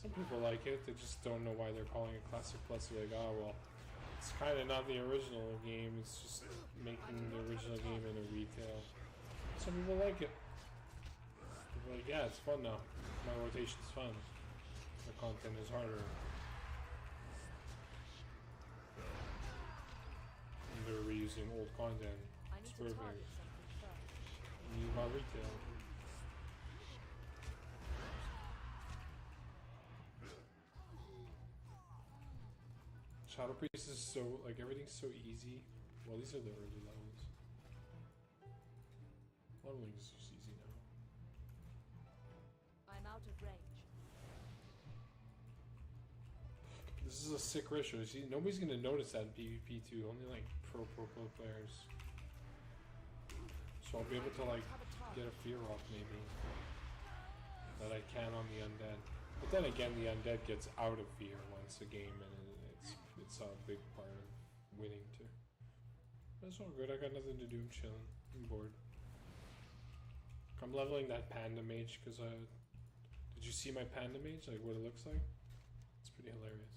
Some people like it, they just don't know why they're calling it Classic Plus. They're like, oh well, It's kind of not the original game, it's just making the original game in a retail. Some people like it. People are like, yeah, it's fun now. My rotation's fun. The content is harder. And they're reusing old content. It's perfect. And you got retail. Shadow Priest is so, like, everything's so easy. Well, these are the early levels. Leveling is just easy now. I'm out of range. This is a sick ratio. See, nobody's gonna notice that in PvP too. Only like pro players. So I'll be able to like get a fear off maybe that I can on the undead. But then again, the undead gets out of fear once a game, and it's a big part of winning too. But it's all good. I got nothing to do. I'm chilling. I'm bored. I'm leveling that panda mage because did you see my panda mage? Like what it looks like? It's pretty hilarious.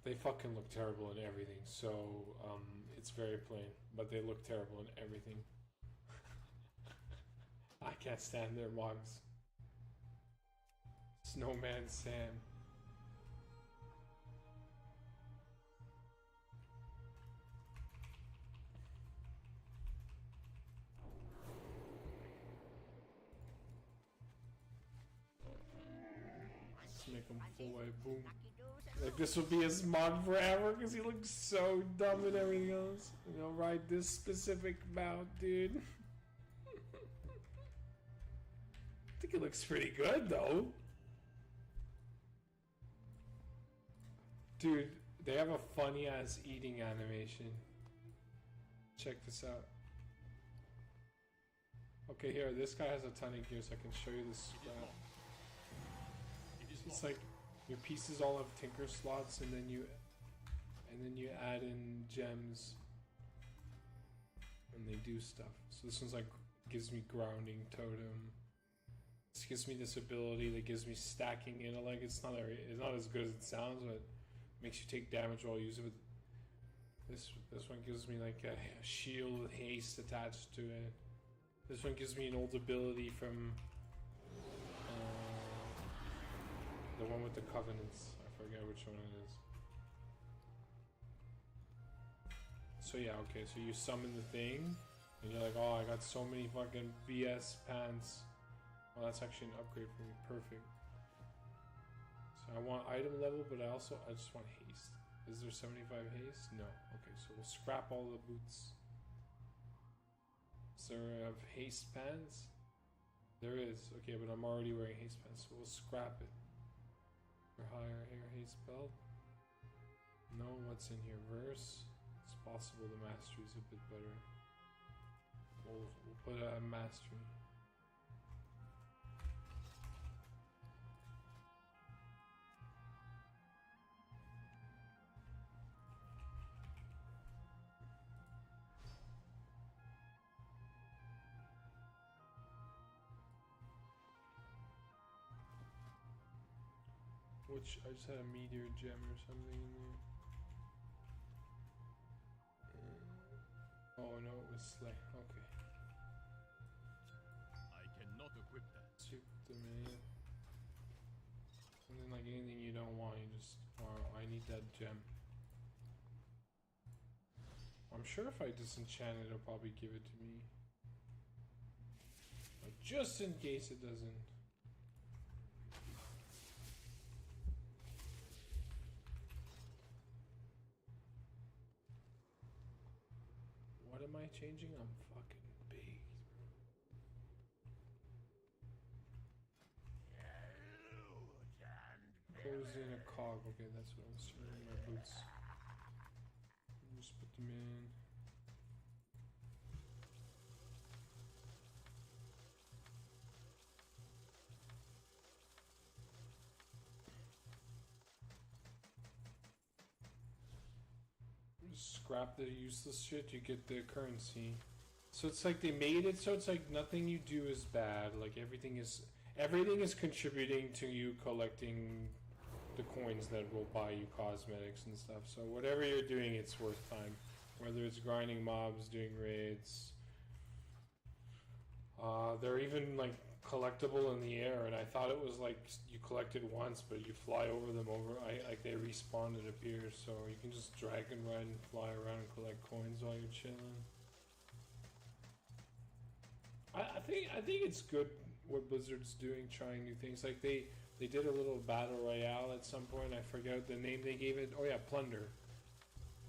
They fucking look terrible in everything, so it's very plain, but they look terrible in everything. I can't stand their mugs. Snowman Sam. Let's make him full way boom. Like this will be his mod forever because he looks so dumb and everything else. You know, ride this specific mount, dude. I think it looks pretty good though. Dude, they have a funny ass eating animation. Check this out. Okay, here, this guy has a ton of gear, so I can show you this scrap. It's like your pieces all have tinker slots, and then you add in gems, and they do stuff. So this one's like gives me grounding totem. This gives me this ability that gives me stacking intellect. It's not as good as it sounds, but it makes you take damage while you use it. With this one gives me like a shield with haste attached to it. This one gives me an old ability from the one with the covenants. I forget which one it is. So yeah, okay, so you summon the thing, and you're like, oh, I got so many fucking BS pants. Well, that's actually an upgrade for me. Perfect. So I want item level, but I just want haste. Is there 75 haste? No. Okay, so we'll scrap all the boots. Is there haste pants? There is. Okay, but I'm already wearing haste pants, so we'll scrap it. For higher air haste belt. No, what's in here? Verse. It's possible the mastery is a bit better. We'll put a mastery. Which I just had a meteor gem or something in there. Oh no, it was Slay. Okay. I cannot equip that. Shoot them in. And then like anything you don't want, you just I need that gem. I'm sure if I disenchant it, it'll probably give it to me. But just in case it doesn't. What am I changing? I'm fucking big. Close in a cog. Okay, that's what I was doing. My boots. Just put them in. Scrap the useless shit, you get the currency. So it's like they made it so it's like nothing you do is bad. Like everything is contributing to you collecting the coins that will buy you cosmetics and stuff. So whatever you're doing, it's worth time. Whether it's grinding mobs, doing raids. They're even like collectible in the air, and I thought it was like you collect it once, but you fly over them like they respawn, it appears, so you can just drag and ride and fly around and collect coins while you're chilling. I think it's good what Blizzard's doing, trying new things. Like they did a little battle royale at some point. I forget the name they gave it. Oh yeah, Plunder.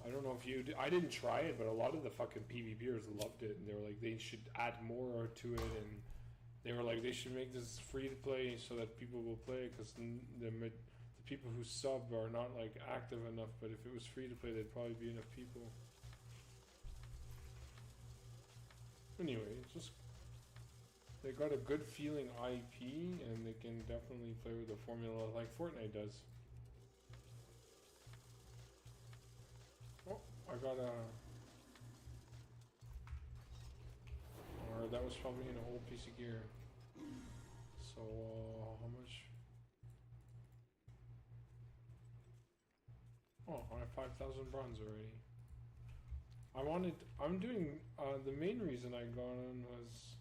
I don't know if you I didn't try it, but a lot of the fucking PvPers loved it, and they were like they should add more to it, and they were like they should make this free to play so that people will play, because the people who sub are not like active enough. But if it was free to play, there'd probably be enough people. Anyway, just they got a good feeling IP, and they can definitely play with the formula like Fortnite does. Oh, I got a... Or that was probably an old piece of gear. So, how much? Oh, I have 5,000 bronze already. I'm doing, the main reason I got on was...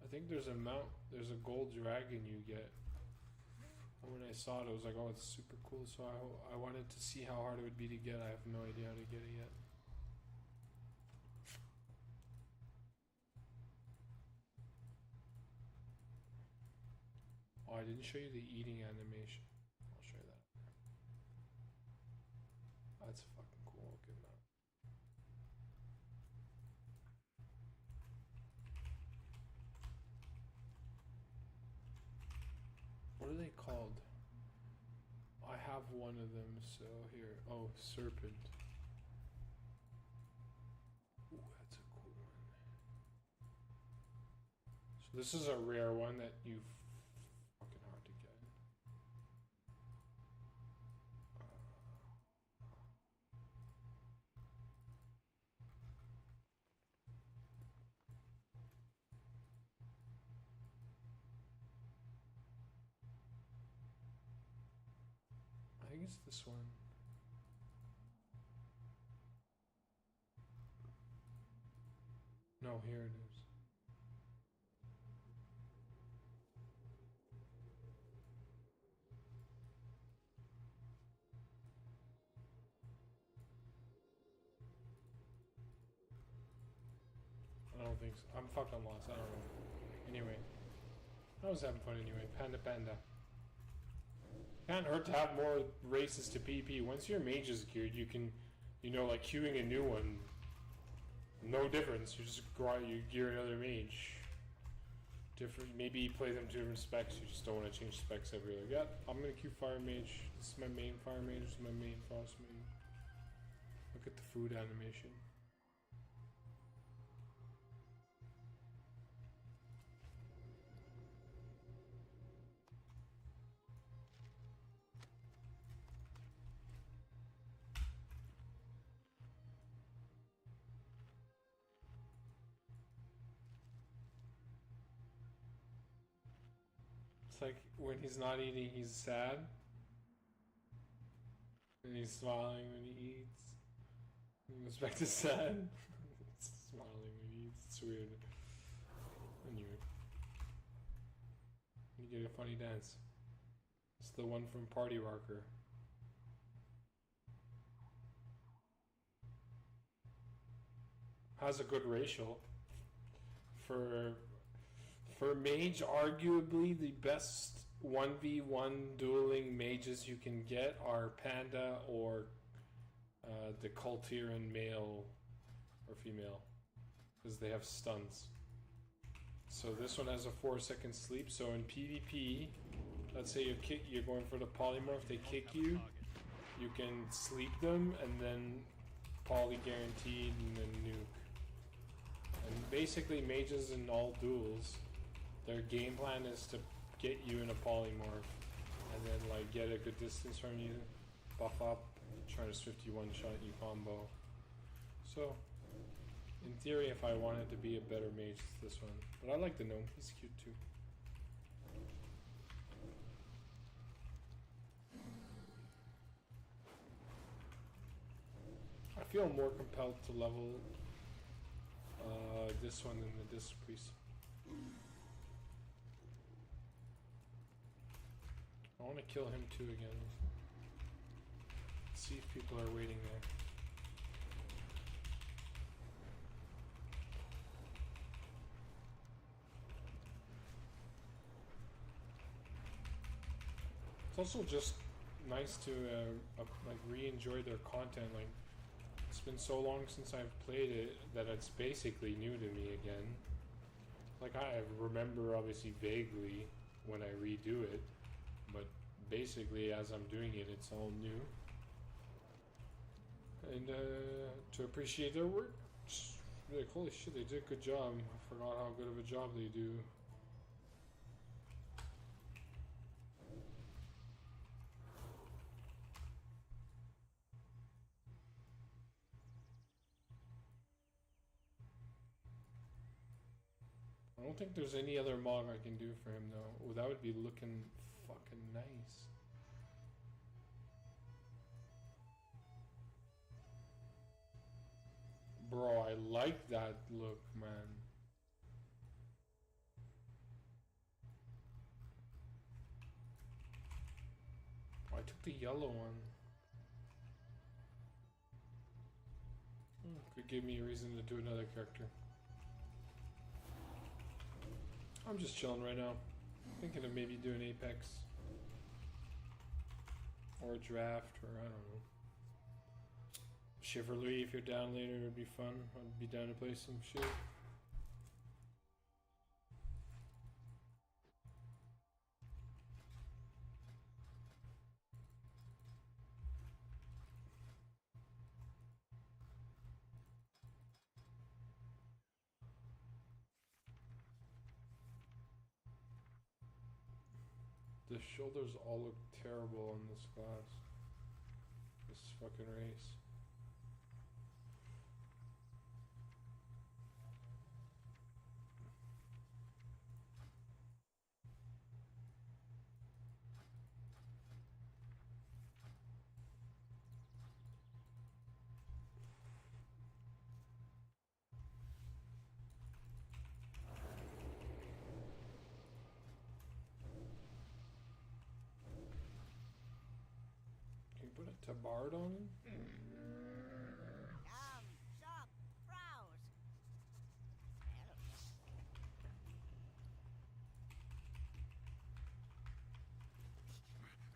I think there's a gold dragon you get. And when I saw it, I was like, oh, it's super cool. So I wanted to see how hard it would be to get. I have no idea how to get it yet. Oh, I didn't show you the eating animation. I'll show you that. That's fucking cool looking now. What are they called? I have one of them, so here. Oh, serpent. Ooh, that's a cool one. So this is a rare one that you fucking hard to get. I think it's this one. No, here it is. I don't think so. I'm fucking lost. I don't know. Anyway. I was having fun anyway. Panda Panda. Can't hurt to have more races to PvP. Once your mage is geared, you can, you know, like queuing a new one. No difference. You just go out, you gear another mage. Different. Maybe you play them to different specs. You just don't want to change specs every other. Yeah, I'm gonna queue Fire Mage. This is my main Fire Mage. This is my main Frost Mage. Look at the food animation. It's like when he's not eating, he's sad. And he's smiling when he eats. And he goes back to sad. Smiling when he eats. It's weird. Anyway. You get a funny dance. It's the one from Party Rocker. Has a good ratio. For mage, arguably the best 1v1 dueling mages you can get are Panda or the Cultiran male or female, because they have stuns. So this one has a 4-second sleep. So in PvP, let's say you're going for the polymorph, they kick you, you can sleep them and then poly guaranteed and then nuke. And basically mages in all duels, their game plan is to get you in a polymorph and then like get a good distance from you, buff up, try to Swifty one-shot you combo. So, in theory, if I wanted to be a better mage, it's this one. But I like the gnome. He's cute too. I feel more compelled to level this one than the Disc Priest. I want to kill him too again. See if people are waiting there. It's also just nice to like re-enjoy their content. Like, it's been so long since I've played it that it's basically new to me again. Like, I remember obviously vaguely when I redo it, but basically as I'm doing it, it's all new. And to appreciate their work, just like, holy shit, they did a good job. I forgot how good of a job they do. I don't think there's any other mod I can do for him though. Oh, that would be looking fucking nice. Bro, I like that look, man. I took the yellow one. Could give me a reason to do another character. I'm just chilling right now. Thinking of maybe doing Apex. Or a draft, or I don't know. Chivalry, if you're down later, it would be fun. I'd be down to play some shit. The shoulders all look terrible on this class. This fucking race. Can you put a tabard on him? Come, shop, browse.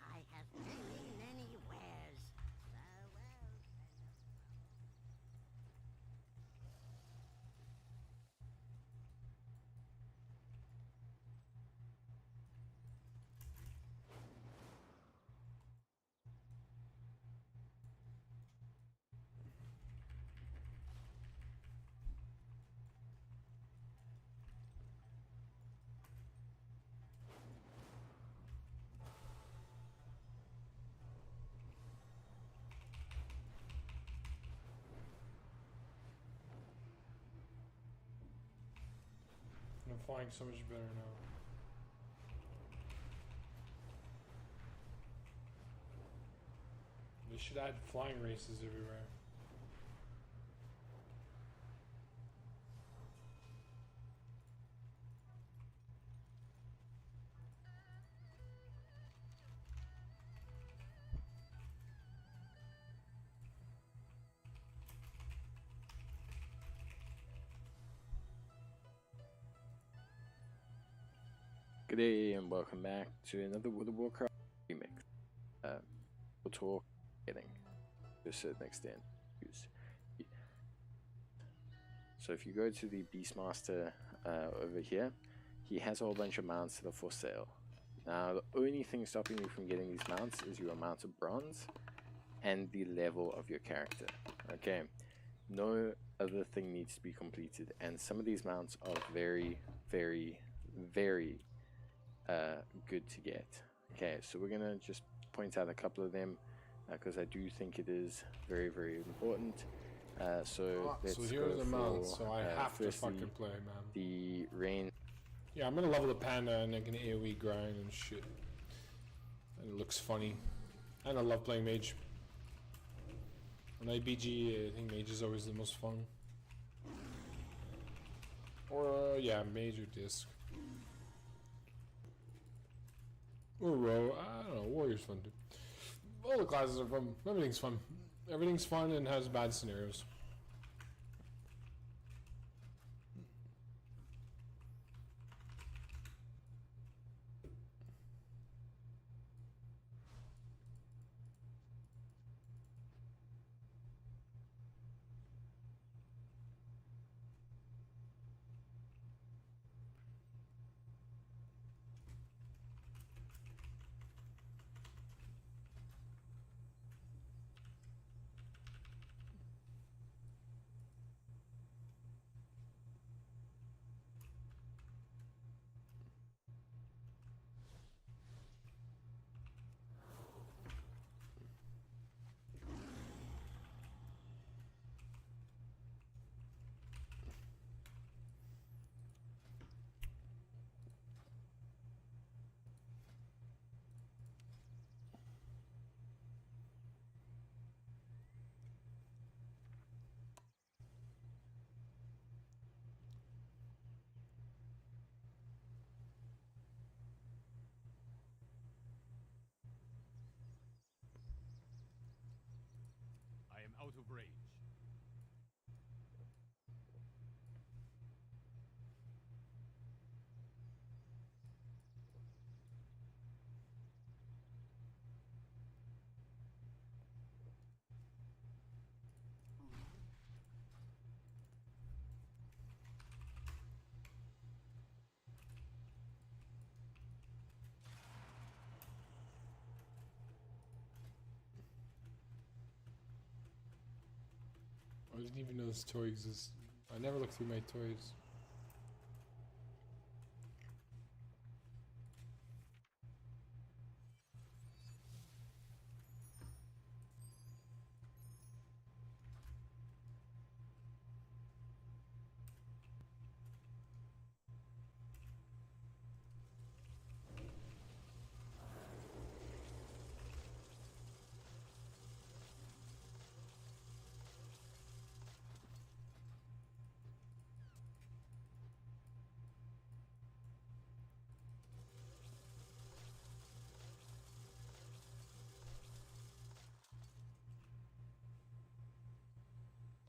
I have many, many wares. Farewell. I'm flying so much better now. They should add flying races everywhere. Good day and welcome back to another World of Warcraft remix. We'll talk getting to a certain extent. So if you go to the Beastmaster over here, he has a whole bunch of mounts that are for sale. Now the only thing stopping you from getting these mounts is your amount of bronze and the level of your character. Okay, no other thing needs to be completed, and some of these mounts are very, very, very good to get. Okay, so we're gonna just point out a couple of them. because I do think it is very, very important. So let's so go here are the for, mounts, so I have to firstly, fucking play, man. the rain. Yeah, I'm gonna level the panda and I can AoE grind and shit. And it looks funny. And I love playing mage. On IBG, I think mage is always the most fun. Or, yeah, mage or disc. Or row, I don't know, warrior's fun too. All the classes are fun, everything's fun. Everything's fun and has bad scenarios. I am out of rage. I didn't even know this toy exists. I never looked through my toys.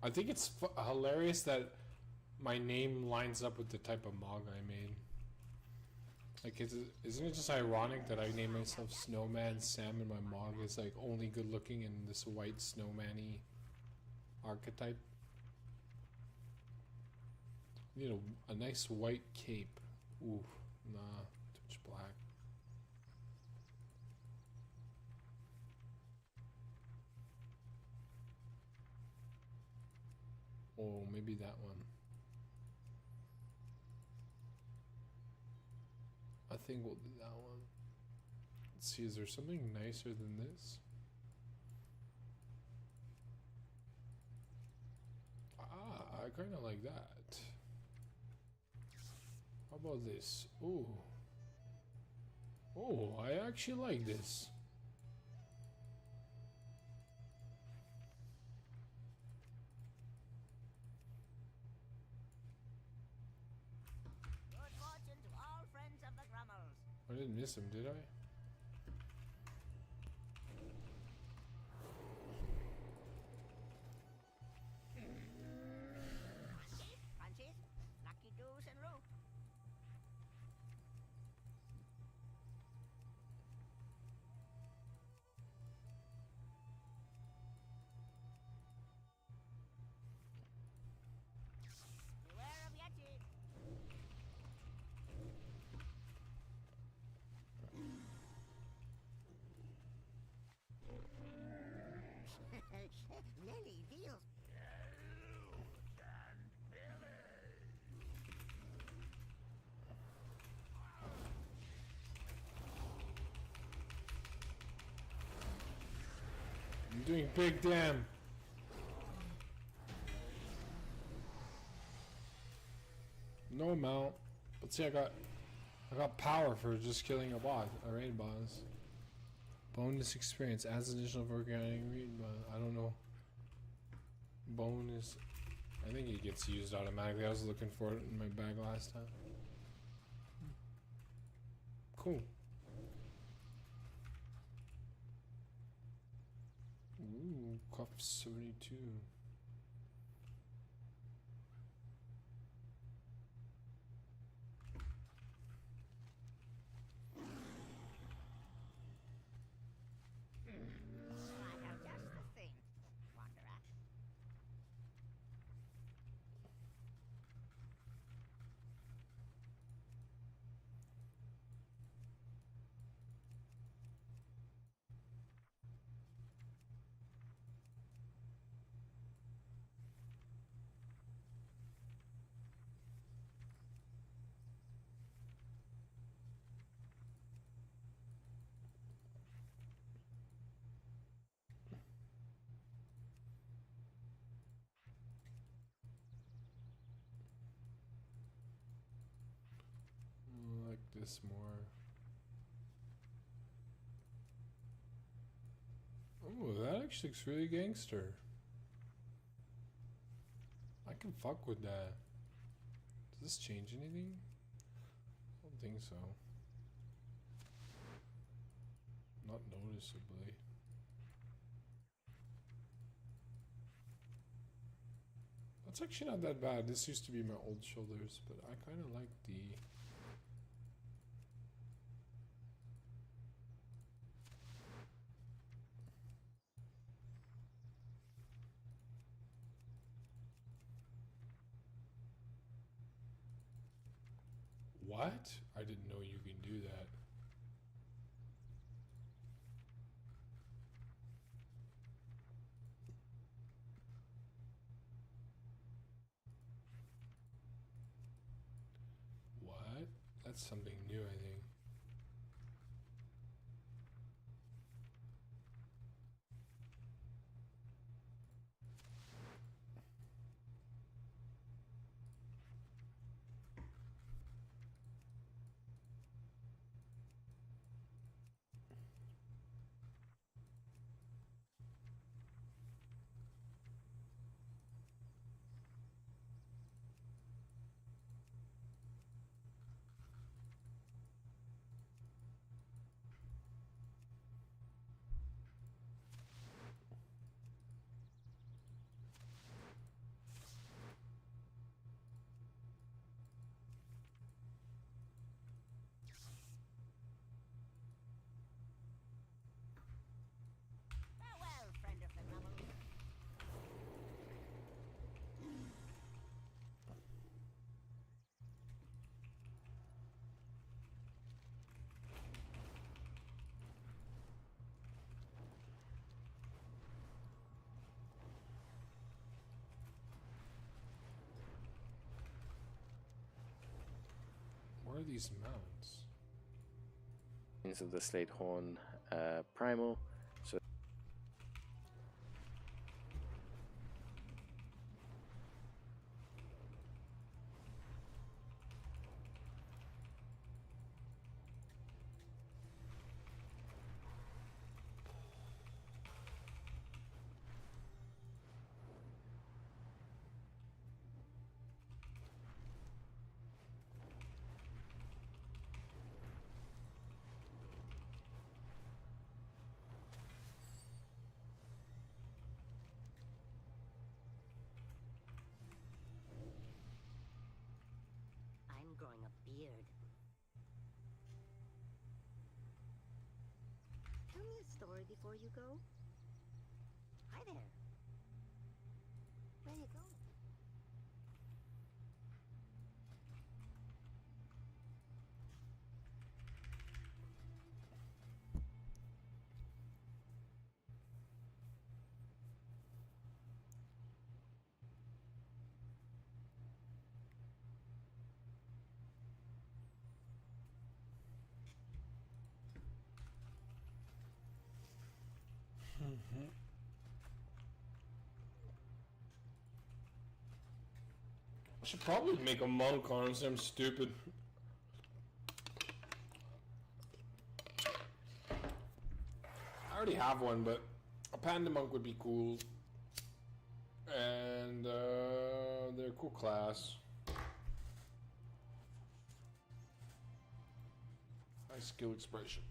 I think it's hilarious that my name lines up with the type of mog I made. Like, isn't it just ironic that I name myself Snowman Sam and my mog is like only good looking in this white snowman-y archetype? You know, a nice white cape. Ooh, nah, too much black. Oh, maybe that one. I think we'll do that one. Let's see, is there something nicer than this? Ah, I kind of like that. How about this? Ooh. Oh, I actually like this. Good fortune to all friends of the Grummels. I didn't miss him, did I? Crunchies, lucky doos and root. Beware of Yeti. I'm doing big damn. No amount. But see, I got power for just killing a boss, a raid boss. Bonus experience adds additional organic raid boss. I don't know. Bonus. I think it gets used automatically. I was looking for it in my bag last time. Cool. Ooh, cup 72. I like this more. Oh, that actually looks really gangster. I can fuck with that. Does this change anything? I don't think so. Not noticeably. That's actually not that bad. This used to be my old shoulders, but I kind of like the... What? I didn't know you can do that. What? That's something new, I think. Farewell, friend of the Mallow. Where are these mounts? Of the Slate Horn Primal. So I'm growing a beard. Tell me a story before you go. Hi there. Where you going? I should probably make a monk, honestly. I'm stupid. I already have one, but a panda monk would be cool. And they're a cool class. High skill expression.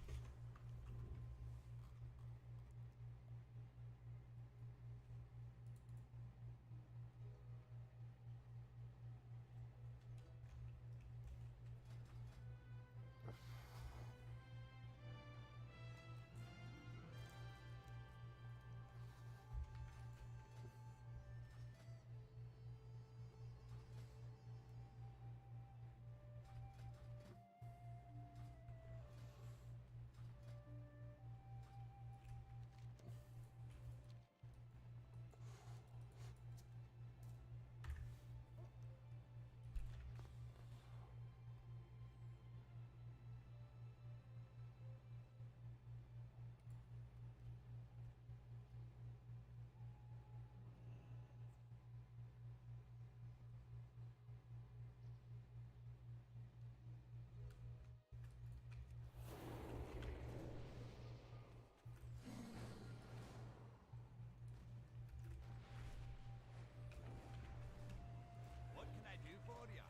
What can I do for you?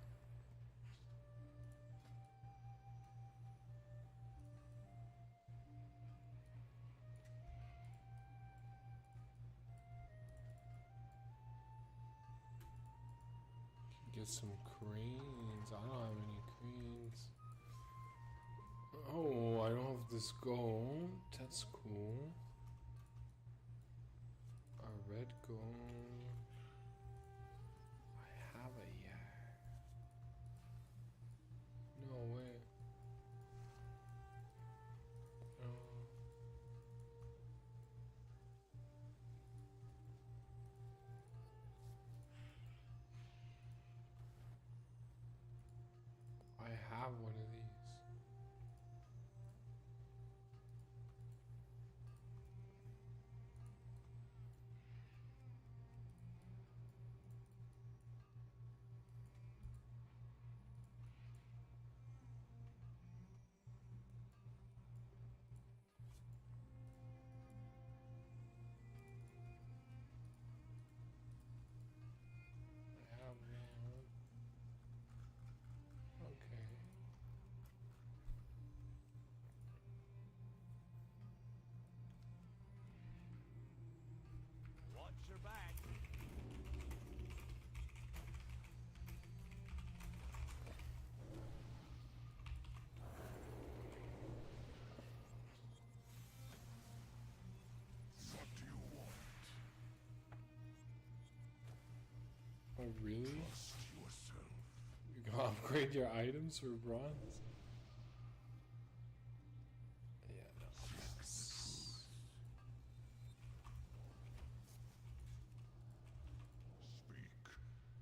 Get some cranes. I don't have any cranes. Oh, I don't have this gold. That's cool. A red gold. I have a yeah. No way. No. I have one of these. I have one. Okay. Watch your back. What do you want? Oh, really? Trust yourself. You can upgrade your items for bronze? Yeah, no. Speak.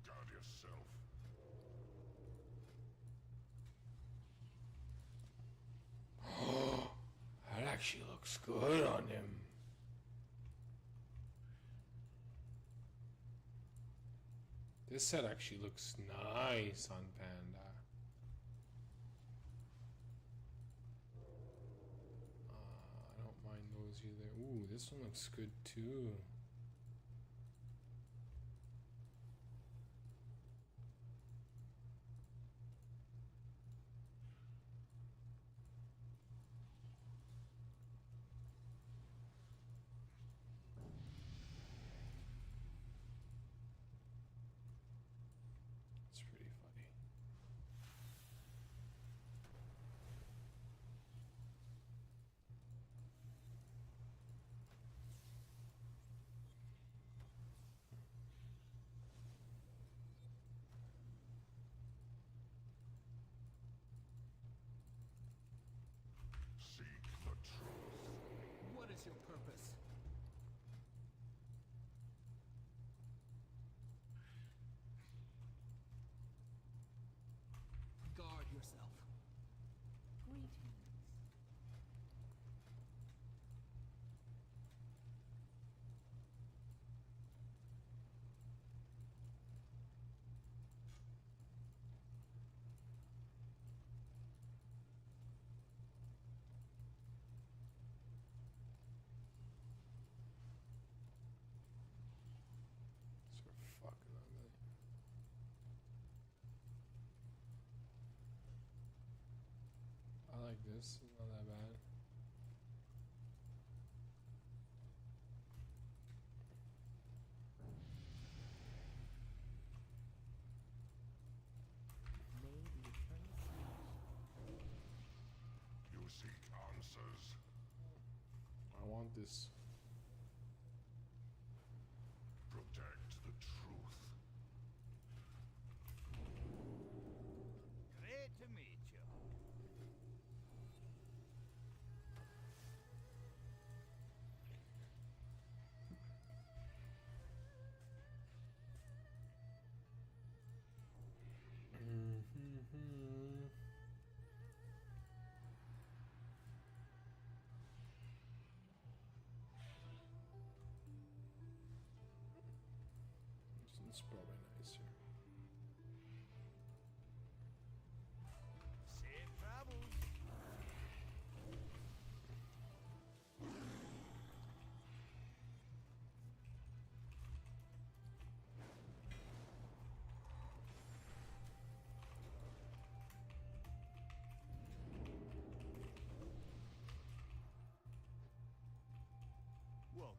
Guard yourself. That actually looks good on him. This set actually looks nice on Panda. I don't mind those either. Ooh, this one looks good too. It's pretty funny. like this. It's not that bad. You seek answers? I want this. Protect the truth. Great to meet you. It's probably nicer. Safe travels. Welcome.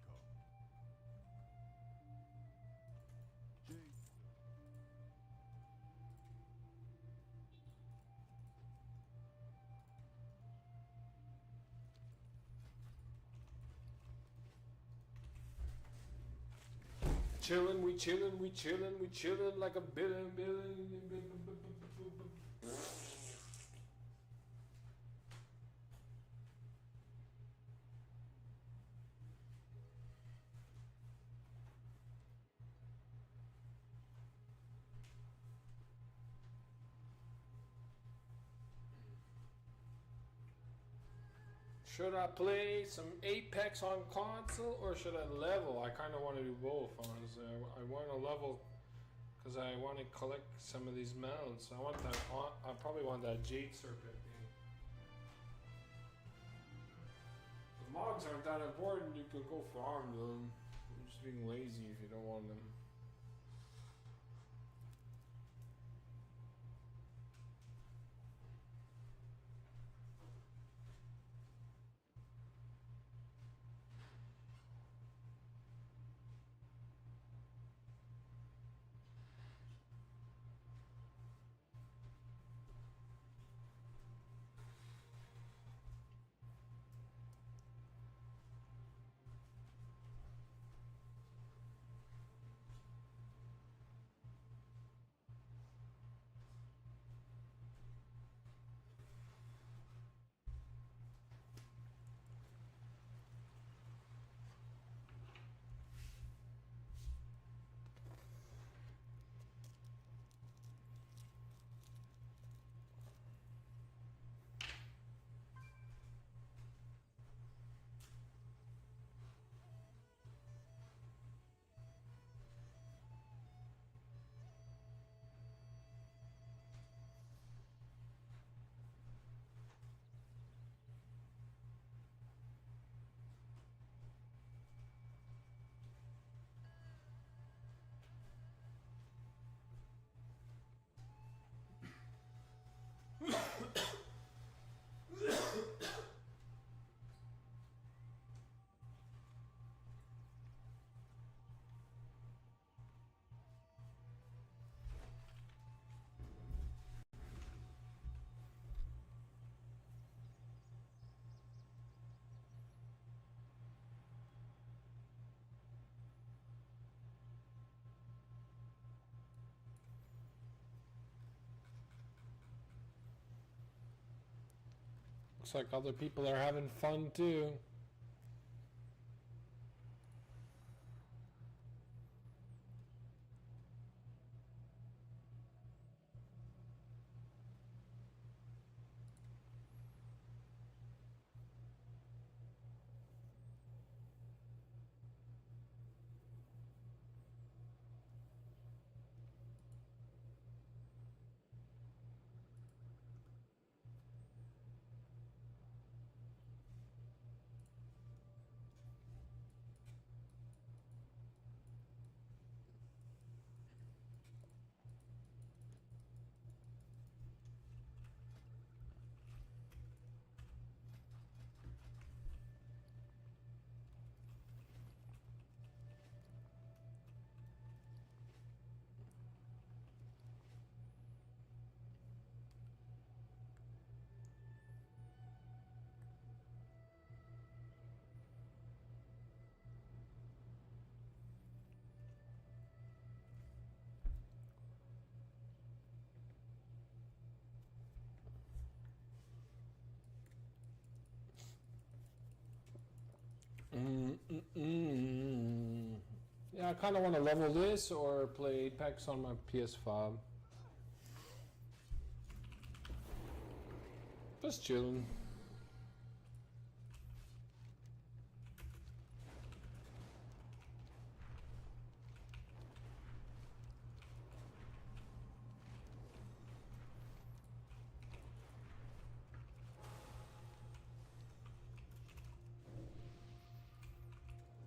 Chillin', we chillin', we chillin', we chillin' like a billion. Should I play some Apex on console or should I level? I kind of want to do both, honestly. I want to level because I want to collect some of these mounts. I want that. I probably want that Jade Serpent thing. The mods aren't that important. You can go farm them. You're just being lazy if you don't want them. Looks like other people are having fun too. Yeah, I kind of want to level this or play Apex on my PS5. Just chilling.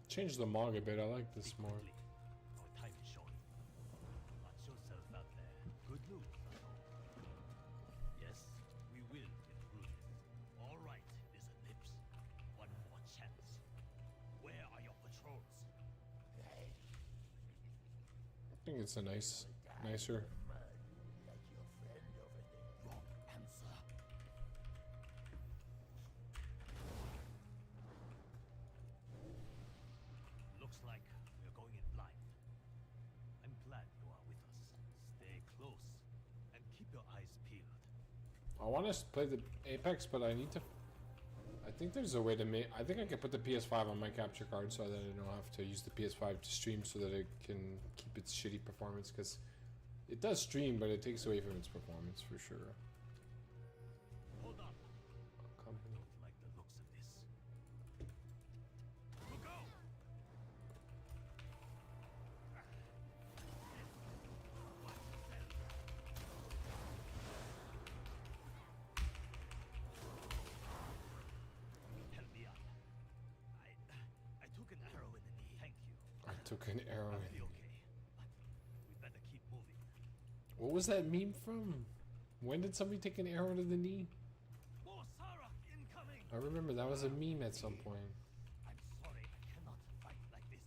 Change the mog a bit. I like this more. Our time is short. Watch yourself out there. Good news, I hope. Yes, we will get through this. All right, listen, Lips. One more chance. Where are your patrols? I think it's a nicer. Looks like we're going in blind. I'm glad you are with us. Stay close and keep your eyes peeled. I want to play the Apex, but I need to. I think there's a way to make. I think I can put the PS5 on my capture card so that I don't have to use the PS5 to stream, so that it can keep its shitty performance. Because it does stream, but it takes away from its performance for sure. Hold on. Company. Don't like the looks of this. We'll go. Help me out. I took an arrow in the knee. Thank you. I took an arrow I'll in. be okay, but we better keep moving. What was that meme from? When did somebody take an arrow to the knee? More Sarah incoming. I remember that was a meme at some point. I'm sorry, I cannot fight like this.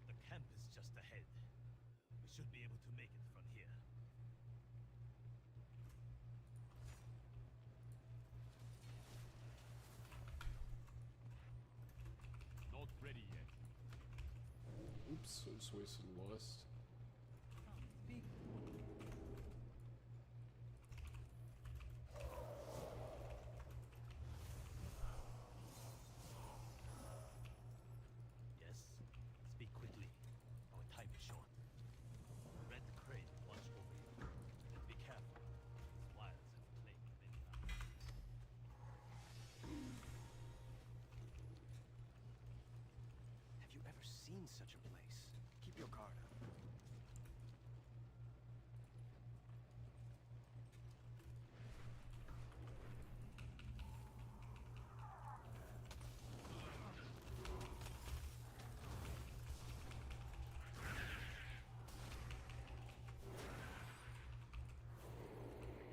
The camp is just ahead. We should be able to make it from here. Not ready yet. Oops, I just wasted lust. Yes, speak quickly. Our time is short. Red Crane, watch over you. And be careful. These wilds have plagued many times. Have you ever seen such a place? Keep your guard up.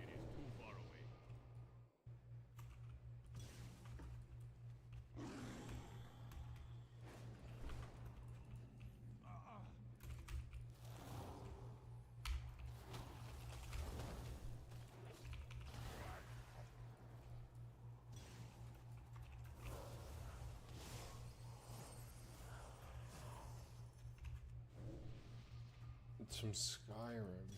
It is too far away. It's from Skyrim.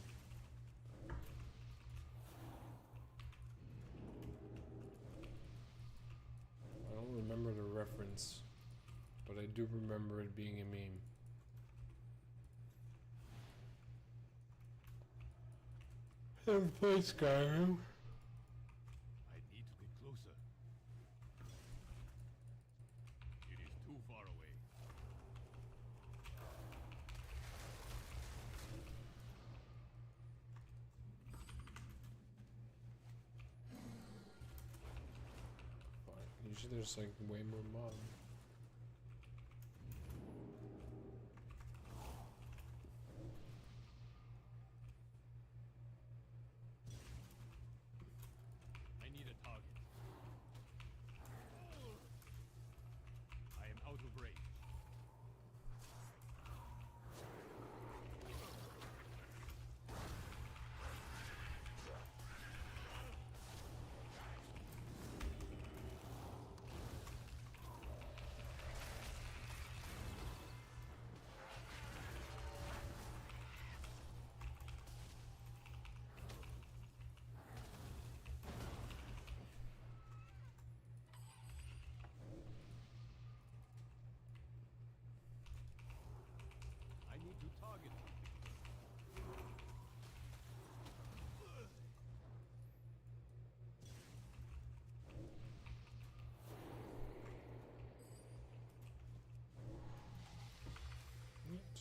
I don't remember the reference, but I do remember it being a meme. I've played Skyrim. I need to get closer. It is too far away. Usually there's like way more mobs. I need a target. I am out of range.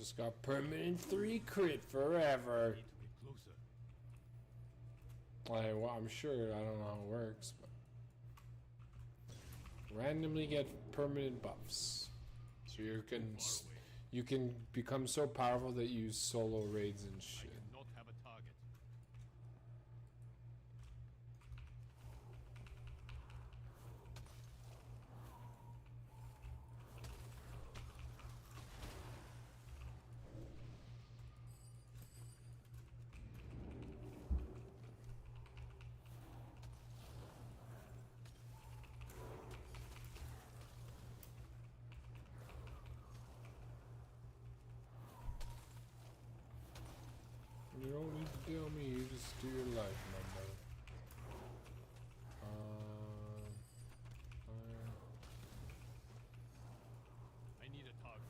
Just got permanent 3 crit forever. Well, I'm sure, I don't know how it works, but randomly get permanent buffs. So you can become so powerful that you use solo raids and shit. Not have a target. You don't need to tell me, you just do your life, my brother. I need a target.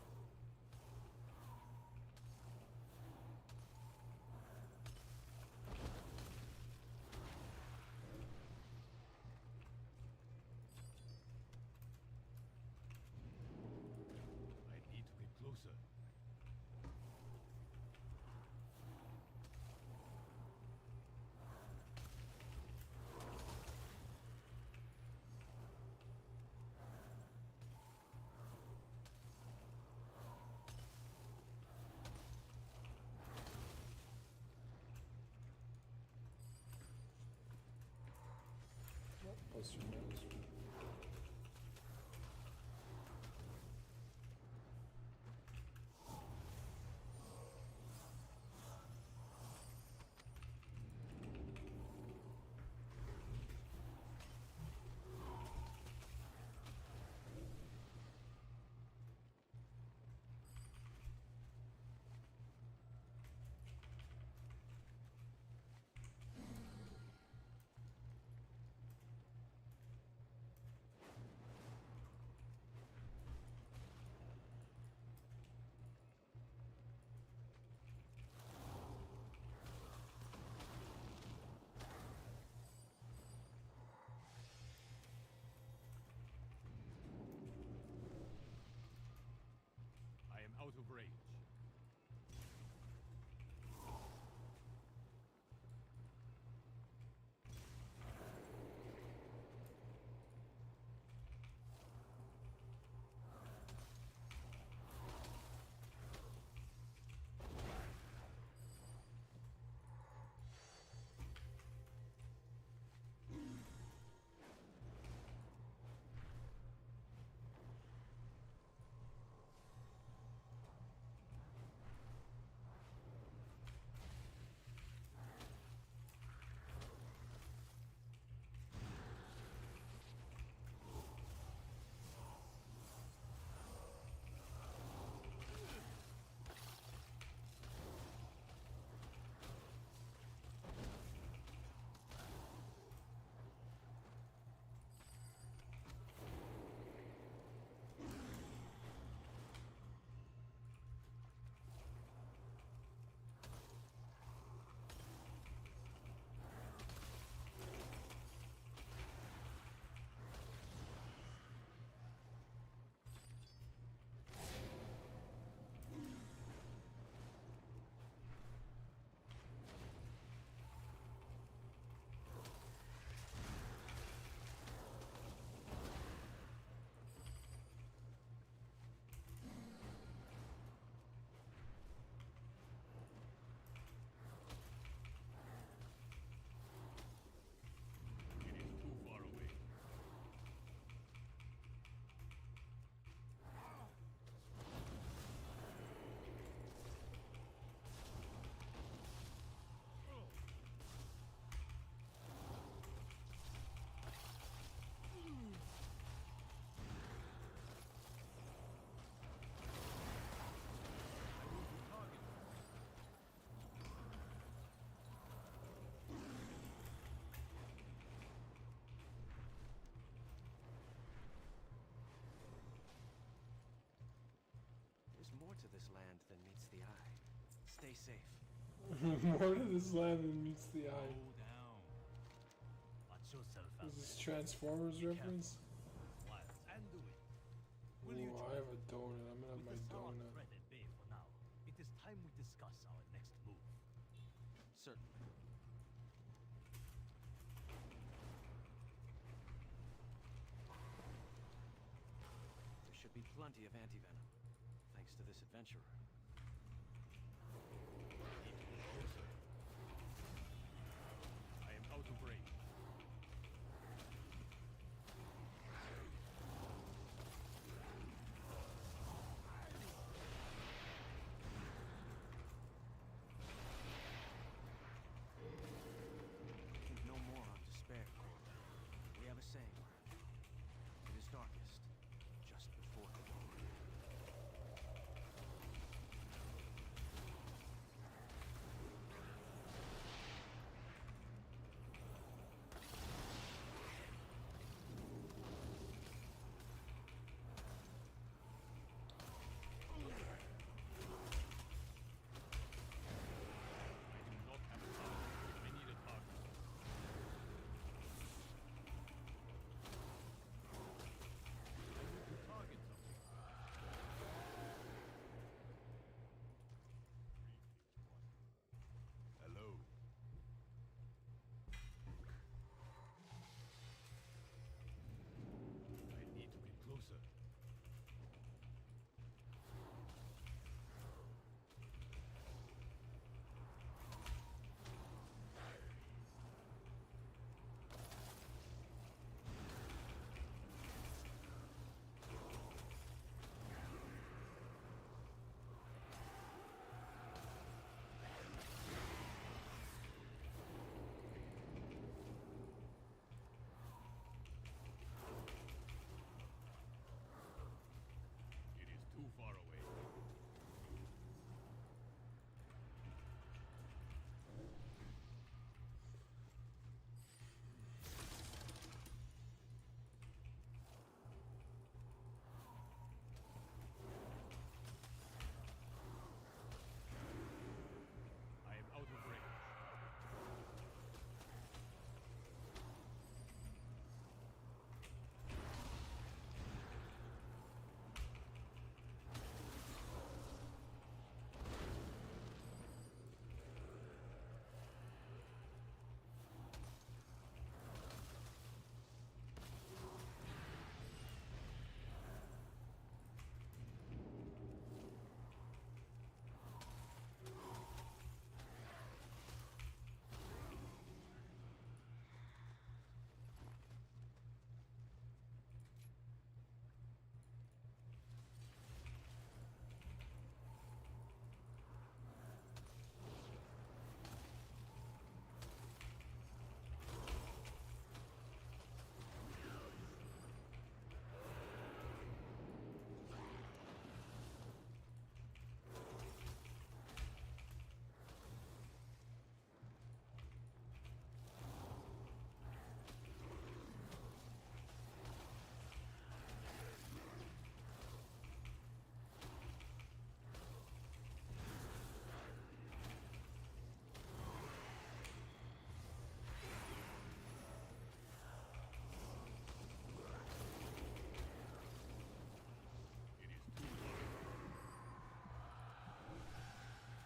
I need to get closer. Plus your mouse. I am out of range. More to this land than meets the eye. Stay safe. More to this land than meets the eye. Slow down. Watch yourself out Is this there. Transformers reference? Wild and do it. Ooh, I have a donut. I'm gonna have my donut. Threat at bay for now. discuss our next move. Certainly. There should be plenty of anti-venom, thanks to this adventurer. I am out of range. Think no more on despair, Cora. We have a saying. It is darkest just before the dawn. Hello. I need to get closer. It is too far away. I am out of range.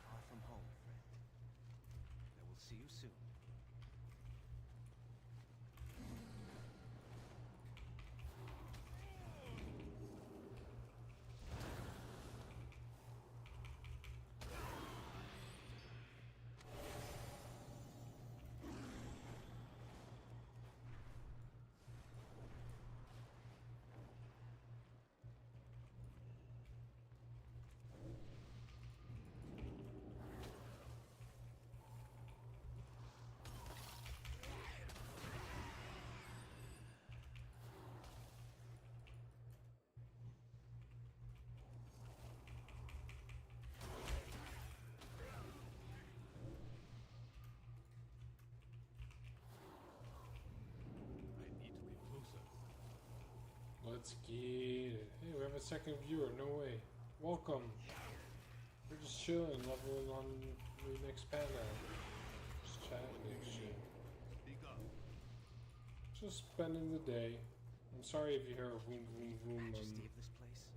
Far from home, friend. I will see you soon. Let's get it. Hey, we have a second viewer. No way. Welcome. We're just chilling, leveling on the next panel. Just chatting and shit. Speak up. Just spending the day. I'm sorry if you hear a boom, boom, boom. Majesty of this place.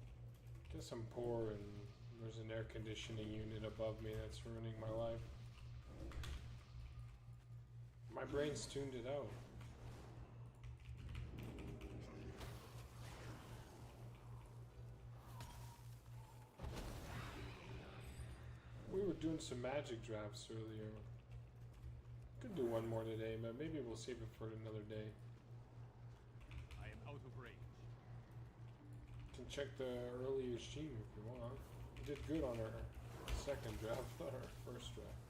Guess I'm poor and There's an air conditioning unit above me that's ruining my life. My brain's tuned it out. We were doing some magic drafts earlier. Could do one more today, but maybe we'll save it for another day. I am out of range. You can check the earlier stream if you want. We did good on our second draft, not our first draft.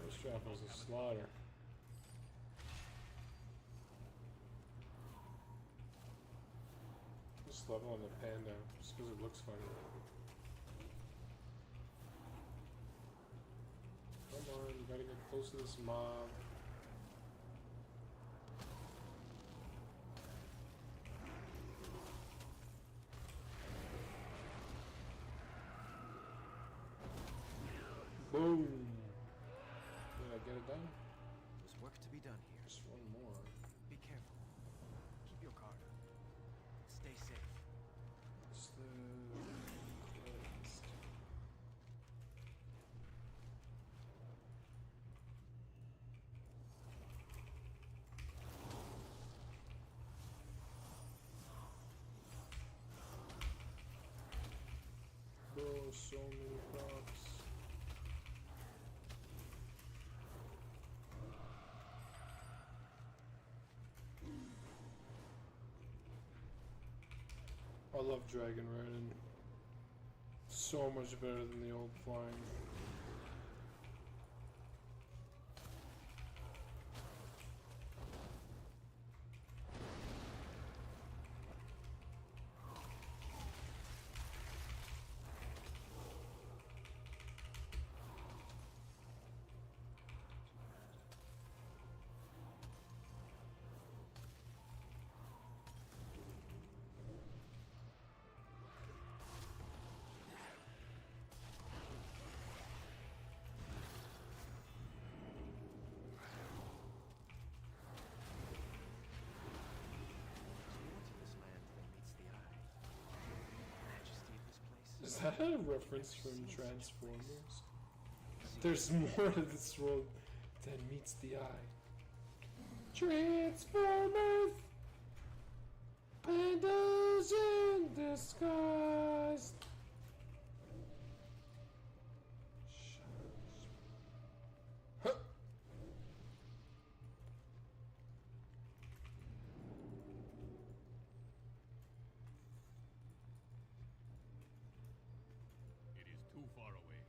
First draft was a slaughter. Just level on the panda, just because it looks funny. Come on, you gotta get close to this mob. Boom! Did I get it done? There's work to be done here. Just one more. Be careful. Keep your guard up. Stay safe. What's the list? Bro, so many props. I love Dragon Riding. So much better than the old flying. Is that a reference from Transformers? There's more to this world than meets the eye. Transformers! Pandas in disguise! Huh. It is too far away.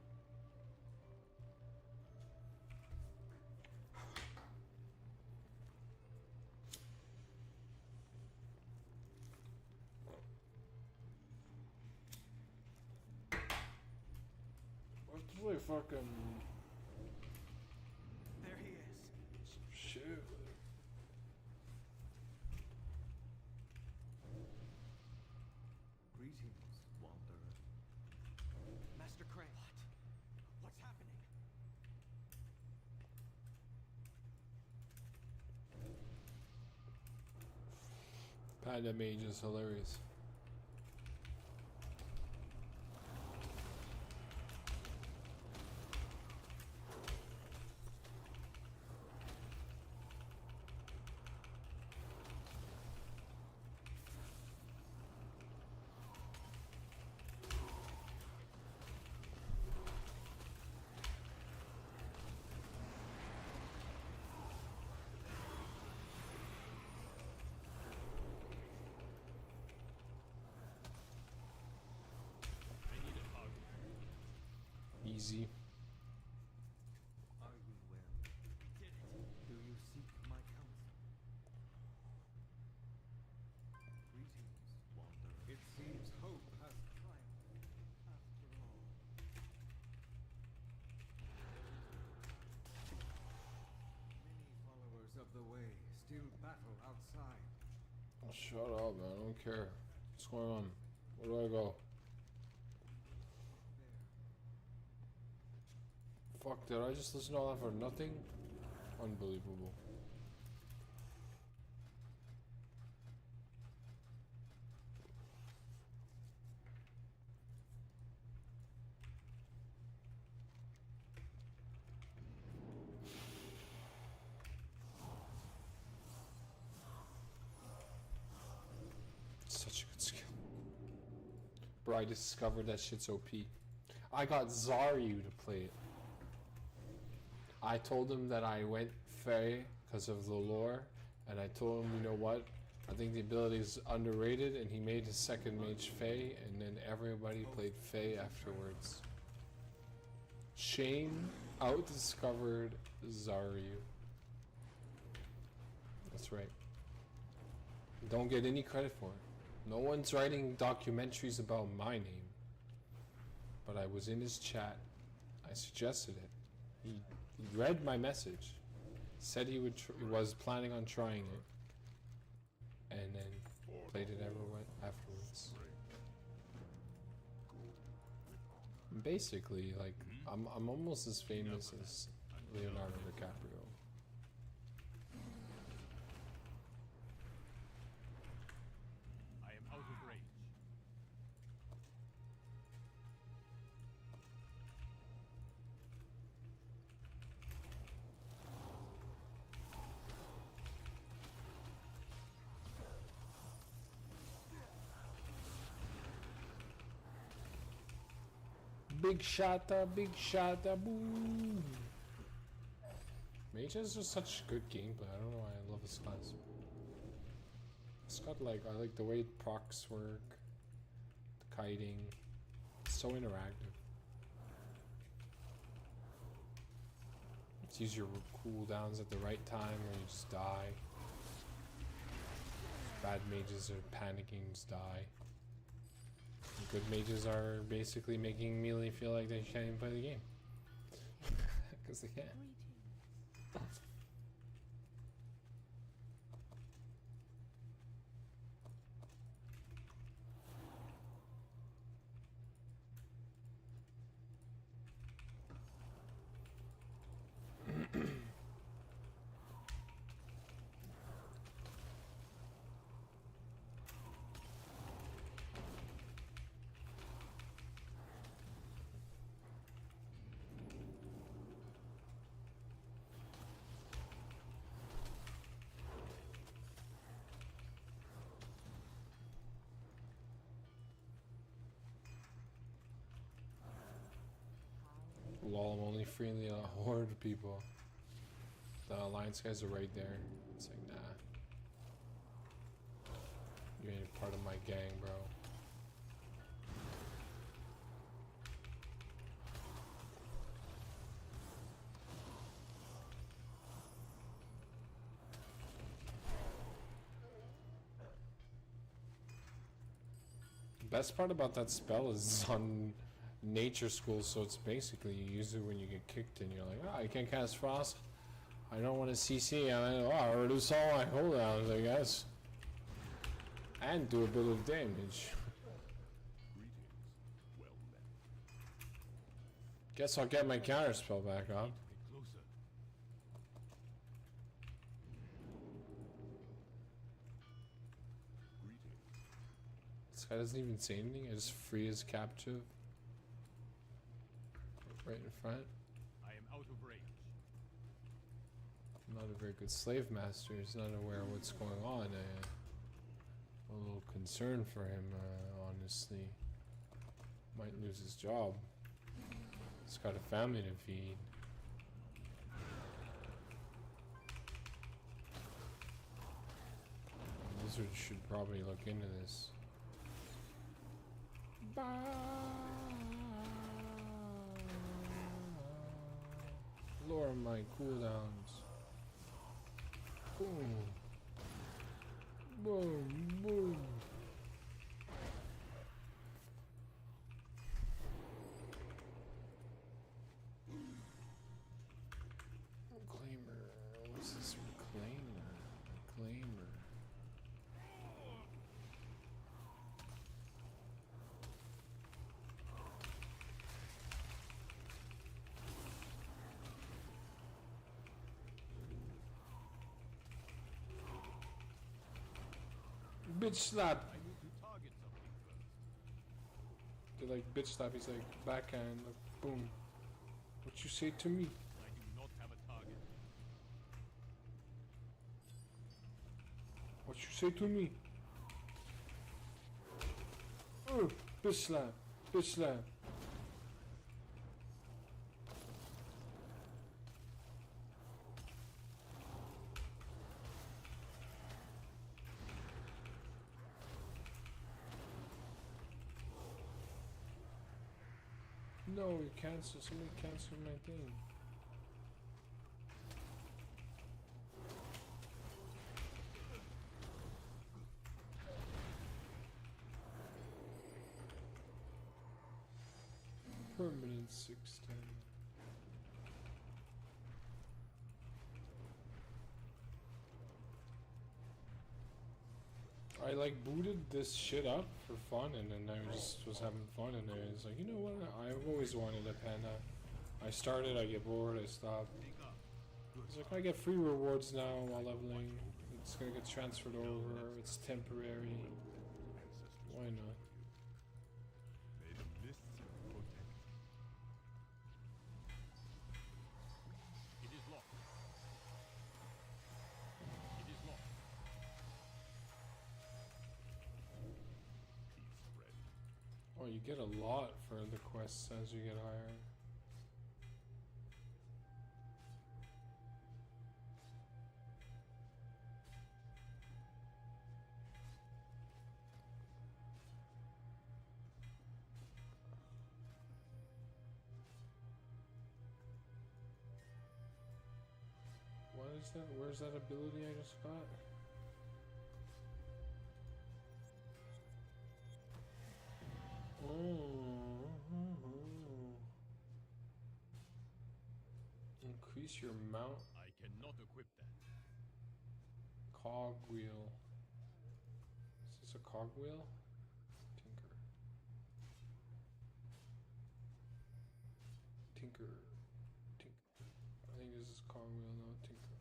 Let's play fucking There he is. some shit with it. Greetings, Wanderer. Master Crane. What? What's happening? Panda Mage is hilarious. Easy. Are you well? We did it. Do you seek my counsel? Greetings, Wanderer. It seems hope has triumphed after all. Many followers of the way still battle outside. Oh, shut up, man. I don't care. What's going on? Where do I go? Fuck, did I just listen to all that for nothing? Unbelievable. Bro, I discovered that shit's OP. I got Zaryu to play it. I told him that I went Fae because of the lore, and I told him, you know what? I think the ability is underrated, and he made his second mage Fae, and then everybody played Fae afterwards. Shane out-discovered Zaryu. That's right. Don't get any credit for it. No one's writing documentaries about my name. But I was in his chat. I suggested it. He read my message. Said he was planning on trying it. And then played it everywhere afterwards. Basically, like, I'm almost as famous as Leonardo DiCaprio. I am out of range. Big shot, boom! Mages are such good gameplay. I don't know why I love this class. It's got like, I like the way procs work, the kiting. It's so interactive. Let's use your cooldowns at the right time or you just die. Bad mages are panicking, just die. Good mages are basically making melee feel like they can't even play the game. Because they can't. Lol, I'm only freeing the horde people. The alliance guys are right there. It's like, nah. You ain't part of my gang, bro. The best part about that spell is on nature school, so it's basically you use it when you get kicked and you're like, oh, I can't cast frost. I don't want to CC. I reduce all my cooldowns, I guess. And do a bit of damage. Guess I'll get my counter spell back up. This guy doesn't even say anything. I just free his captive. Right in front. I am out of range. I'm not a very good slave master. He's not aware of what's going on. I'm a little concerned for him, honestly. Might lose his job. He's got a family to feed. Blizzard should probably look into this. Bye. Lower my cooldowns. Boom. Boom, boom. Reclaimer. What's this reclaimer? Reclaimer. Bitch slap. They're like bitch slap. He's like backhand. Like, boom. What you say to me? I do not have a target. What you say to me? Bitch slap. Bitch slap. No, you cancel. Somebody canceled my thing. Permanent 610. I like booted this shit up for fun, and then I just was having fun, and I was like, you know what? I've always wanted a panda. I started, I get bored, I stop. It's like I get free rewards now while leveling. It's gonna get transferred over. It's temporary. Why not? May the mists protect. It is locked. It is locked. Oh, you get a lot for the quests as you get higher. What is that? Where's that ability I just got? Increase your mount I cannot equip that. cogwheel. Is this a cogwheel? Tinker. Tinker. Tinker. I think this is cogwheel, no tinker.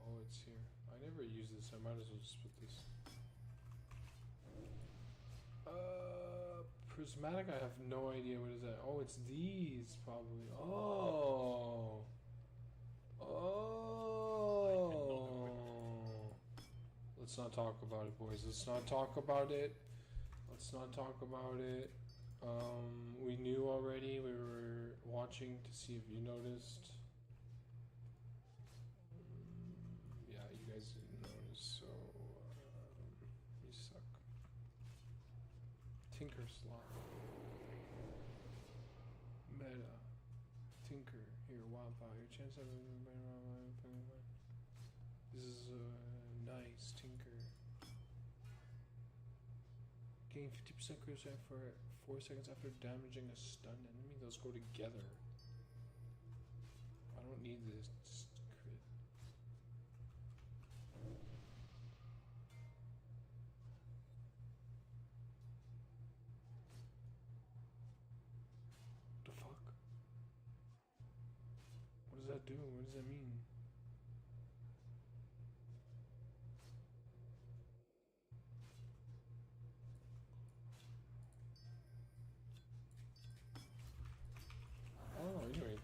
Oh, it's here. I never use this. I might as well just put this. Prismatic, I have no idea what is that. Oh, it's these probably. Oh. Oh. Let's not talk about it, boys. Let's not talk about it. Let's not talk about it. We knew already. We were watching to see if you noticed. Yeah, you guys didn't notice, so you suck. Tinker slot. Meta. Tinker. Here, wildfire. Your chance of this is nice. Tinker. Gain 50% crit rate for 4 seconds after damaging a stunned enemy. Those go together. I don't need this crit. The fuck? What does that do? What does that mean? Oh, anyway.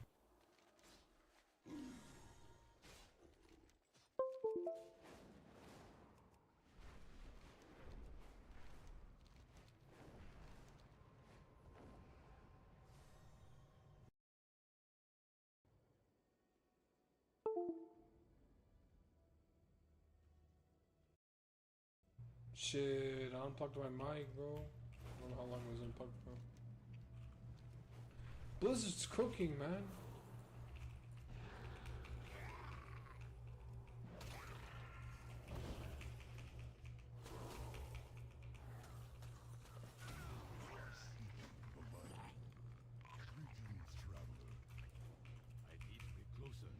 Shit, I unplugged my mic, bro. I don't know how long it was unplugged for. Blizzard's cooking, man. Greetings, traveler. I need to be closer.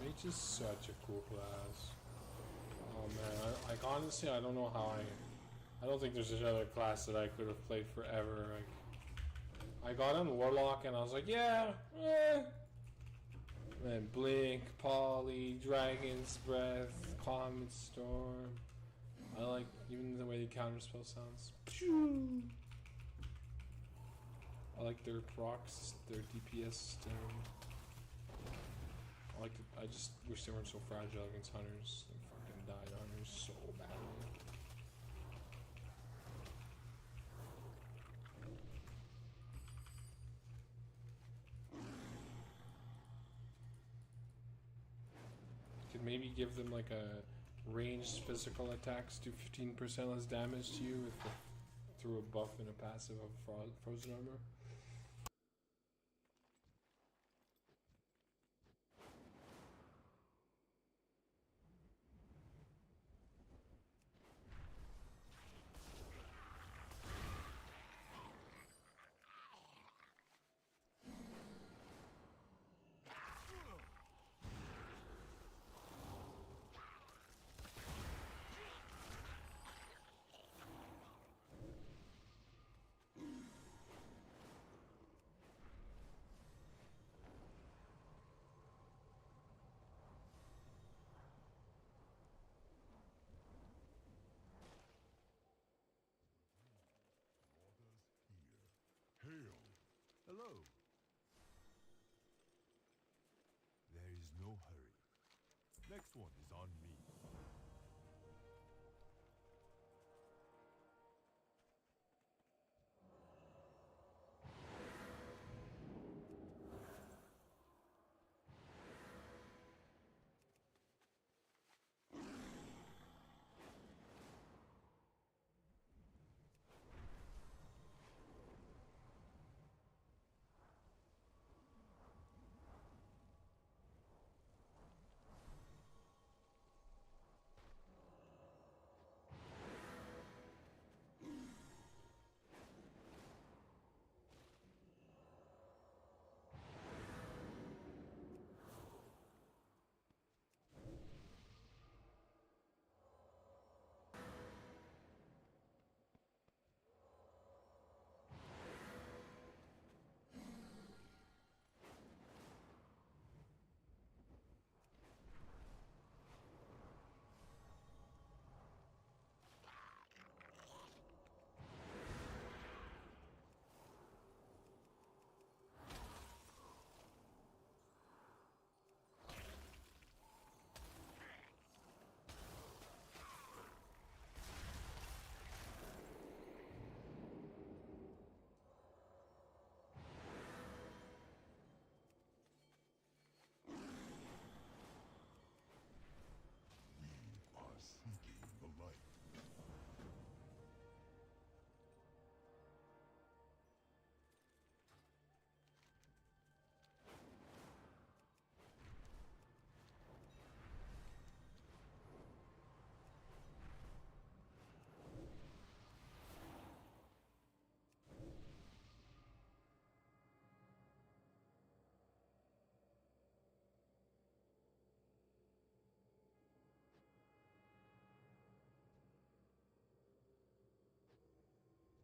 Mage is such a cool class. Oh man, like honestly, I don't know how I don't think there's another class that I could have played forever. Like, I got on Warlock and I was like, yeah, Then Blink, Poly, Dragon's Breath, Comet Storm. I like even the way the counterspell sounds. I like their procs, their DPS system. I just wish they weren't so fragile against hunters. They fucking died hunters so badly. Could maybe give them like a ranged physical attacks do 15% less damage to you through a buff and a passive of frozen armor. Hail. Hello. There is no hurry. Next one is on me.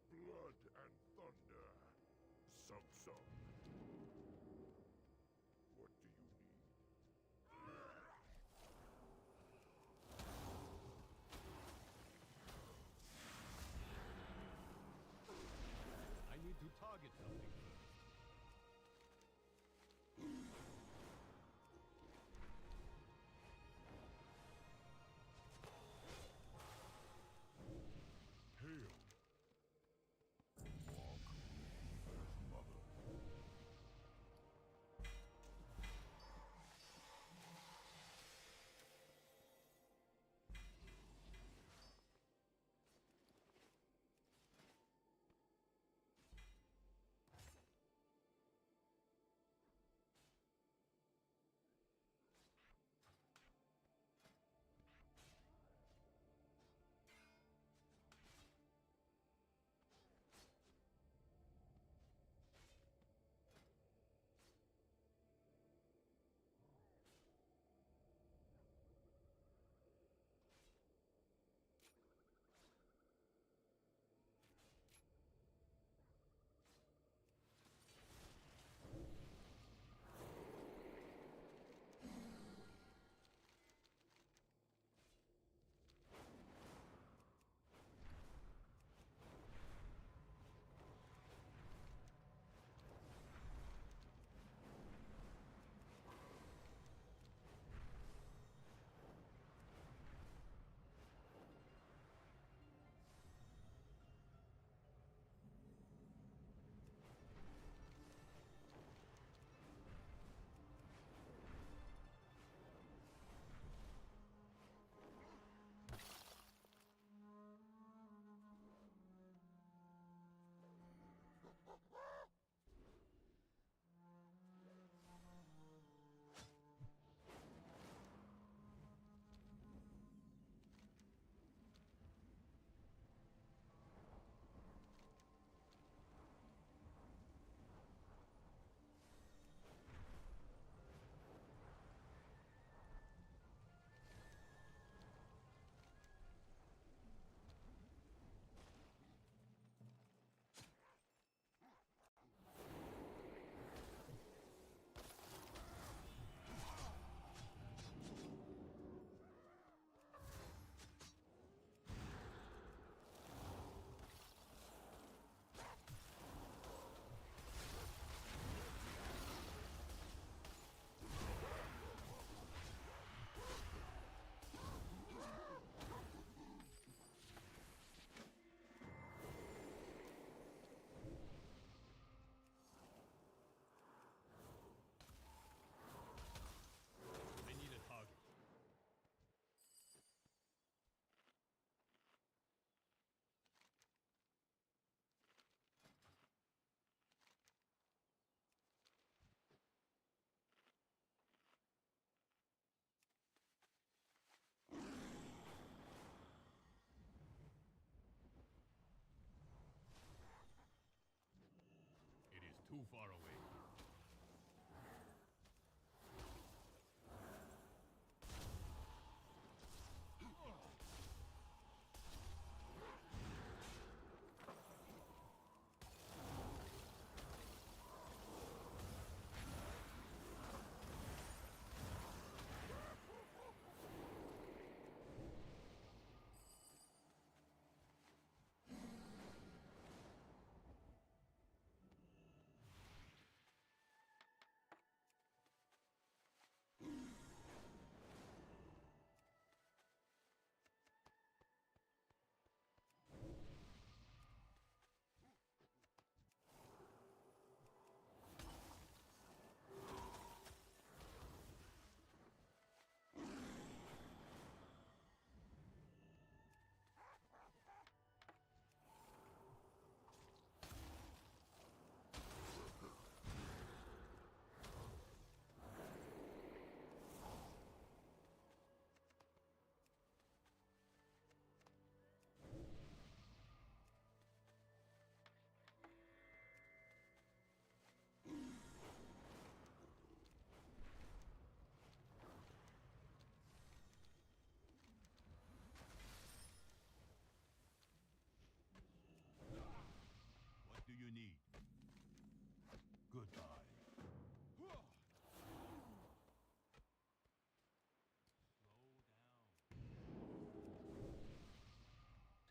Blood and thunder. Suck, suck. What do you need? I need to target something first. Hail. Walk Reaper's mother. too far away. What do you need? Goodbye.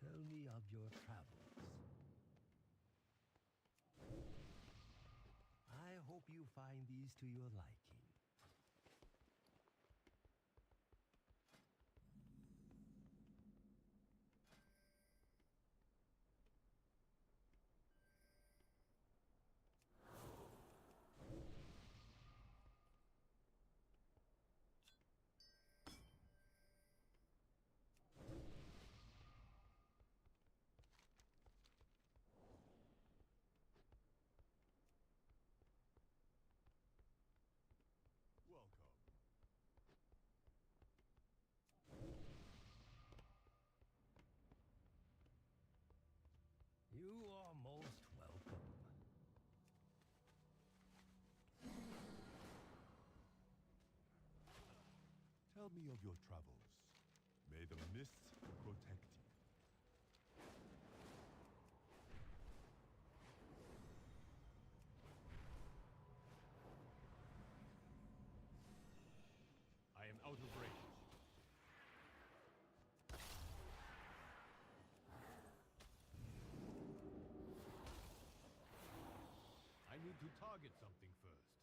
Tell me of your travels. I hope you find these to your liking. Welcome. You are most welcome. Tell me of your travels. May the mists protect you. I am out of range. I need to target something first.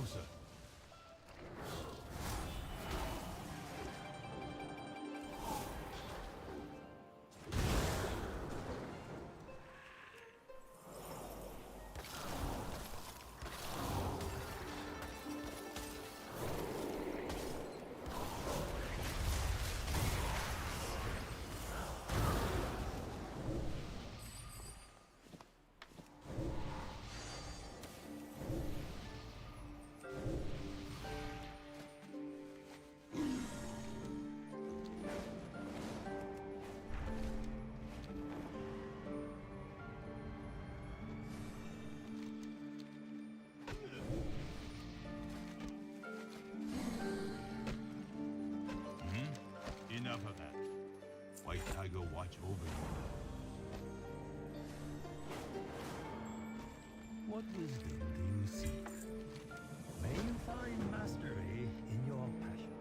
closer. Enough of that. White Tiger watch over you. What wisdom do you seek? May you find mastery in your passions.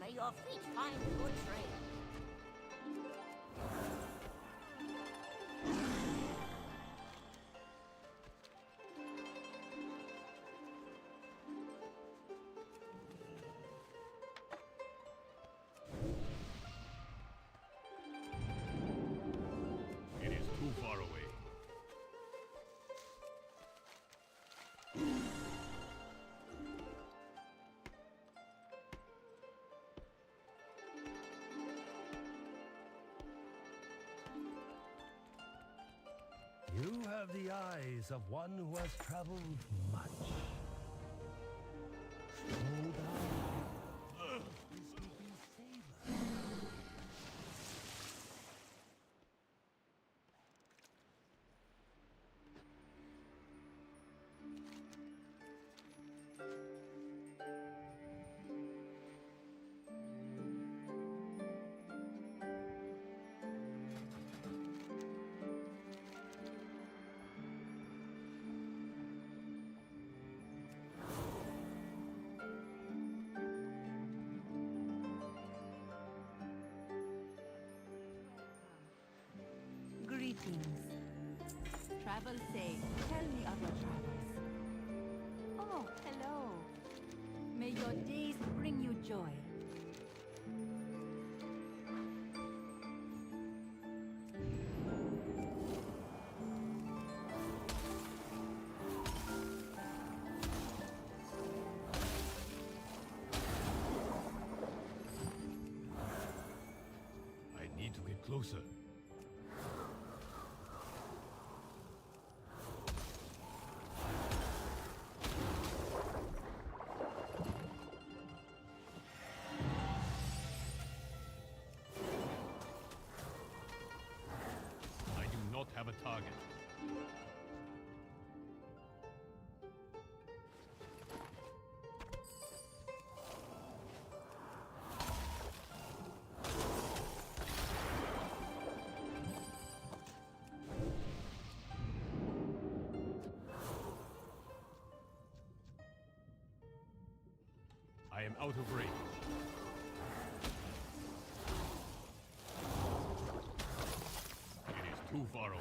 May your feet find good trail. It is too far away. You have the eyes of one who has traveled much. Slow down. This will be savor. Greetings. Travel safe. Tell me of your travels. Oh, hello. May your days bring you joy. I need to get closer. I do not have a target. am out of range. It is too far away.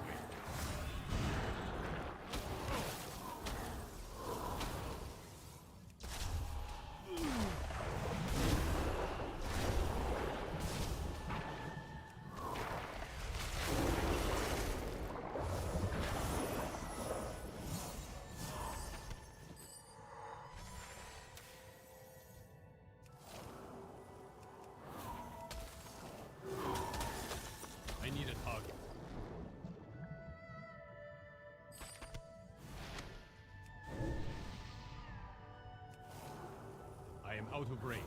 I need a target. I am out of range.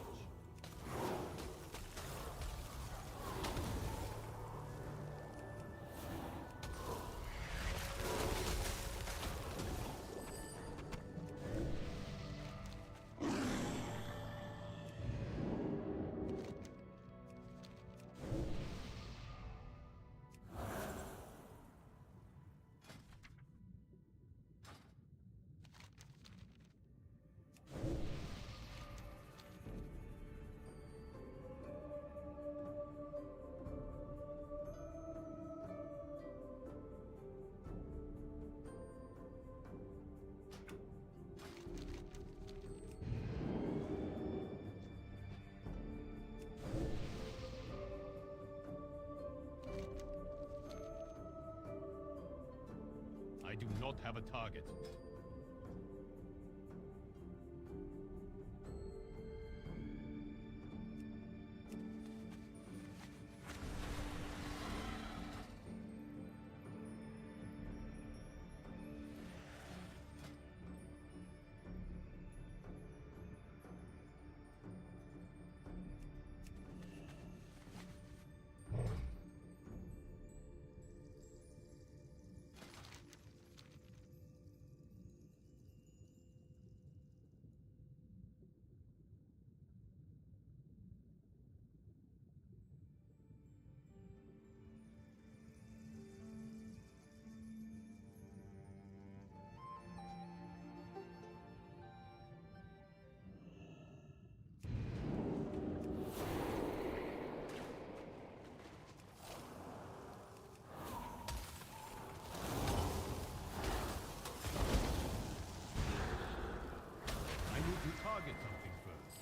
I do not have a target. I need to target something first.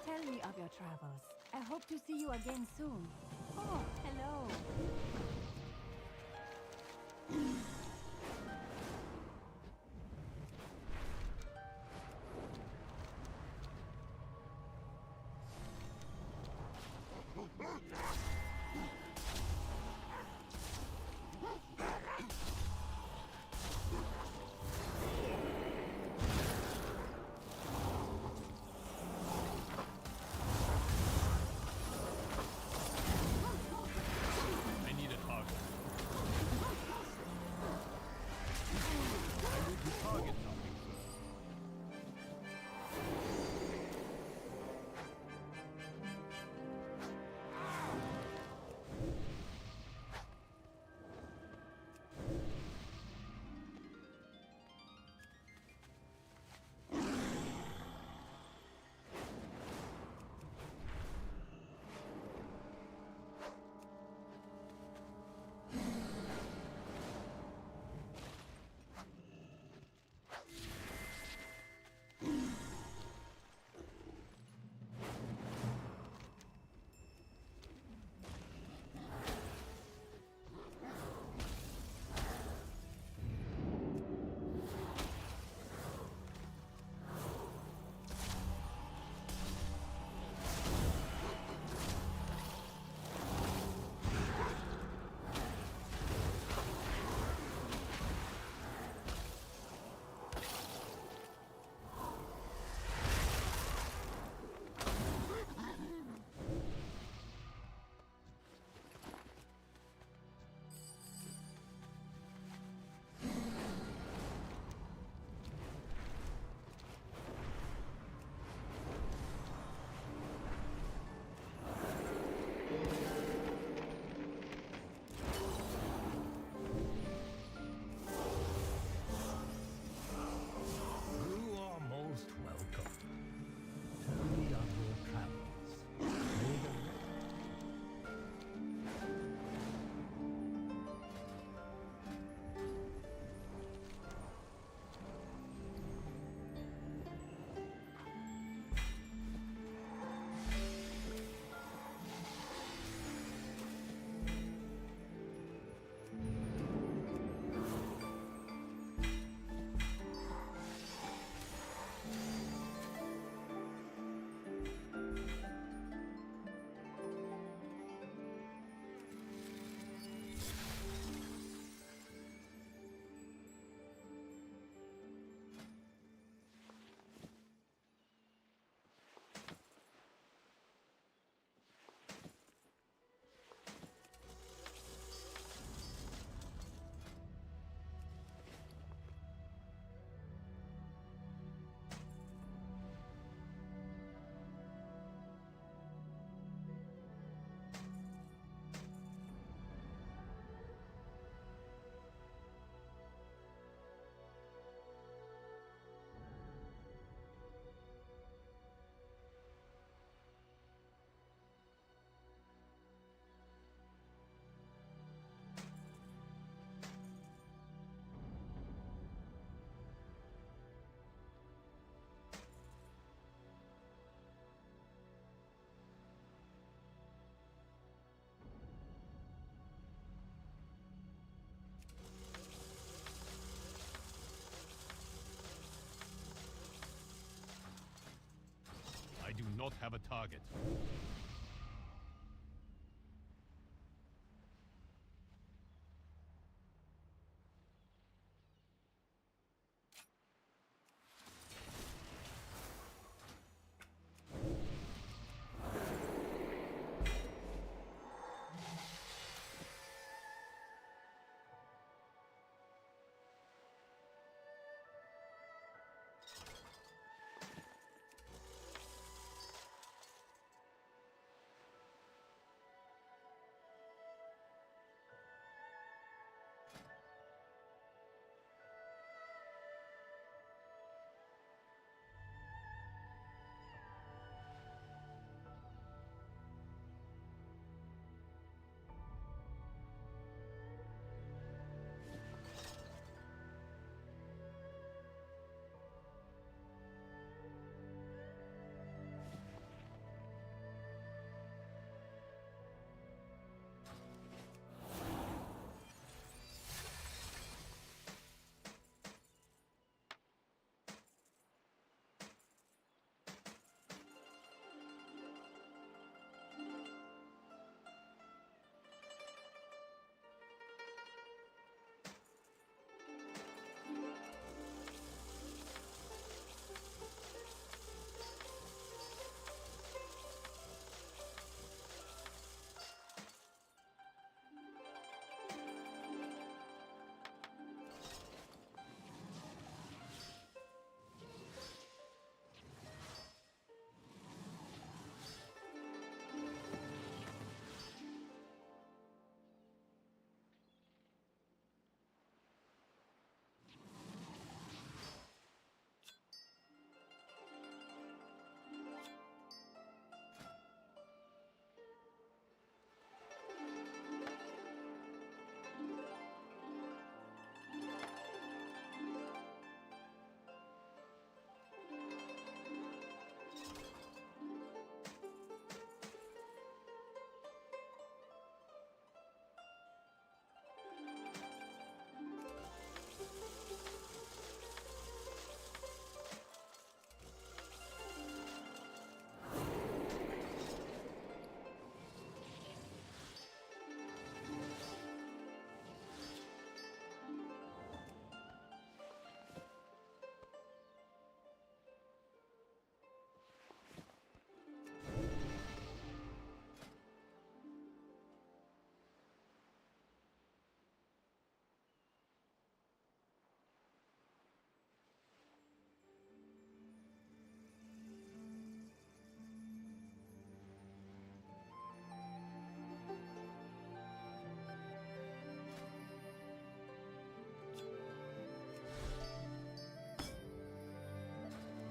Tell me of your travels. I hope to see you again soon. Oh, hello. I need a target. not have a target.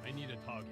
I need a target.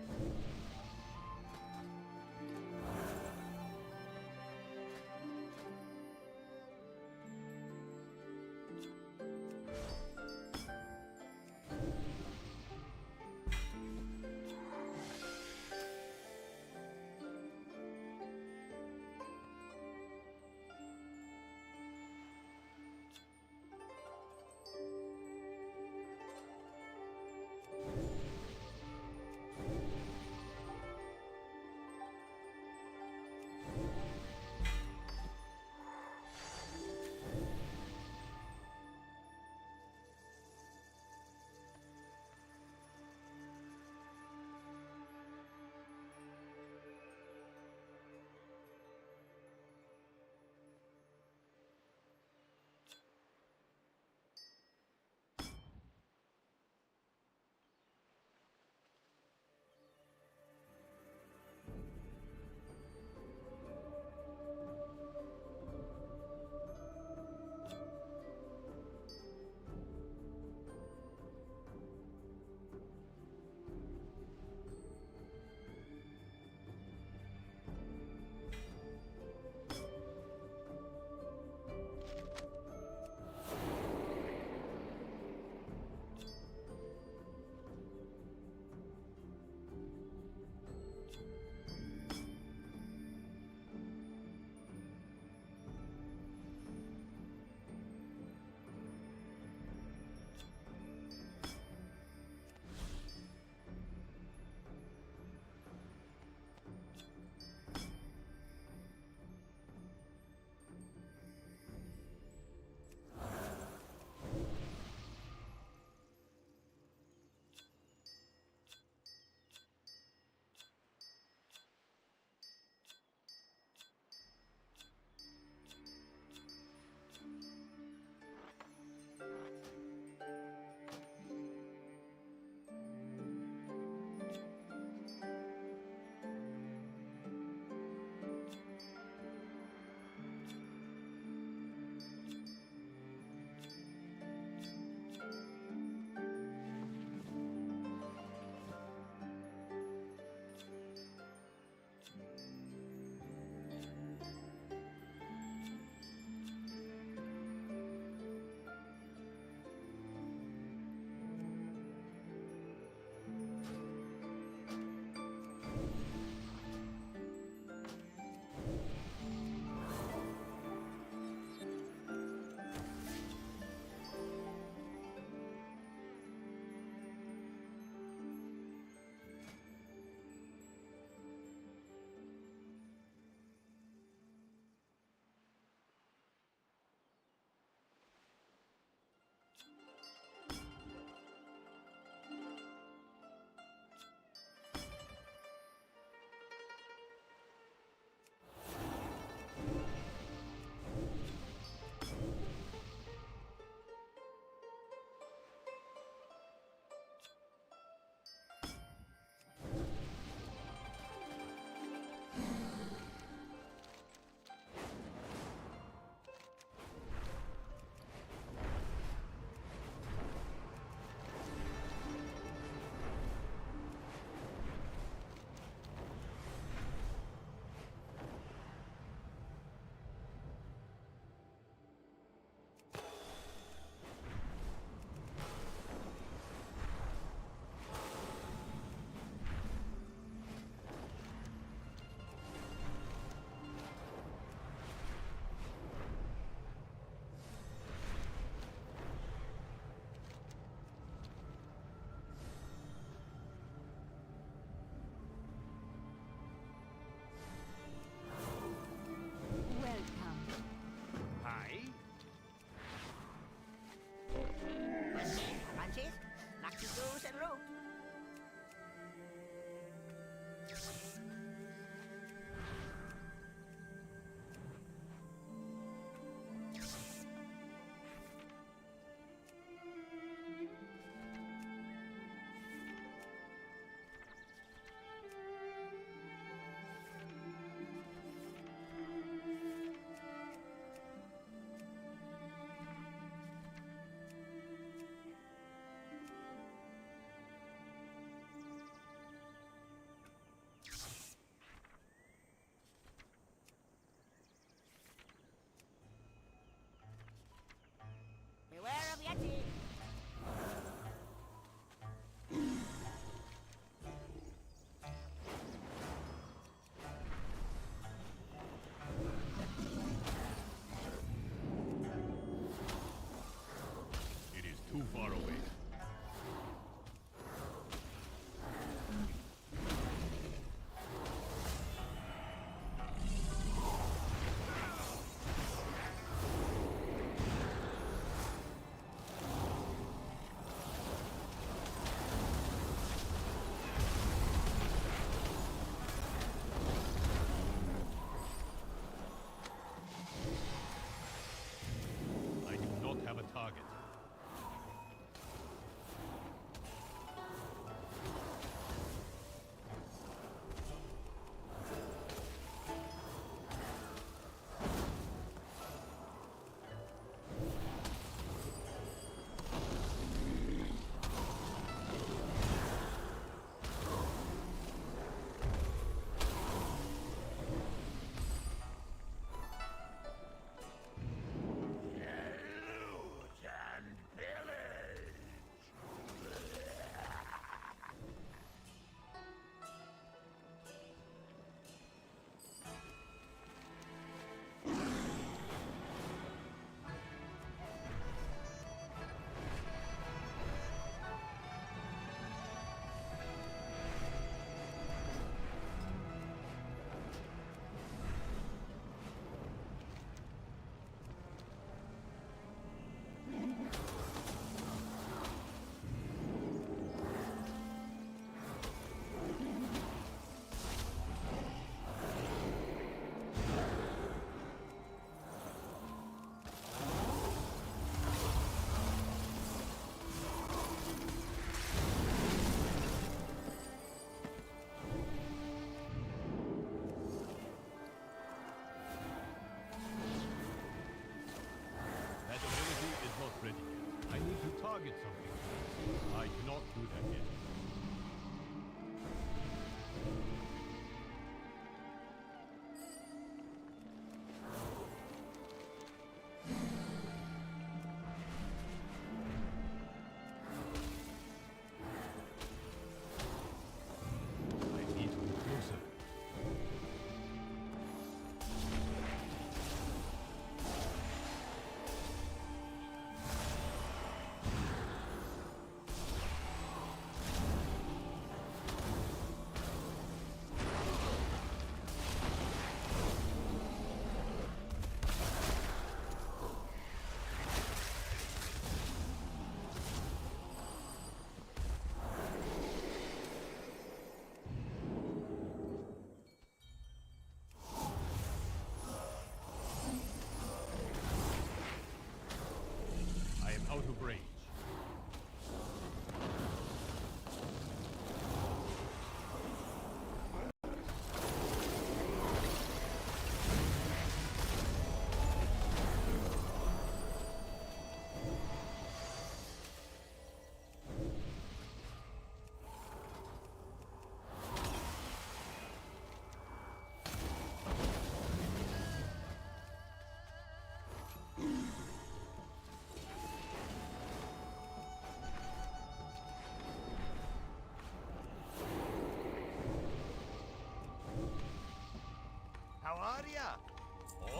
Arya!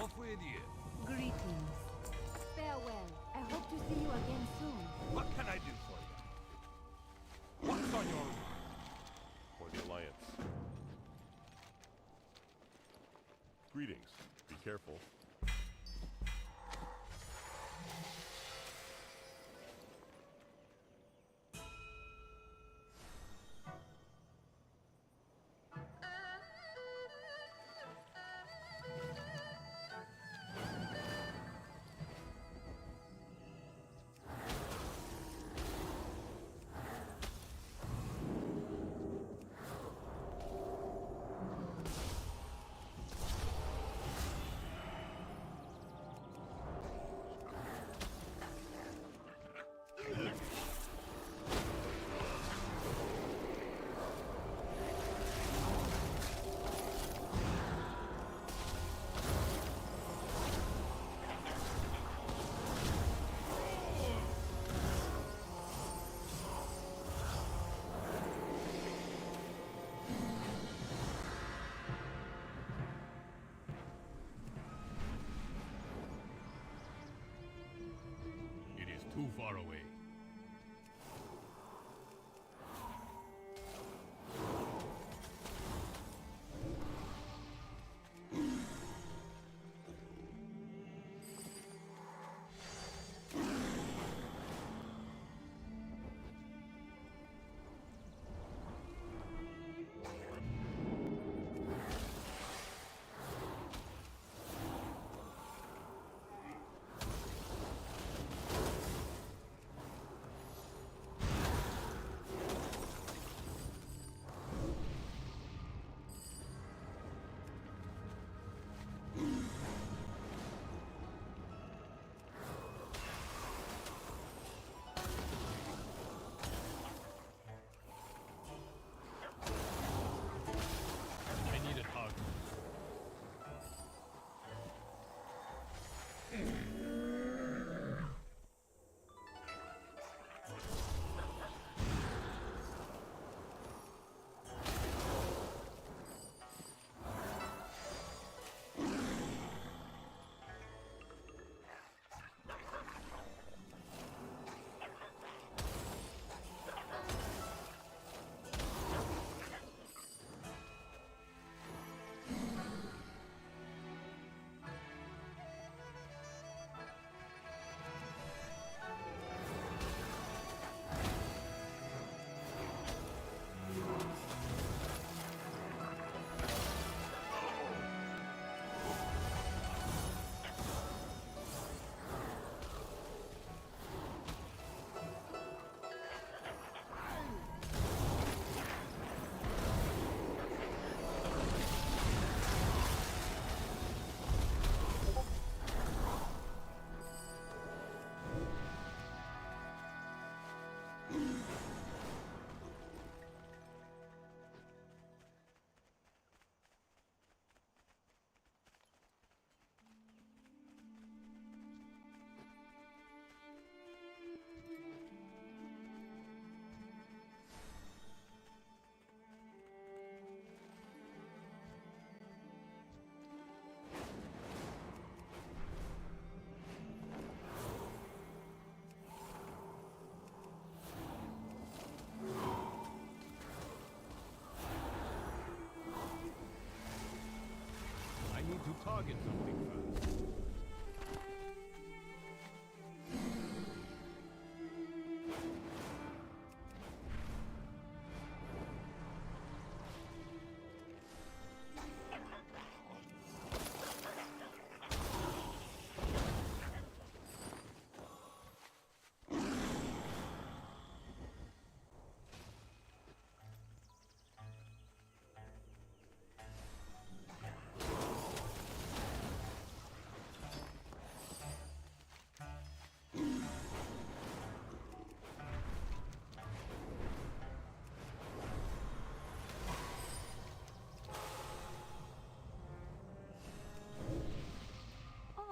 Off with you. Greetings. Farewell. I hope to see you again soon. What can I do for you? What's on your... For the Alliance. Greetings. Be careful. It is too far away. I need a hug. I need to target something first.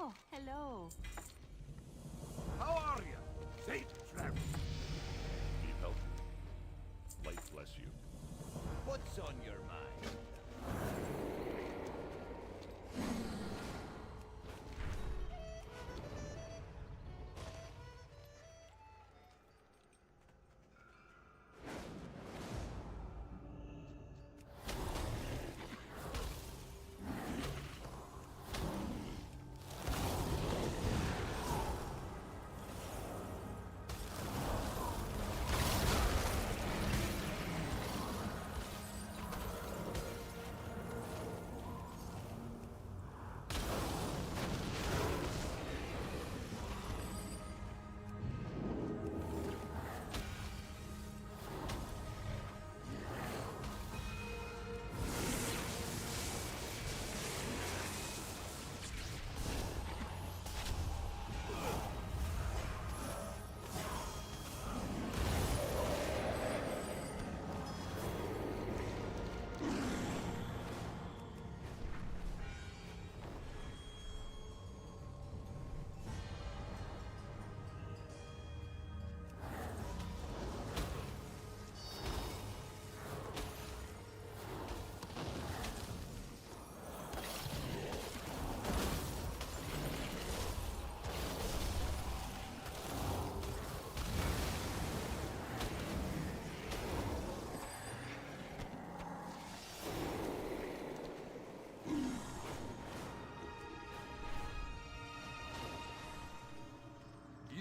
Oh, hello. How are you? Safe travel. Need help? Light bless you. What's on your mind?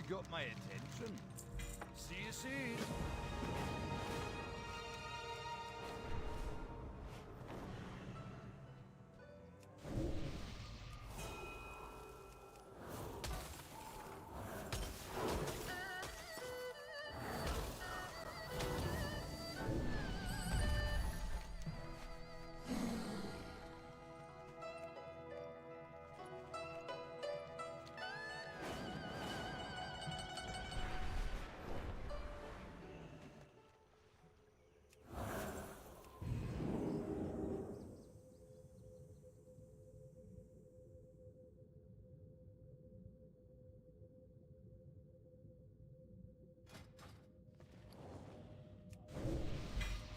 got my attention. See you soon.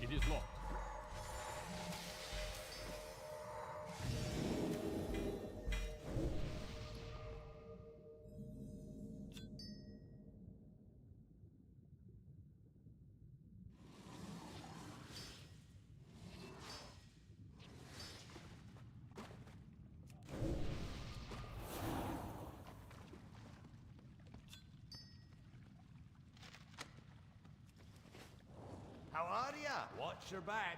It is locked. How are ya? Watch your back.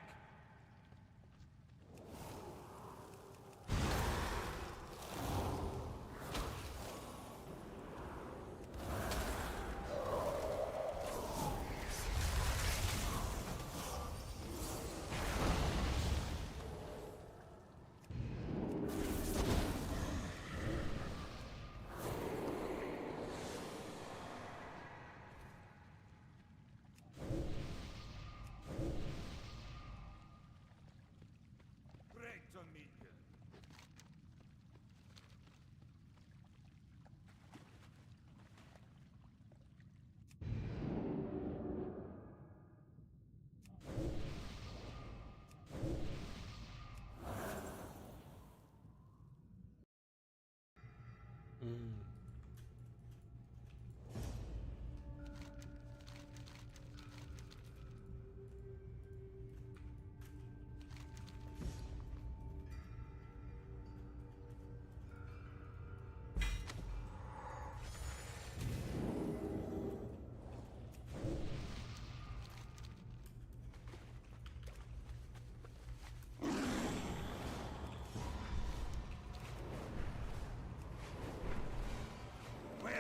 Well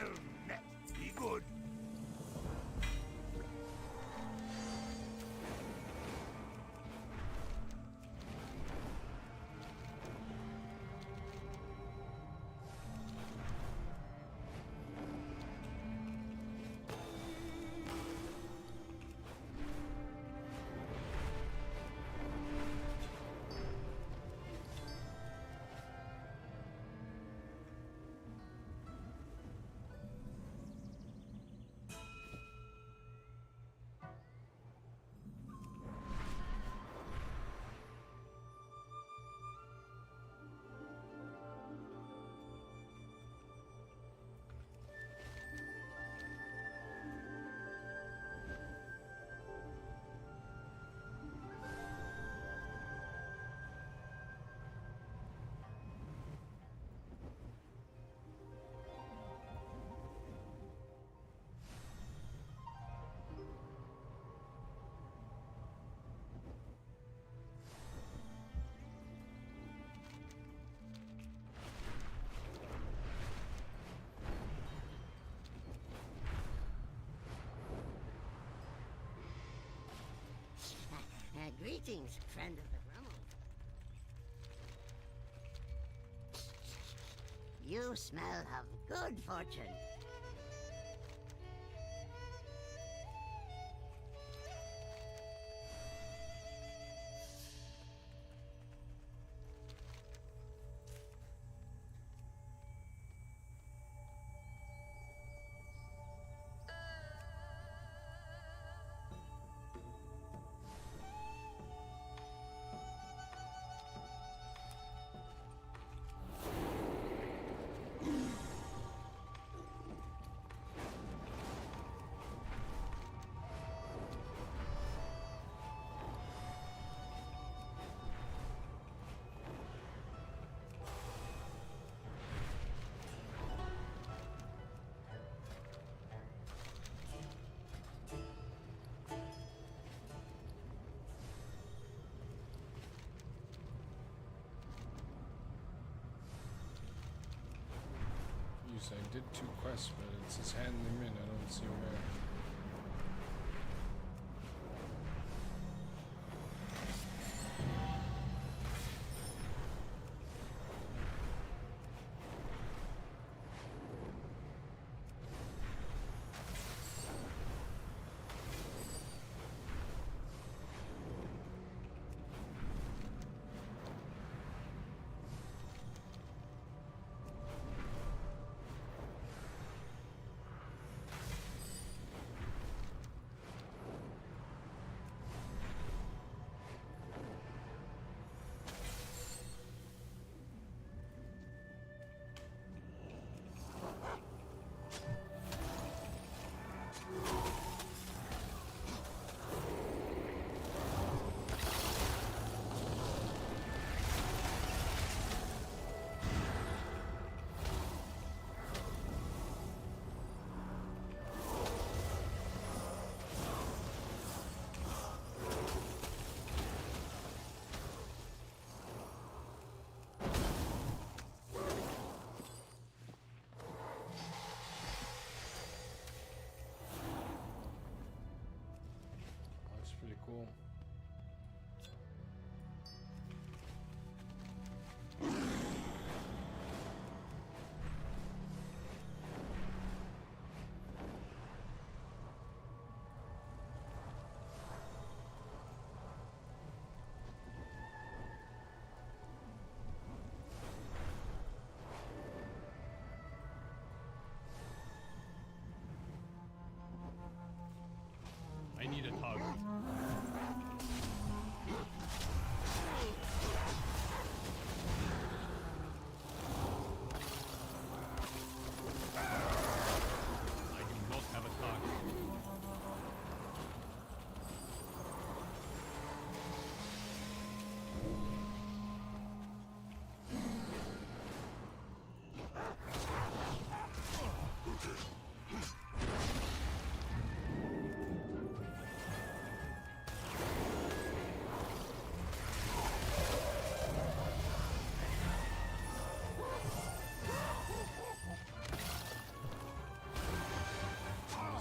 met. Be good. Greetings, friend of the Brummel. You smell of good fortune. confused. I did 2 quests, but it says hand them in. I don't see where. Pretty cool. I need a toggle.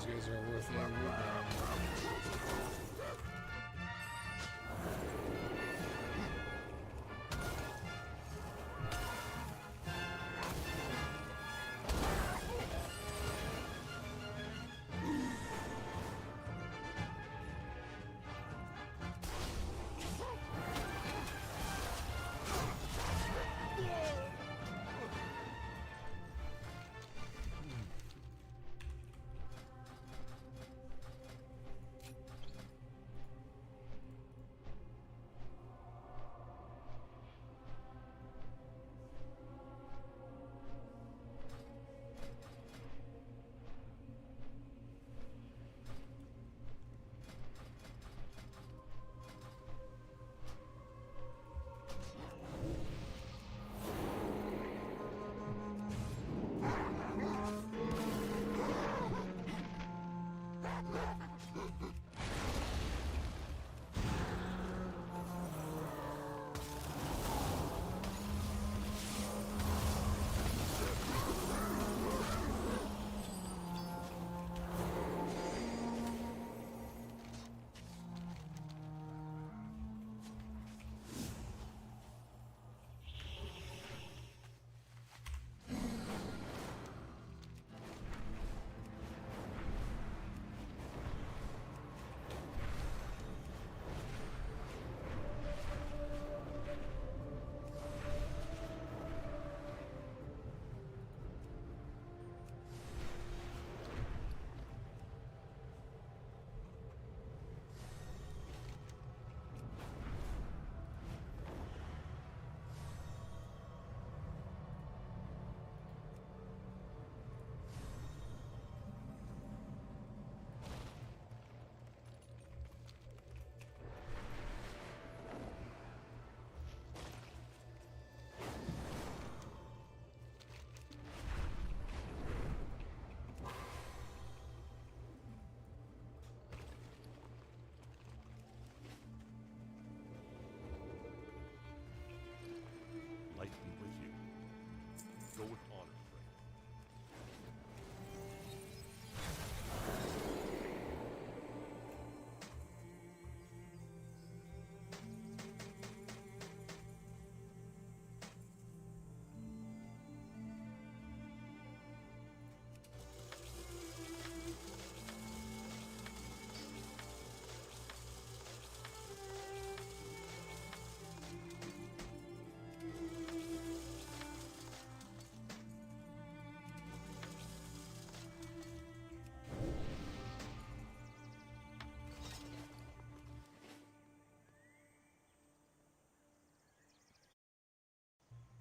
These guys are worth my root.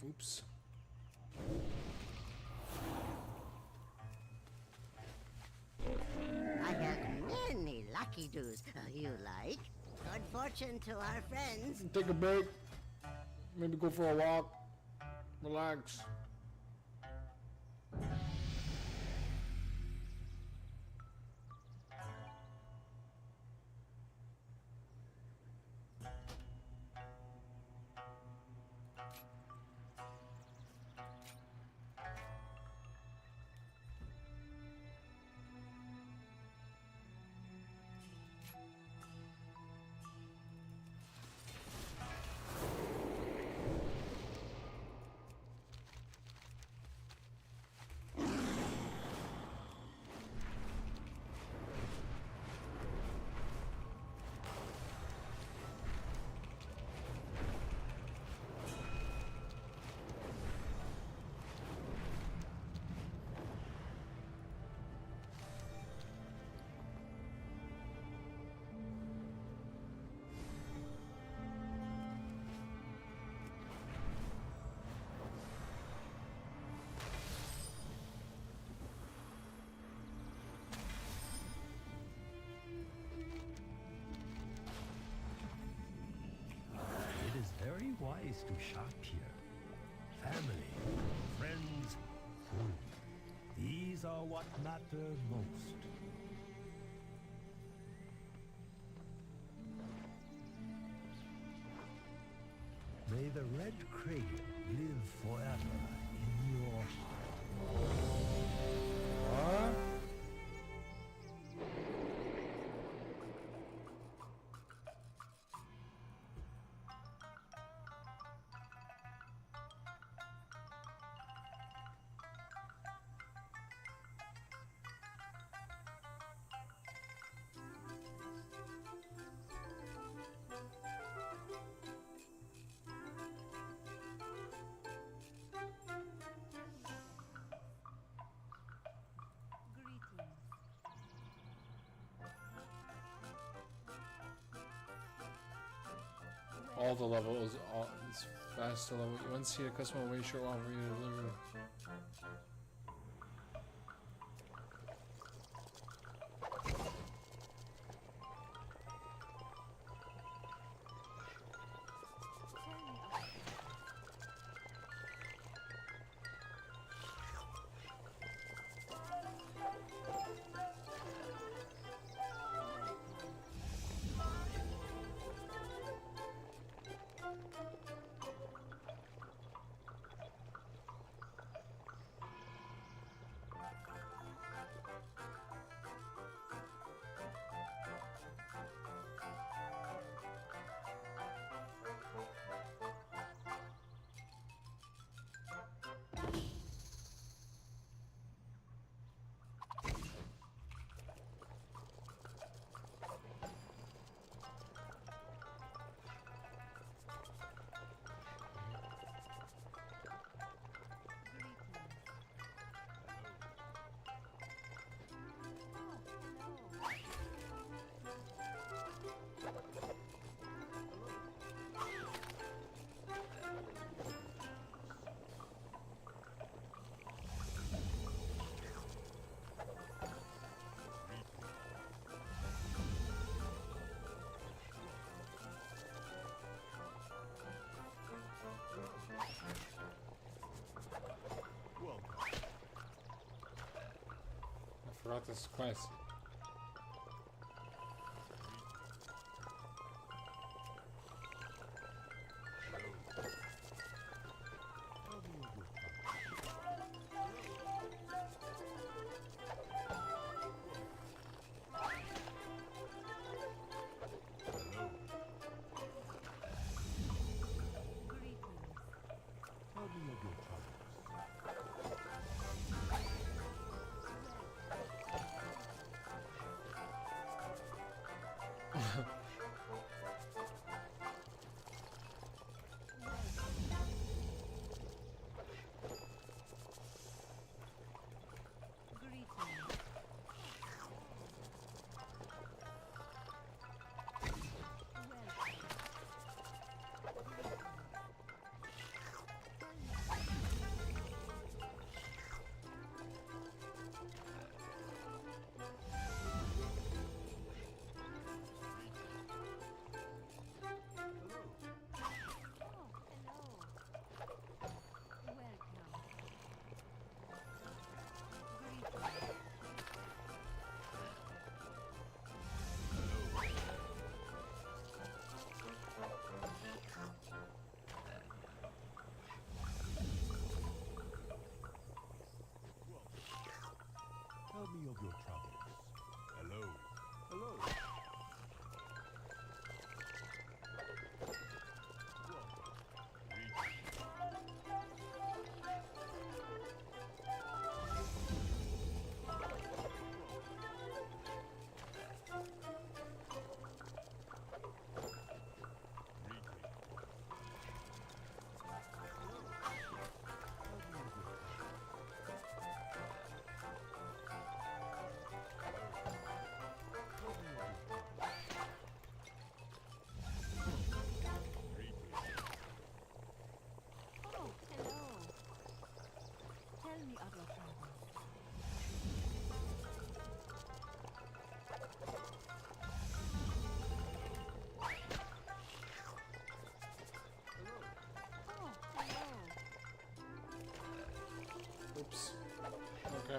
Oops. I have many lucky doos you like. Good fortune to our friends. Take a break. Maybe go for a walk. Relax. It is very wise to shop here. Family, friends, food. These are what matter most. May the red cradle live forever in your heart. What? All the levels, all it's fast to level. You want to see a customer wait short while we deliver. I forgot this quest.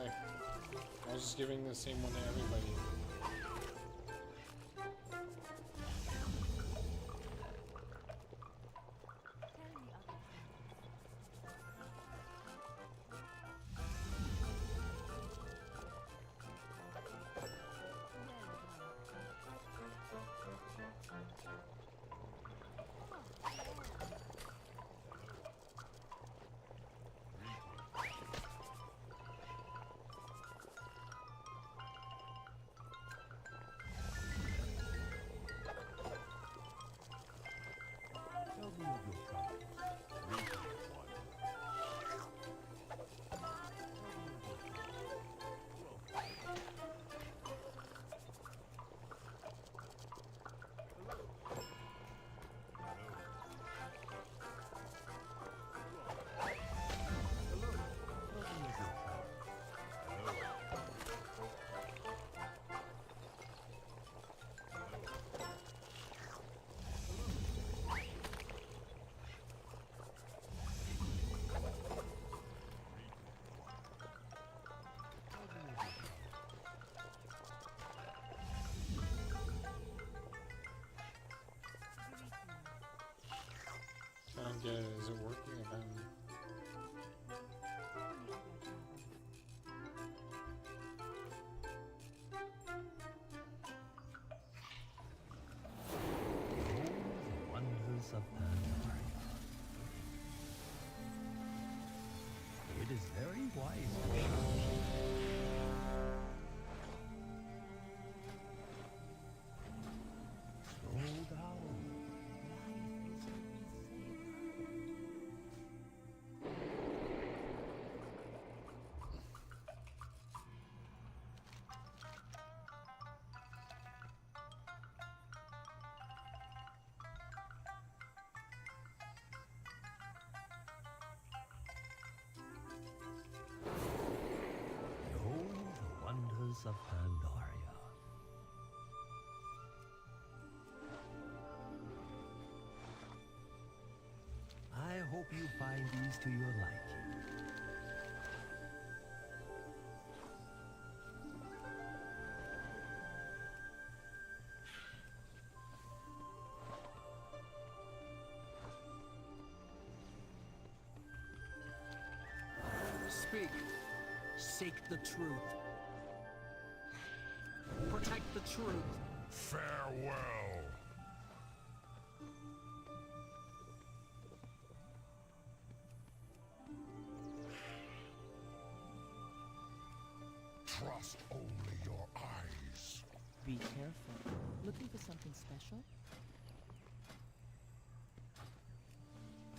Okay. I was just giving the same one to everybody. I don't get it. Is it working if I'm... The wonders of Pandaria. It is very wise to shop. Slow down. Behold the wonders of Pandaria. I hope you find these to your liking. Speak. Seek the truth. Protect the truth. Farewell. Trust only your eyes. Be careful. Looking for something special?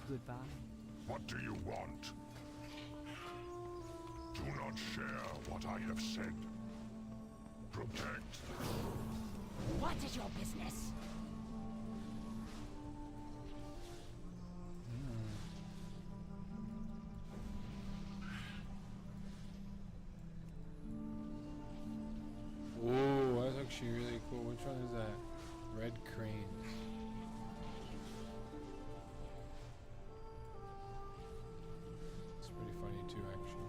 Goodbye. What do you want? Do not share what I have said. Protect. What is your business? Whoa, that's actually really cool. Which one is that? Red cranes. It's pretty funny too, actually.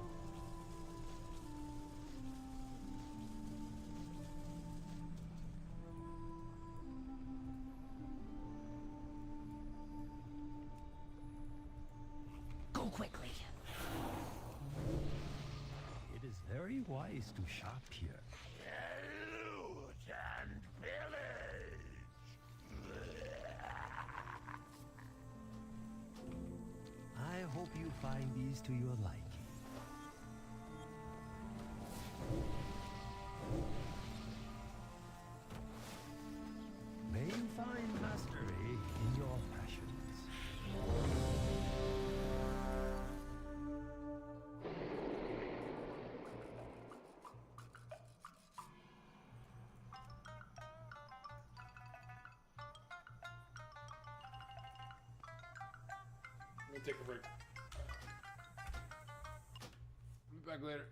Go quickly. It is very wise to shop here. Loot and pillage. I hope you find these to your liking. May you find mastery in your passions. Let me take a break. I'll be back later.